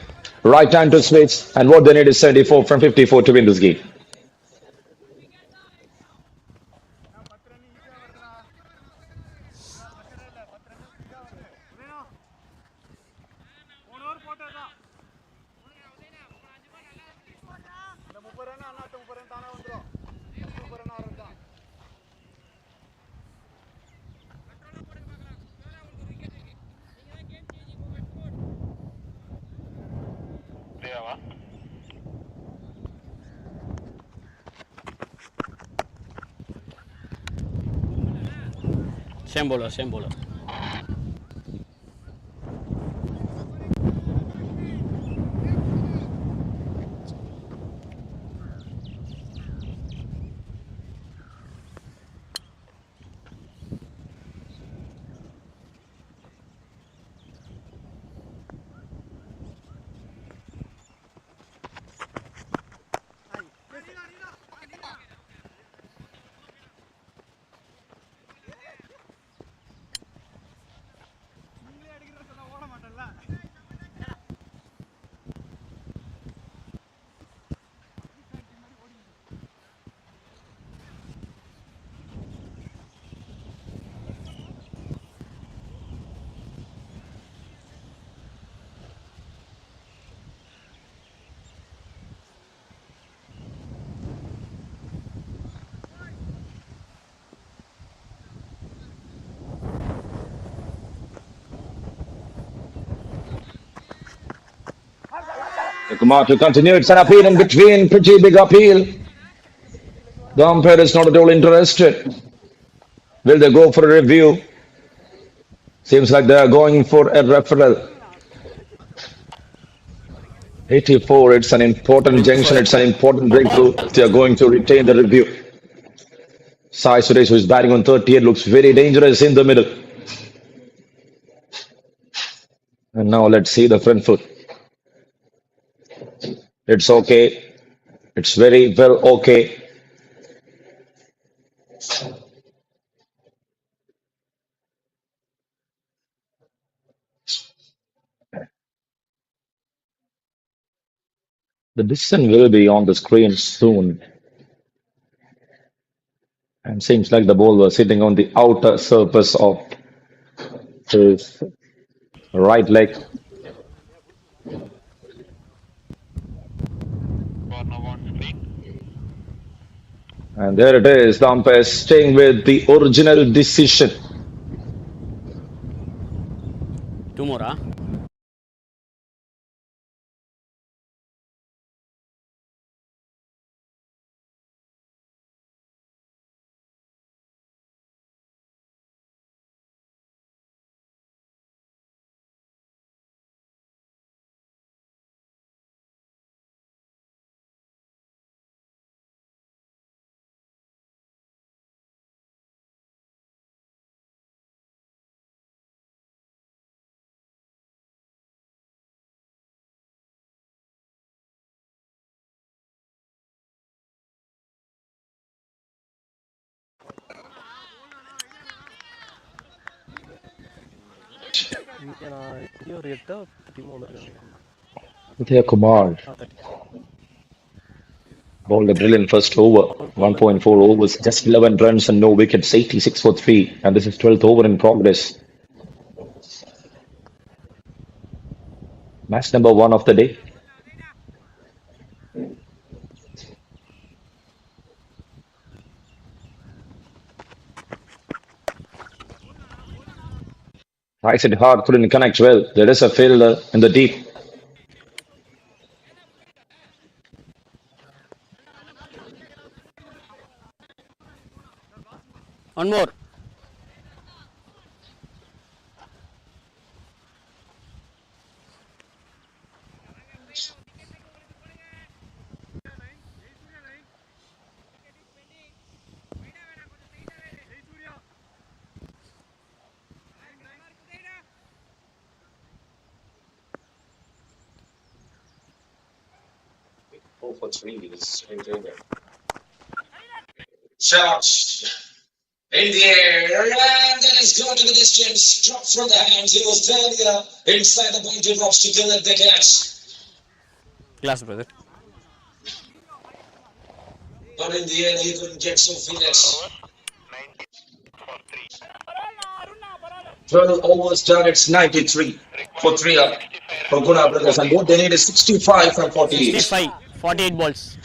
Speaker 1: Right hand to switch, and what they need is 74 from 54 to win this game.
Speaker 5: Deava.
Speaker 4: Same bowler, same bowler.
Speaker 1: Kumar to continue. It's an appeal in between. Pretty big appeal. The umpire is not at all interested. Will they go for a review? Seems like they are going for a referral. 84, it's an important junction. It's an important breakthrough. They are going to retain the review. Sai Suresh, who is batting on 38, looks very dangerous in the middle. And now let's see the front foot. It's okay. It's very well okay. The decision will be on the screen soon. And seems like the ball was sitting on the outer surface of his right leg.
Speaker 5: Corner one screen.
Speaker 1: And there it is. The umpire staying with the original decision.
Speaker 4: Two more, huh?
Speaker 3: ഒരു 8 13
Speaker 1: Uthaya Kumar bowled a brilliant first over. 1.4 overs, just 11 runs and no wickets, 86 for 3. And this is 12th over in progress. Match number 1 of the day. Tries it hard, couldn't connect well. There is a fielder in the deep.
Speaker 4: One more.
Speaker 8: Shot in the air, and that has gone to the distance. Dropped from the hands. It was failure inside the boundary box to kill at the catch.
Speaker 3: Glass, brother.
Speaker 8: But in the end, he couldn't get so finish. 12 overs done. It's 93 for 3 up for GUNA brothers, and what they need is 65 from 48.
Speaker 4: 65, 48 balls.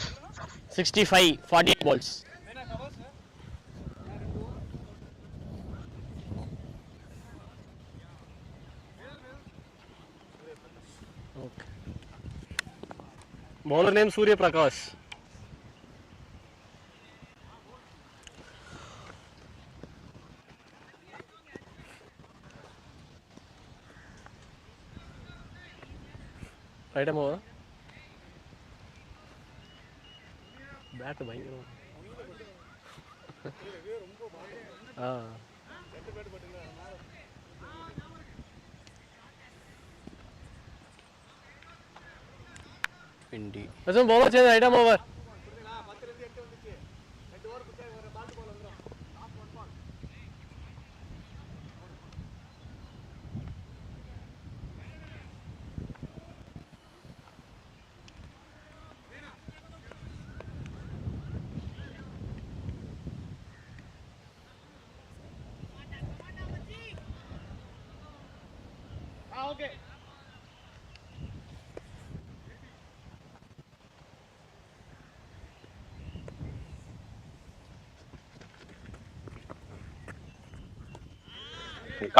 Speaker 4: 65, 48 balls.
Speaker 3: Bowler name Surya Prakash. Right over. Bat ഭയങ്കര अच्छा bowler change item over.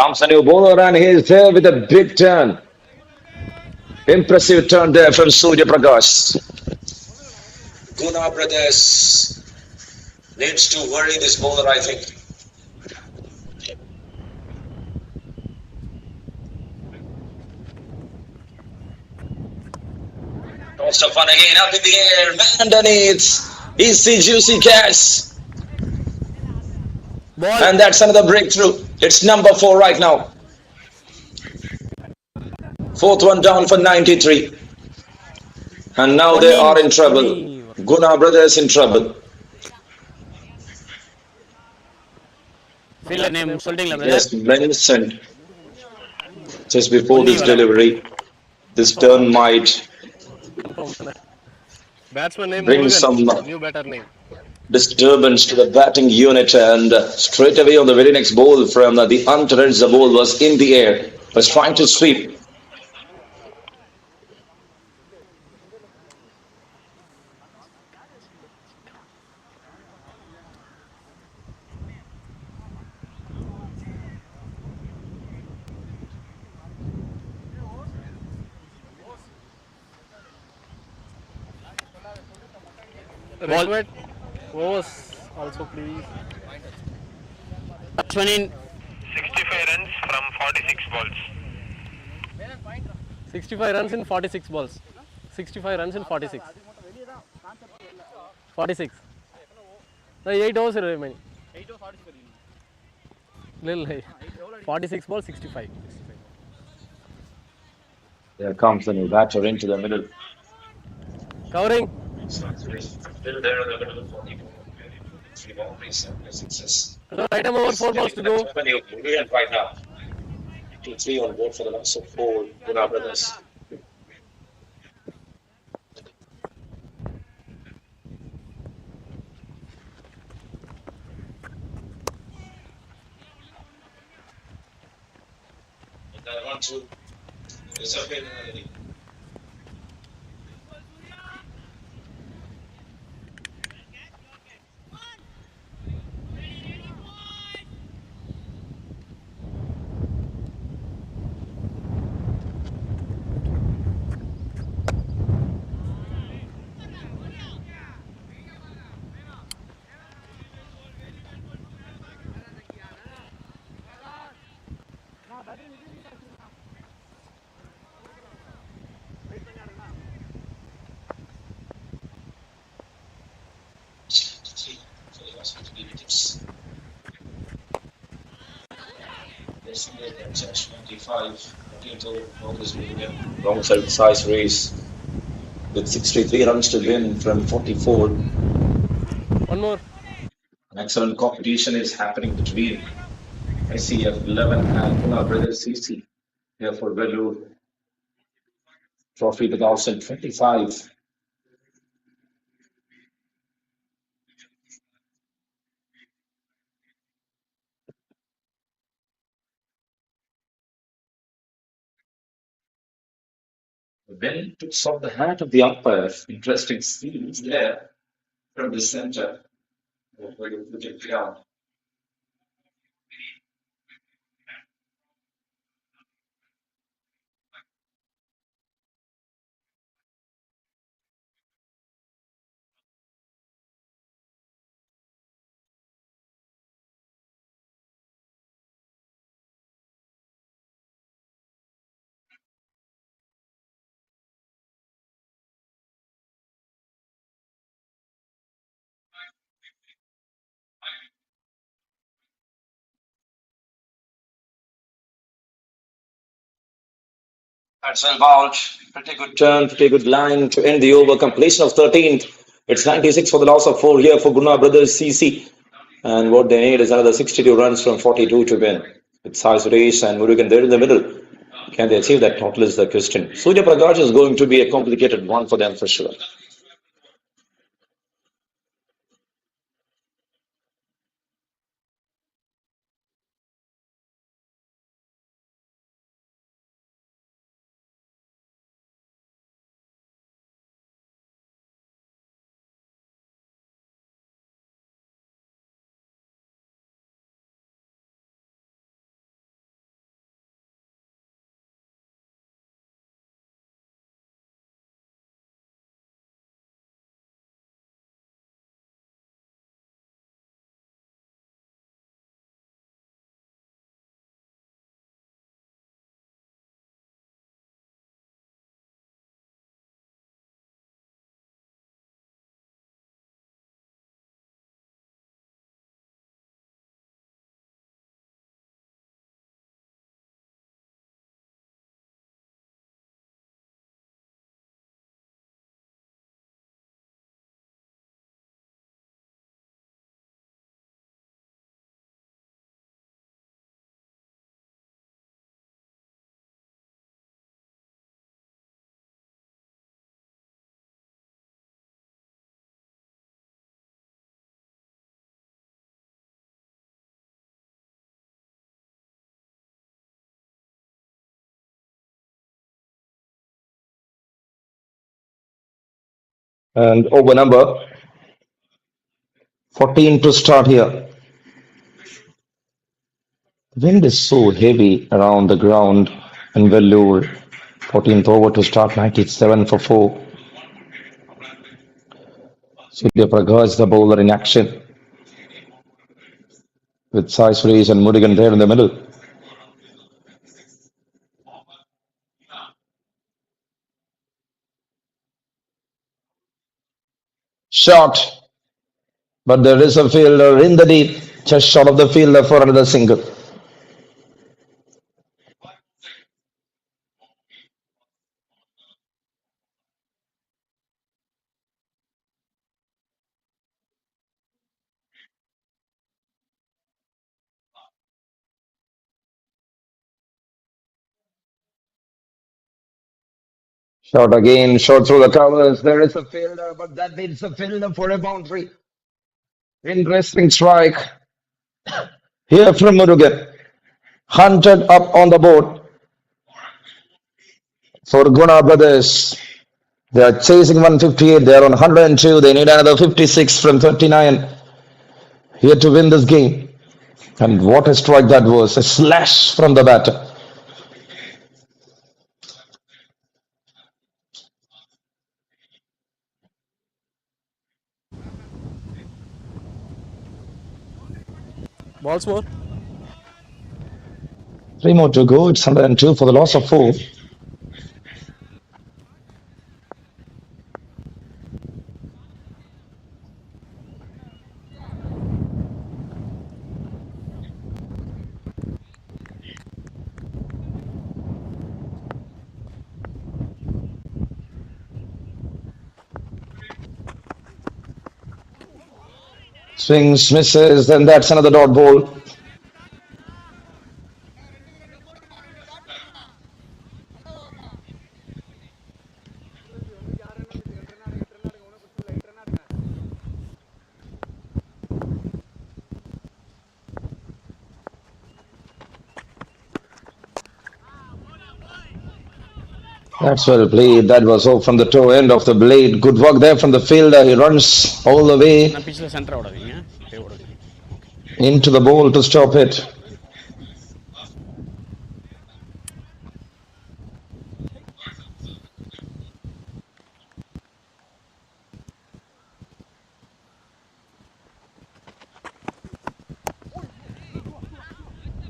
Speaker 1: Comes a new bowler and he's there with a big turn. Impressive turn there from Surya Prakash.
Speaker 8: GUNA brothers needs to worry this bowler, I think. Tossed up one again, up in the air, man underneath. He's the juicy catch.
Speaker 4: Ball.
Speaker 8: And that's another breakthrough. It's number 4 right now. 4th one down for 93. And now they are in trouble. GUNA brothers in trouble.
Speaker 4: Fielder name சொல்லிட்டீங்களா brother?
Speaker 8: Yes, mentioned just before this delivery. This turn might
Speaker 3: Batsman name
Speaker 8: bring
Speaker 3: Murugan.
Speaker 8: some
Speaker 3: New batter name.
Speaker 8: disturbance to the batting unit, and straight away on the very next ball from the Antares, the ball was in the air, was trying to sweep.
Speaker 3: Request overs also please.
Speaker 4: Batsman in
Speaker 5: 65 runs from 46 balls.
Speaker 3: 65 runs in 46 balls. 65 runs in 46. 46. No, 8 overs remaining.
Speaker 4: 8 or 40
Speaker 3: Little high. 46 balls, 65.
Speaker 1: There comes the new batter into the middle.
Speaker 3: Covering.
Speaker 8: Still there in the middle of 3 boundaries and 6 sixes.
Speaker 3: Item over, 4 balls to go.
Speaker 8: Brilliant right now. 2-3 on board for the loss of 4. GUNA brothers. And that run to disappear in the inning. For the loss of 3 wickets. There's near the judge 95. 14th over August William alongside size race with 63 runs to win from 44.
Speaker 3: One more.
Speaker 8: An excellent competition is happening between SCF 11 and GUNA brothers CC here for Vellore Trophy 2025. Then took off the hat of the umpire. Interesting scenes there from the center. Where you put it down. That's well bowled. Pretty good turn, pretty good line to end the over. Completion of 13th. It's 96 for the loss of 4 here for GUNA brothers CC. And what they need is another 62 runs from 42 to win. With size race and Murugan there in the middle. Can they achieve that total is the question. Surya Prakash is going to be a complicated one for them for sure. And over number 14 to start here. The wind is so heavy around the ground in Vellore. 14th over to start 97 for 4. Surya Prakash, the bowler in action. With size race and Murugan there in the middle. Shot. But there is a fielder in the deep. Just short of the fielder for another single.
Speaker 1: Shot again, shot through the covers. There is a fielder, but that needs a fielder for a boundary. Interesting strike here from Murugan. Hunted up on the board for GUNA brothers. They are chasing 158. They are on 102. They need another 56 from 39 here to win this game. And what a strike that was. A slash from the batter.
Speaker 3: Balls more.
Speaker 1: 3 more to go. It's 102 for the loss of 4. Swings, misses, then that's another dot ball. That's well played. That was off from the toe end of the blade. Good work there from the fielder. He runs all the way
Speaker 4: நான் பிச்சில் centre ஓடாதீங்க அப்படியே ஓடுங்க.
Speaker 1: into the ball to stop it.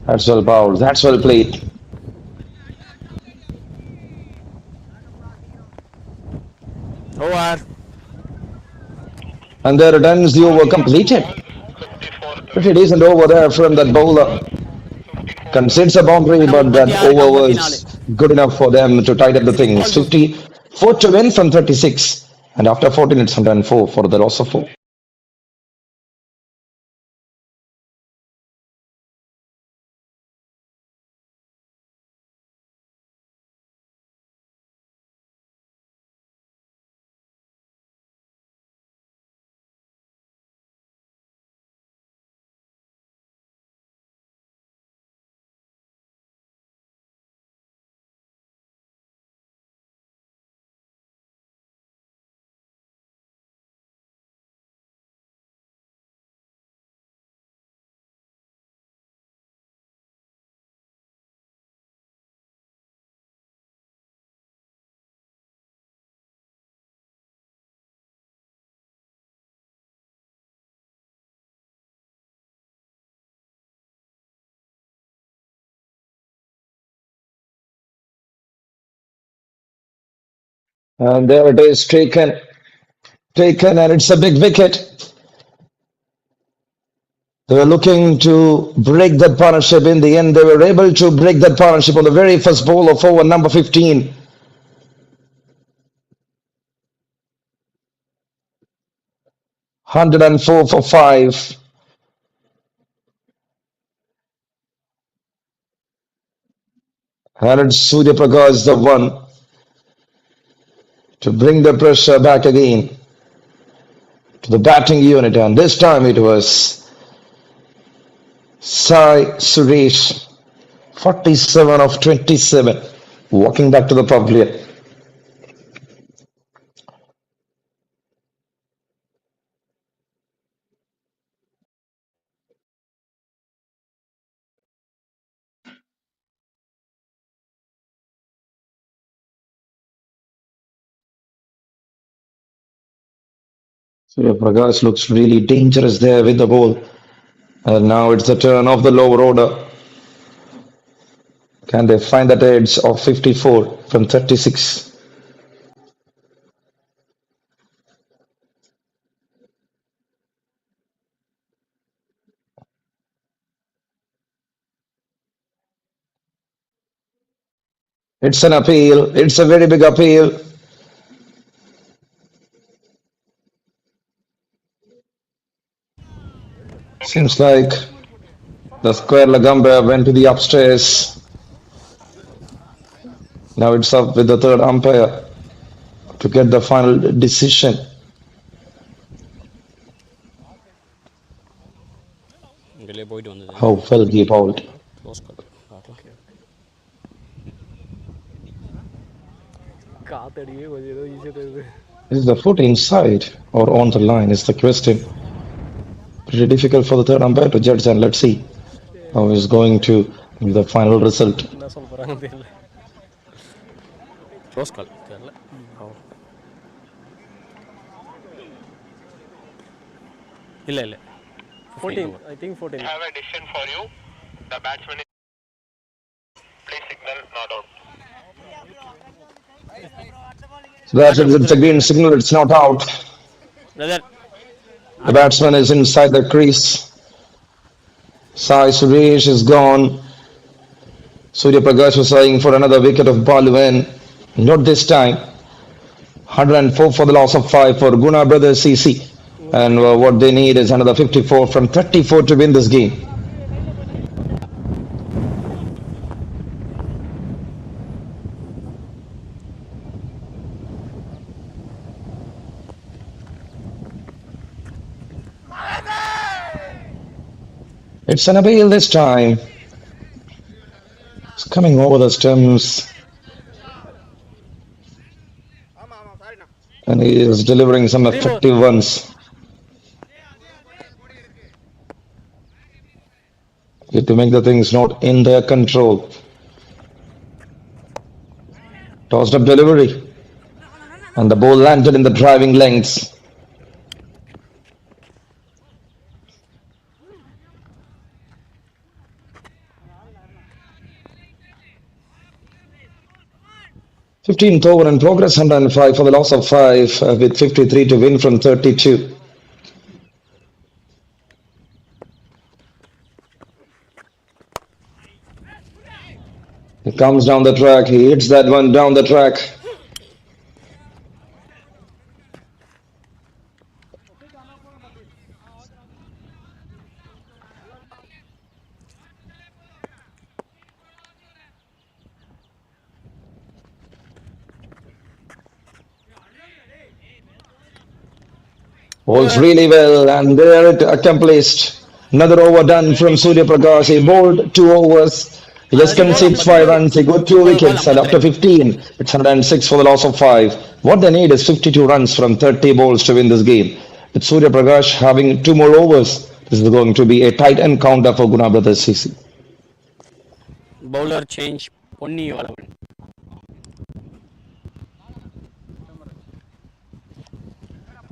Speaker 1: That's well bowled. That's well played.
Speaker 3: Over.
Speaker 1: And there it ends, the over completed. Pretty decent over there from that bowler. Concedes a boundary, but that over was good enough for them to tidy up the things. 54 to win from 36. And after 14, it's 104 for the loss of 4. And there it is, taken, and it's a big wicket. They were looking to break that partnership. In the end, they were able to break that partnership on the very first ball of over number 15. Hundred and 4 for 5. And it's Surya Prakash the one to bring the pressure back again to the batting unit. And this time it was Sai Suresh, 47 of 27, walking back to the pavilion. Surya Prakash looks really dangerous there with the ball. And now it's the turn of the lower order. Can they find that edge of 54 from 36? It's an appeal. It's a very big appeal. Seems like the square leg umpire went to the upstairs. Now it's up with the third umpire. to get the final decision.
Speaker 4: வெளியே போயிட்டு வந்தது
Speaker 1: How well he bowled.
Speaker 4: Close கால் பார்க்கலாம்.
Speaker 3: காத்தடியே கொஞ்சம் ஏதோ ஈஸியாக தெரியுது.
Speaker 1: Is the foot inside or on the line is the question. Pretty difficult for the third umpire to judge, and let's see how he's going to give the final result.
Speaker 3: என்ன சொல்ல போகிறாங்க தெரியல.
Speaker 4: Close கால் தெரியல. இல்லை இல்லை
Speaker 3: 14, I think 14.
Speaker 5: I have a decision for you. The batsman is. Please signal not out.
Speaker 1: So it's a green signal, it's not out.
Speaker 4: Brother
Speaker 1: The batsman is inside the crease. Sai Suresh is gone. Surya Prakash was eyeing for another wicket of Baluan. Not this time. 104 for the loss of 5 for GUNA Brothers CC. And what they need is another 54 from 34 to win this game. It's an appeal this time. It's coming over the stumps. And he is delivering some effective ones. Get to make the things not in their control. Tossed up delivery. And the ball landed in the driving lengths. Fifteenth over in progress, 105 for the loss of 5 with 53 to win from 32. He comes down the track, he hits that one down the track. Bowls really well, and there it accomplished. Another over done from Surya Prakash. He bowled 2 overs. He just concedes 5 runs. He got 2 wickets, and after 15, it's 106 for the loss of 5. What they need is 52 runs from 30 balls to win this game. With Surya Prakash having 2 more overs, this is going to be a tight encounter for GUNA Brothers CC.
Speaker 4: Bowler change Ponni Valavan.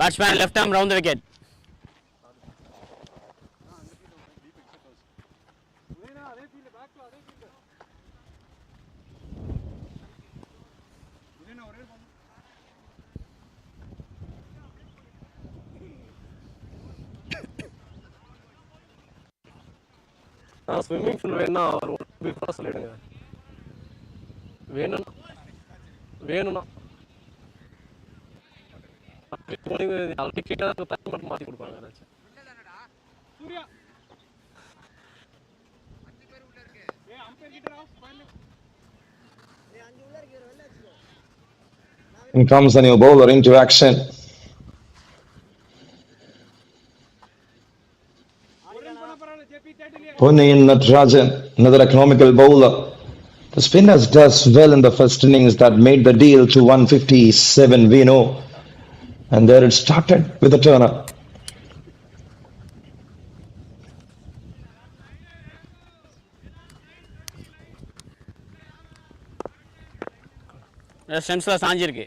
Speaker 4: Batsman left arm round the wicket.
Speaker 3: Swimming pool வேணும்னா ஒரு பிஃபோராக சொல்லிடுங்க. வேணும்னா மட்டும் மாற்றி கொடுப்பாங்க ஏதாச்சும்.
Speaker 1: And comes the new bowler into action. Punniyan Natarajan, another economical bowler. The spinners does well in the first innings that made the deal to 157, we know. And there it started with a turner.
Speaker 4: ஸ்டெம்ஸில் சாஞ்சிருக்கு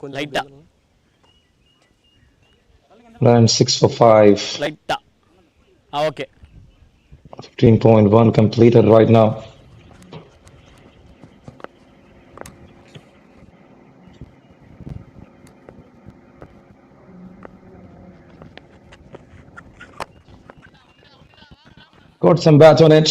Speaker 3: கொஞ்சம்
Speaker 4: லைட்டா
Speaker 1: And 6 for 5.
Speaker 4: லைட்டா okay
Speaker 1: 15.1 completed right now. Got some bat on it.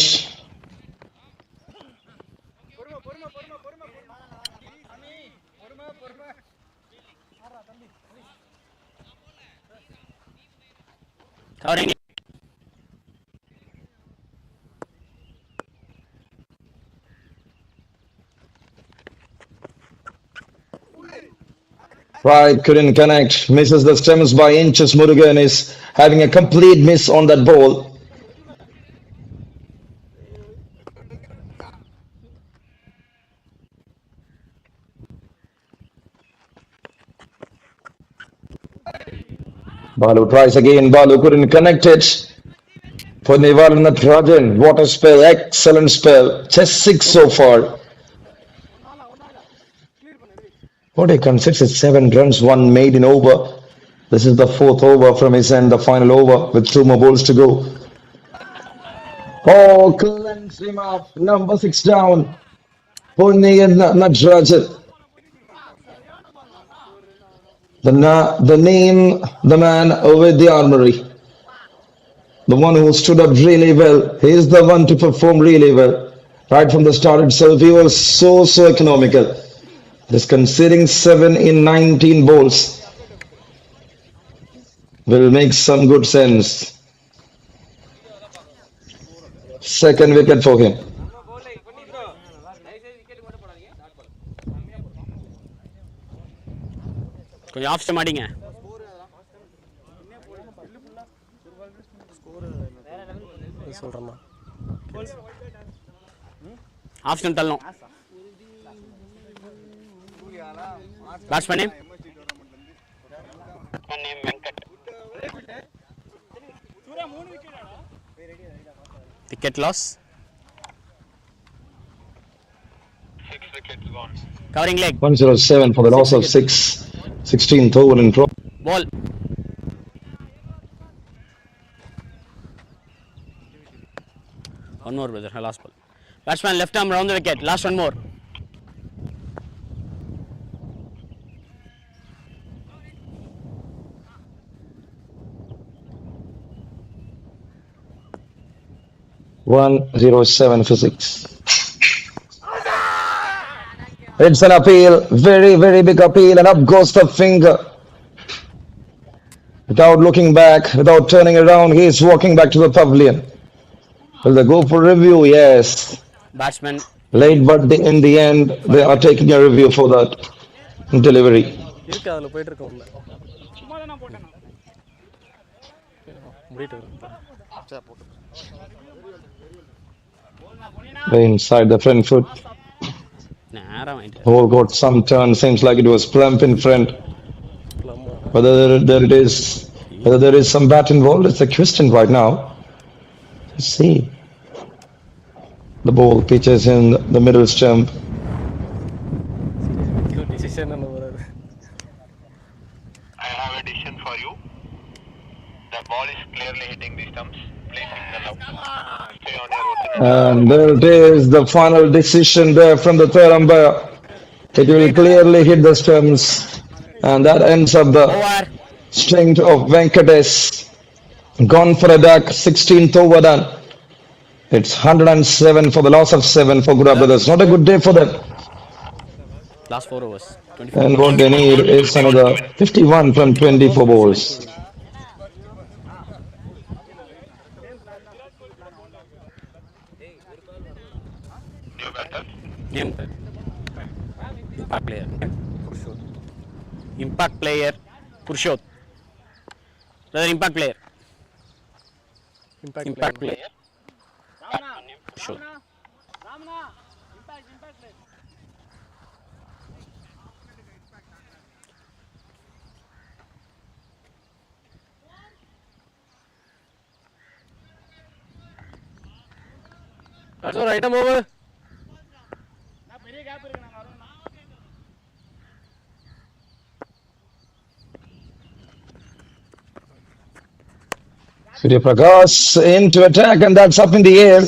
Speaker 4: Covering
Speaker 1: Right, couldn't connect. Misses the stems by inches. Murugan is having a complete miss on that ball. Balu tries again. Balu couldn't connect it. For Nivalan Natarajan, what a spell. Excellent spell. Just 6 so far. What he considers is 7 runs, 1 maiden over. This is the 4th over from his end, the final over with 2 more balls to go. Oh, cleanse him up. Number 6 down. Purniyan Natarajan. The name, the man with the armory. The one who stood up really well. He is the one to perform really well. Right from the start itself, he was so economical. Just conceding 7 in 19 balls will make some good sense. Second wicket for him.
Speaker 4: கொஞ்சம் off stump அடிங்க.
Speaker 3: சொல்கிறேண்ணா
Speaker 4: off stump தள்ளணும். Batsman name wicket loss.
Speaker 5: 6 wickets gone.
Speaker 4: Covering leg.
Speaker 1: 107 for the loss of 6. 16th over in pro.
Speaker 4: Ball. One more, brother. Last ball. Batsman left arm round the wicket. Last one more.
Speaker 1: One 107 for 6. It's an appeal, very big appeal, and up goes the finger. Without looking back, without turning around, he is walking back to the pavilion. Will they go for review? Yes.
Speaker 4: Batsman.
Speaker 1: Late, but in the end, they are taking a review for that delivery.
Speaker 3: இருக்கு அதில் போயிட்டுருக்க உள்ள முடிட்டு
Speaker 1: Inside the front foot.
Speaker 4: நேரம் வாங்கிட்டு.
Speaker 1: Ball got some turn, seems like it was plump in front. Whether there is some bat involved, it's a question right now. Let's see. The ball pitches in the middle stump.
Speaker 3: Decision என்ன வராது.
Speaker 5: I have a decision for you. The ball is clearly hitting the stumps. Please signal out. Stay on your route.
Speaker 1: And there it is, the final decision there from the third umpire. It will clearly hit the stumps, and that ends up the
Speaker 4: Over.
Speaker 1: string of Venkatesh. Gone for a duck, 16th over done. It's 107 for the loss of 7 for GUNA brothers. Not a good day for them.
Speaker 4: Last 4 overs. 24.
Speaker 1: And what they need is another 51 from 24 balls.
Speaker 5: New batter.
Speaker 4: Name. Impact player. Impact player. Purshot. Brother, impact player. Impact player. Purshot.
Speaker 3: That's all right, I'm over.
Speaker 1: Surya Prakash into attack, and that's up in the air.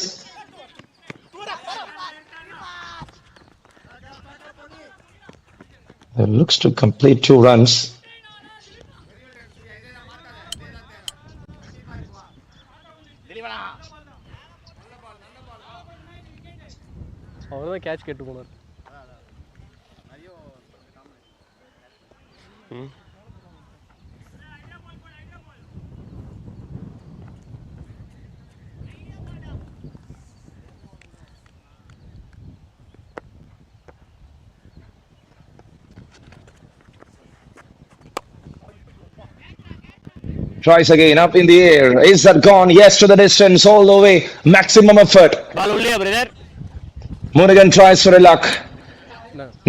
Speaker 1: It looks to complete 2 runs.
Speaker 3: அவர் தான் catch கேட்டு போனார்.
Speaker 1: Tries again up in the air. Is that gone? Yes, to the distance, all the way. Maximum effort.
Speaker 4: Ball உள்ளியா brother?
Speaker 1: Murugan tries for a luck.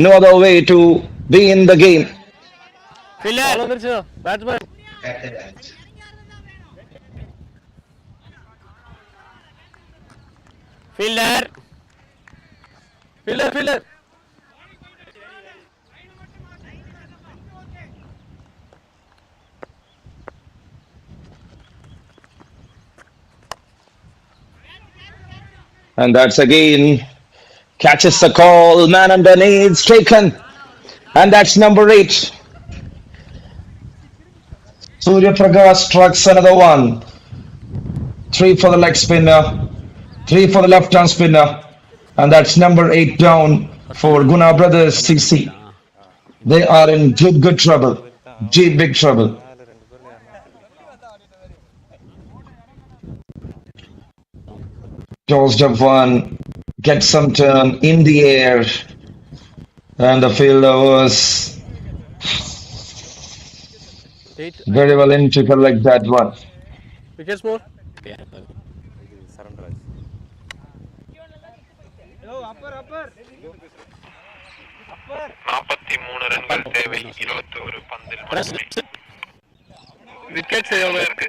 Speaker 1: No other way to be in the game.
Speaker 4: Fielder
Speaker 3: வந்துருச்சு batsman.
Speaker 4: Fielder
Speaker 3: fielder
Speaker 1: And that's again catches the call. Man underneath, it's taken. And that's number 8. Surya Prakash strikes another one. 3 for the leg spinner. 3 for the left arm spinner. And that's number 8 down for GUNA Brothers CC. They are in good trouble. Big trouble. Tossed up one, gets some turn in the air, and the fielder was very well in to collect that one.
Speaker 3: Wicket ஸ்மோர்.
Speaker 5: நாற்பத்தி மூணு ரன்கள் தேவை 21 பந்தில்.
Speaker 3: Wickets எவ்வளோ இருக்கு?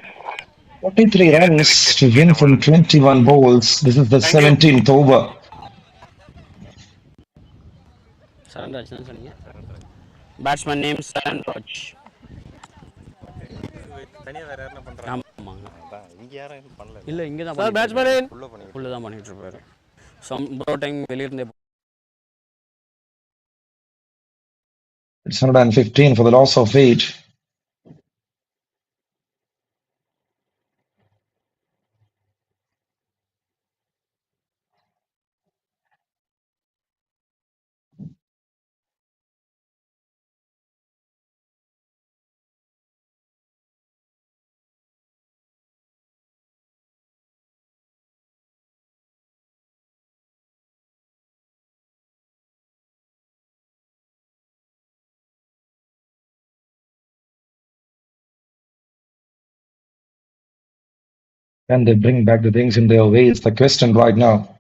Speaker 1: 43 runs to win from 21 balls. This is the 17th over.
Speaker 4: Charanraj தான் சொன்னீங்க. Batsman name Charanraj. ஆமாங்க. இல்லை இங்கே தான்
Speaker 3: சார் பேட்ஸ்மேன்
Speaker 4: உள்ளே தான் பண்ணிட்டு இருப்பாரு. ப்ரோ டைம் வெளியிருந்தே.
Speaker 1: It's 115 for the loss of 8. Can they bring back the things in their way? It's the question right now.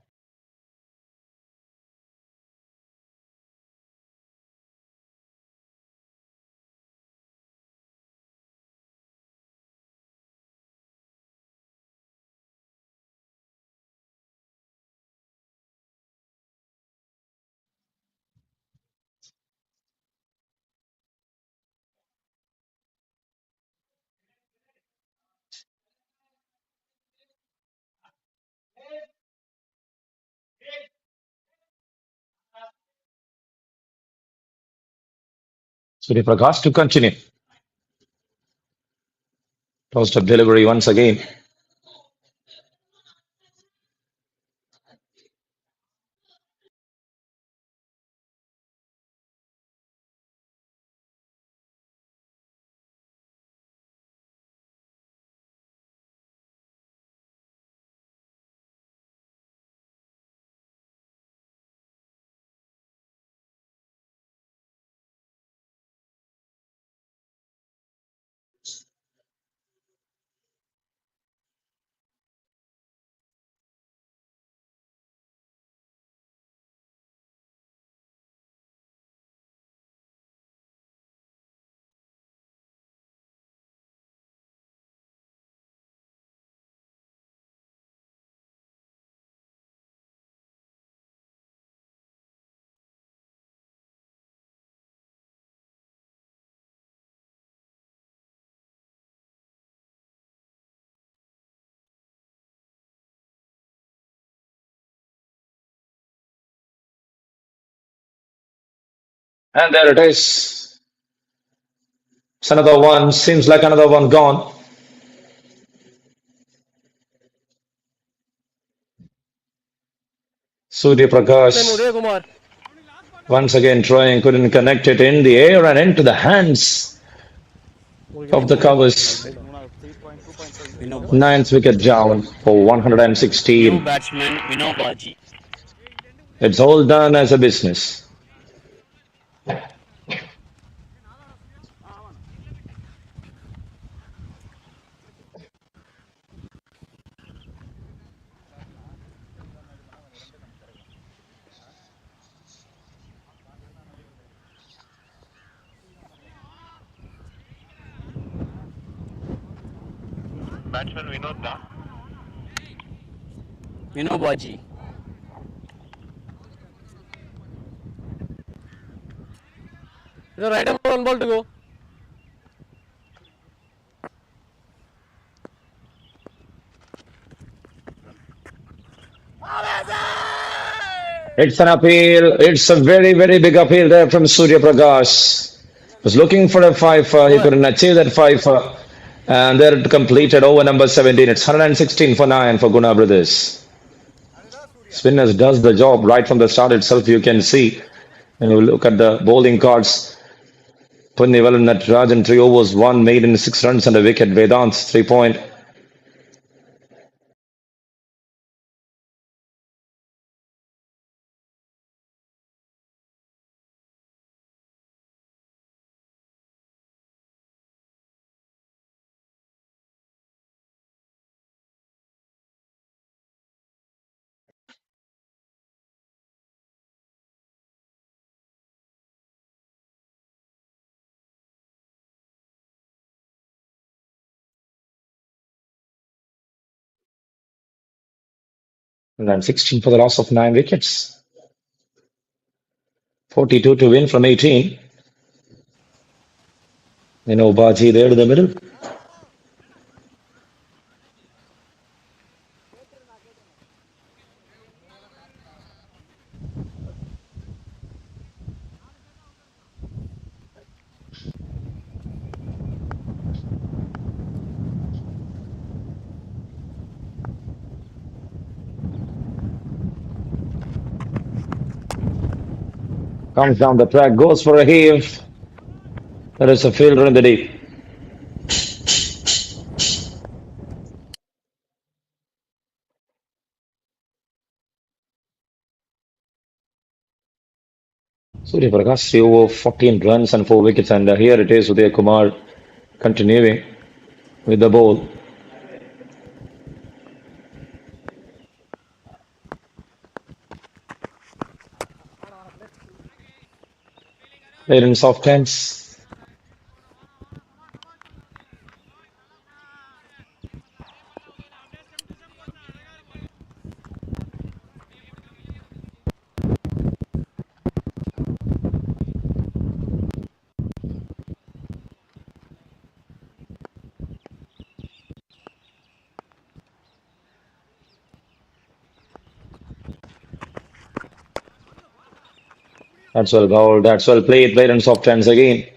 Speaker 1: Surya Prakash to continue. Tossed up delivery once again. And there it is. It's another one. Seems like another one gone. Surya Prakash
Speaker 3: Udayakumar.
Speaker 1: once again trying, couldn't connect it in the air and into the hands of the covers. Ninth wicket down for
Speaker 4: New
Speaker 1: 116.
Speaker 4: batsman Vinobaji.
Speaker 1: It's all done as a business.
Speaker 5: batsman Vinod Da.
Speaker 4: Baji.
Speaker 3: The right arm 1 ball to go.
Speaker 1: It's an appeal. It's a very, very big appeal there from Surya Prakash. Was looking for a fifer. He couldn't achieve that fifer. And there it completed over number 17. It's 116 for 9 for GUNA Brothers. Spinners does the job right from the start itself. You can see when you look at the bowling cards. Punnival and Natarajan 3 overs, 1 made in 6 runs and a wicket. Vedant's 3 point. And 16 for the loss of 9 wickets. 42 to win from 18. Baji there to the middle. Comes down the track, goes for a heave. There is a fielder in the deep. Surya Prakash 3 over 14 runs and 4 wickets, and here it is Udaya Kumar continuing with the ball. Played in soft hands. That's well bowled. That's well played. Played in soft hands again.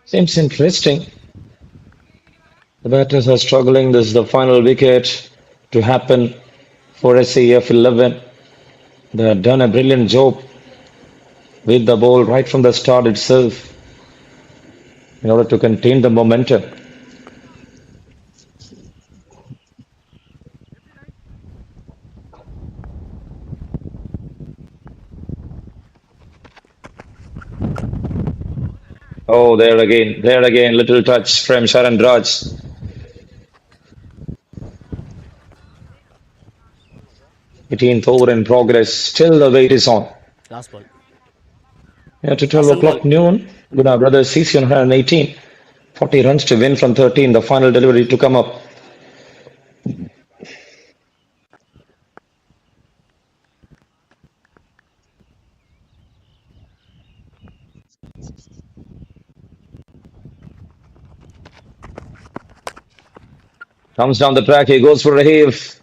Speaker 1: Seems interesting. The batters are struggling. This is the final wicket to happen for SCF 11. They have done a brilliant job with the ball right from the start itself in order to contain the momentum. Oh, there again, little touch from Sharan Raj. 18th over in progress. Still the wait is on.
Speaker 4: Last ball.
Speaker 1: Yeah, to 12 o'clock noon. GUNA Brothers CC on 118. 40 runs to win from 13. The final delivery to come up. Comes down the track. He goes for a heave.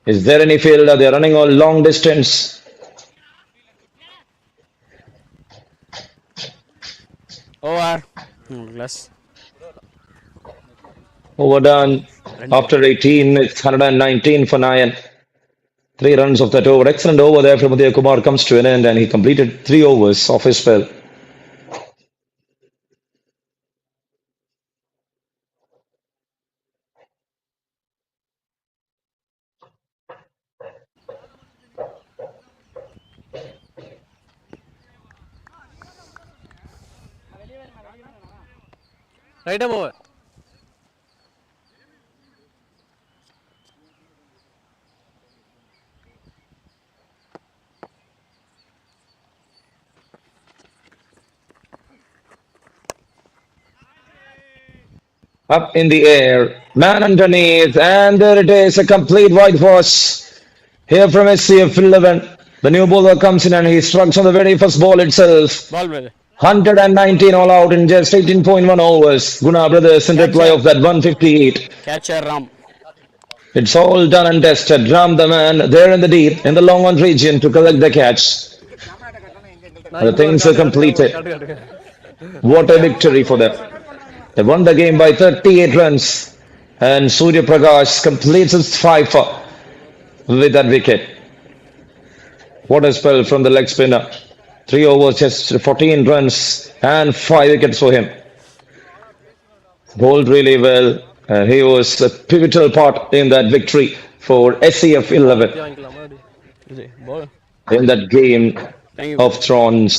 Speaker 1: Is there any fielder? They're running a long distance.
Speaker 4: Over. Less.
Speaker 1: Overdone. After 18, it's 119 for 9. 3 runs of that over. Excellent over there from Udaya Kumar comes to an end, and he completed 3 overs of his spell.
Speaker 3: Right arm over.
Speaker 1: Up in the air, man underneath, and there it is, a complete whitewash. Here from SCF 11, the new bowler comes in and he strikes on the very first ball itself.
Speaker 3: Ball brother.
Speaker 1: 119 all out in just 18.1 overs. GUNA brothers in reply of that 158.
Speaker 4: Catcher Ram.
Speaker 1: It's all done and dusted. Ram the man there in the deep, in the long on region to collect the catch. The things are completed. What a victory for them. They won the game by 38 runs. And Surya Prakash completes his fifer with that wicket. What a spell from the leg spinner. 3 overs, just 14 runs and 5 wickets for him. Bowled really well. He was a pivotal part in that victory for SCF 11
Speaker 3: Ball.
Speaker 1: in that game
Speaker 4: Thank you.
Speaker 1: of Thrones.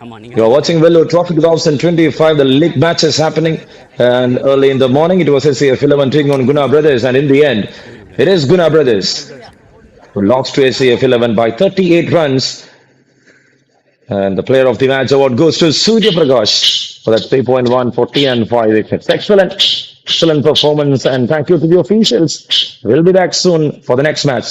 Speaker 4: ஆமா நீங்க
Speaker 1: You are watching Vellore Trophy 2025. The league match is happening, and early in the morning it was SCF 11 taking on GUNA Brothers, and in the end, it is GUNA Brothers who lost to SCF 11 by 38 runs. And the player of the match award goes to Surya Prakash for that 3.1, 40 and 5 wickets. Excellent performance, and thank you to the officials. We'll be back soon for the next match.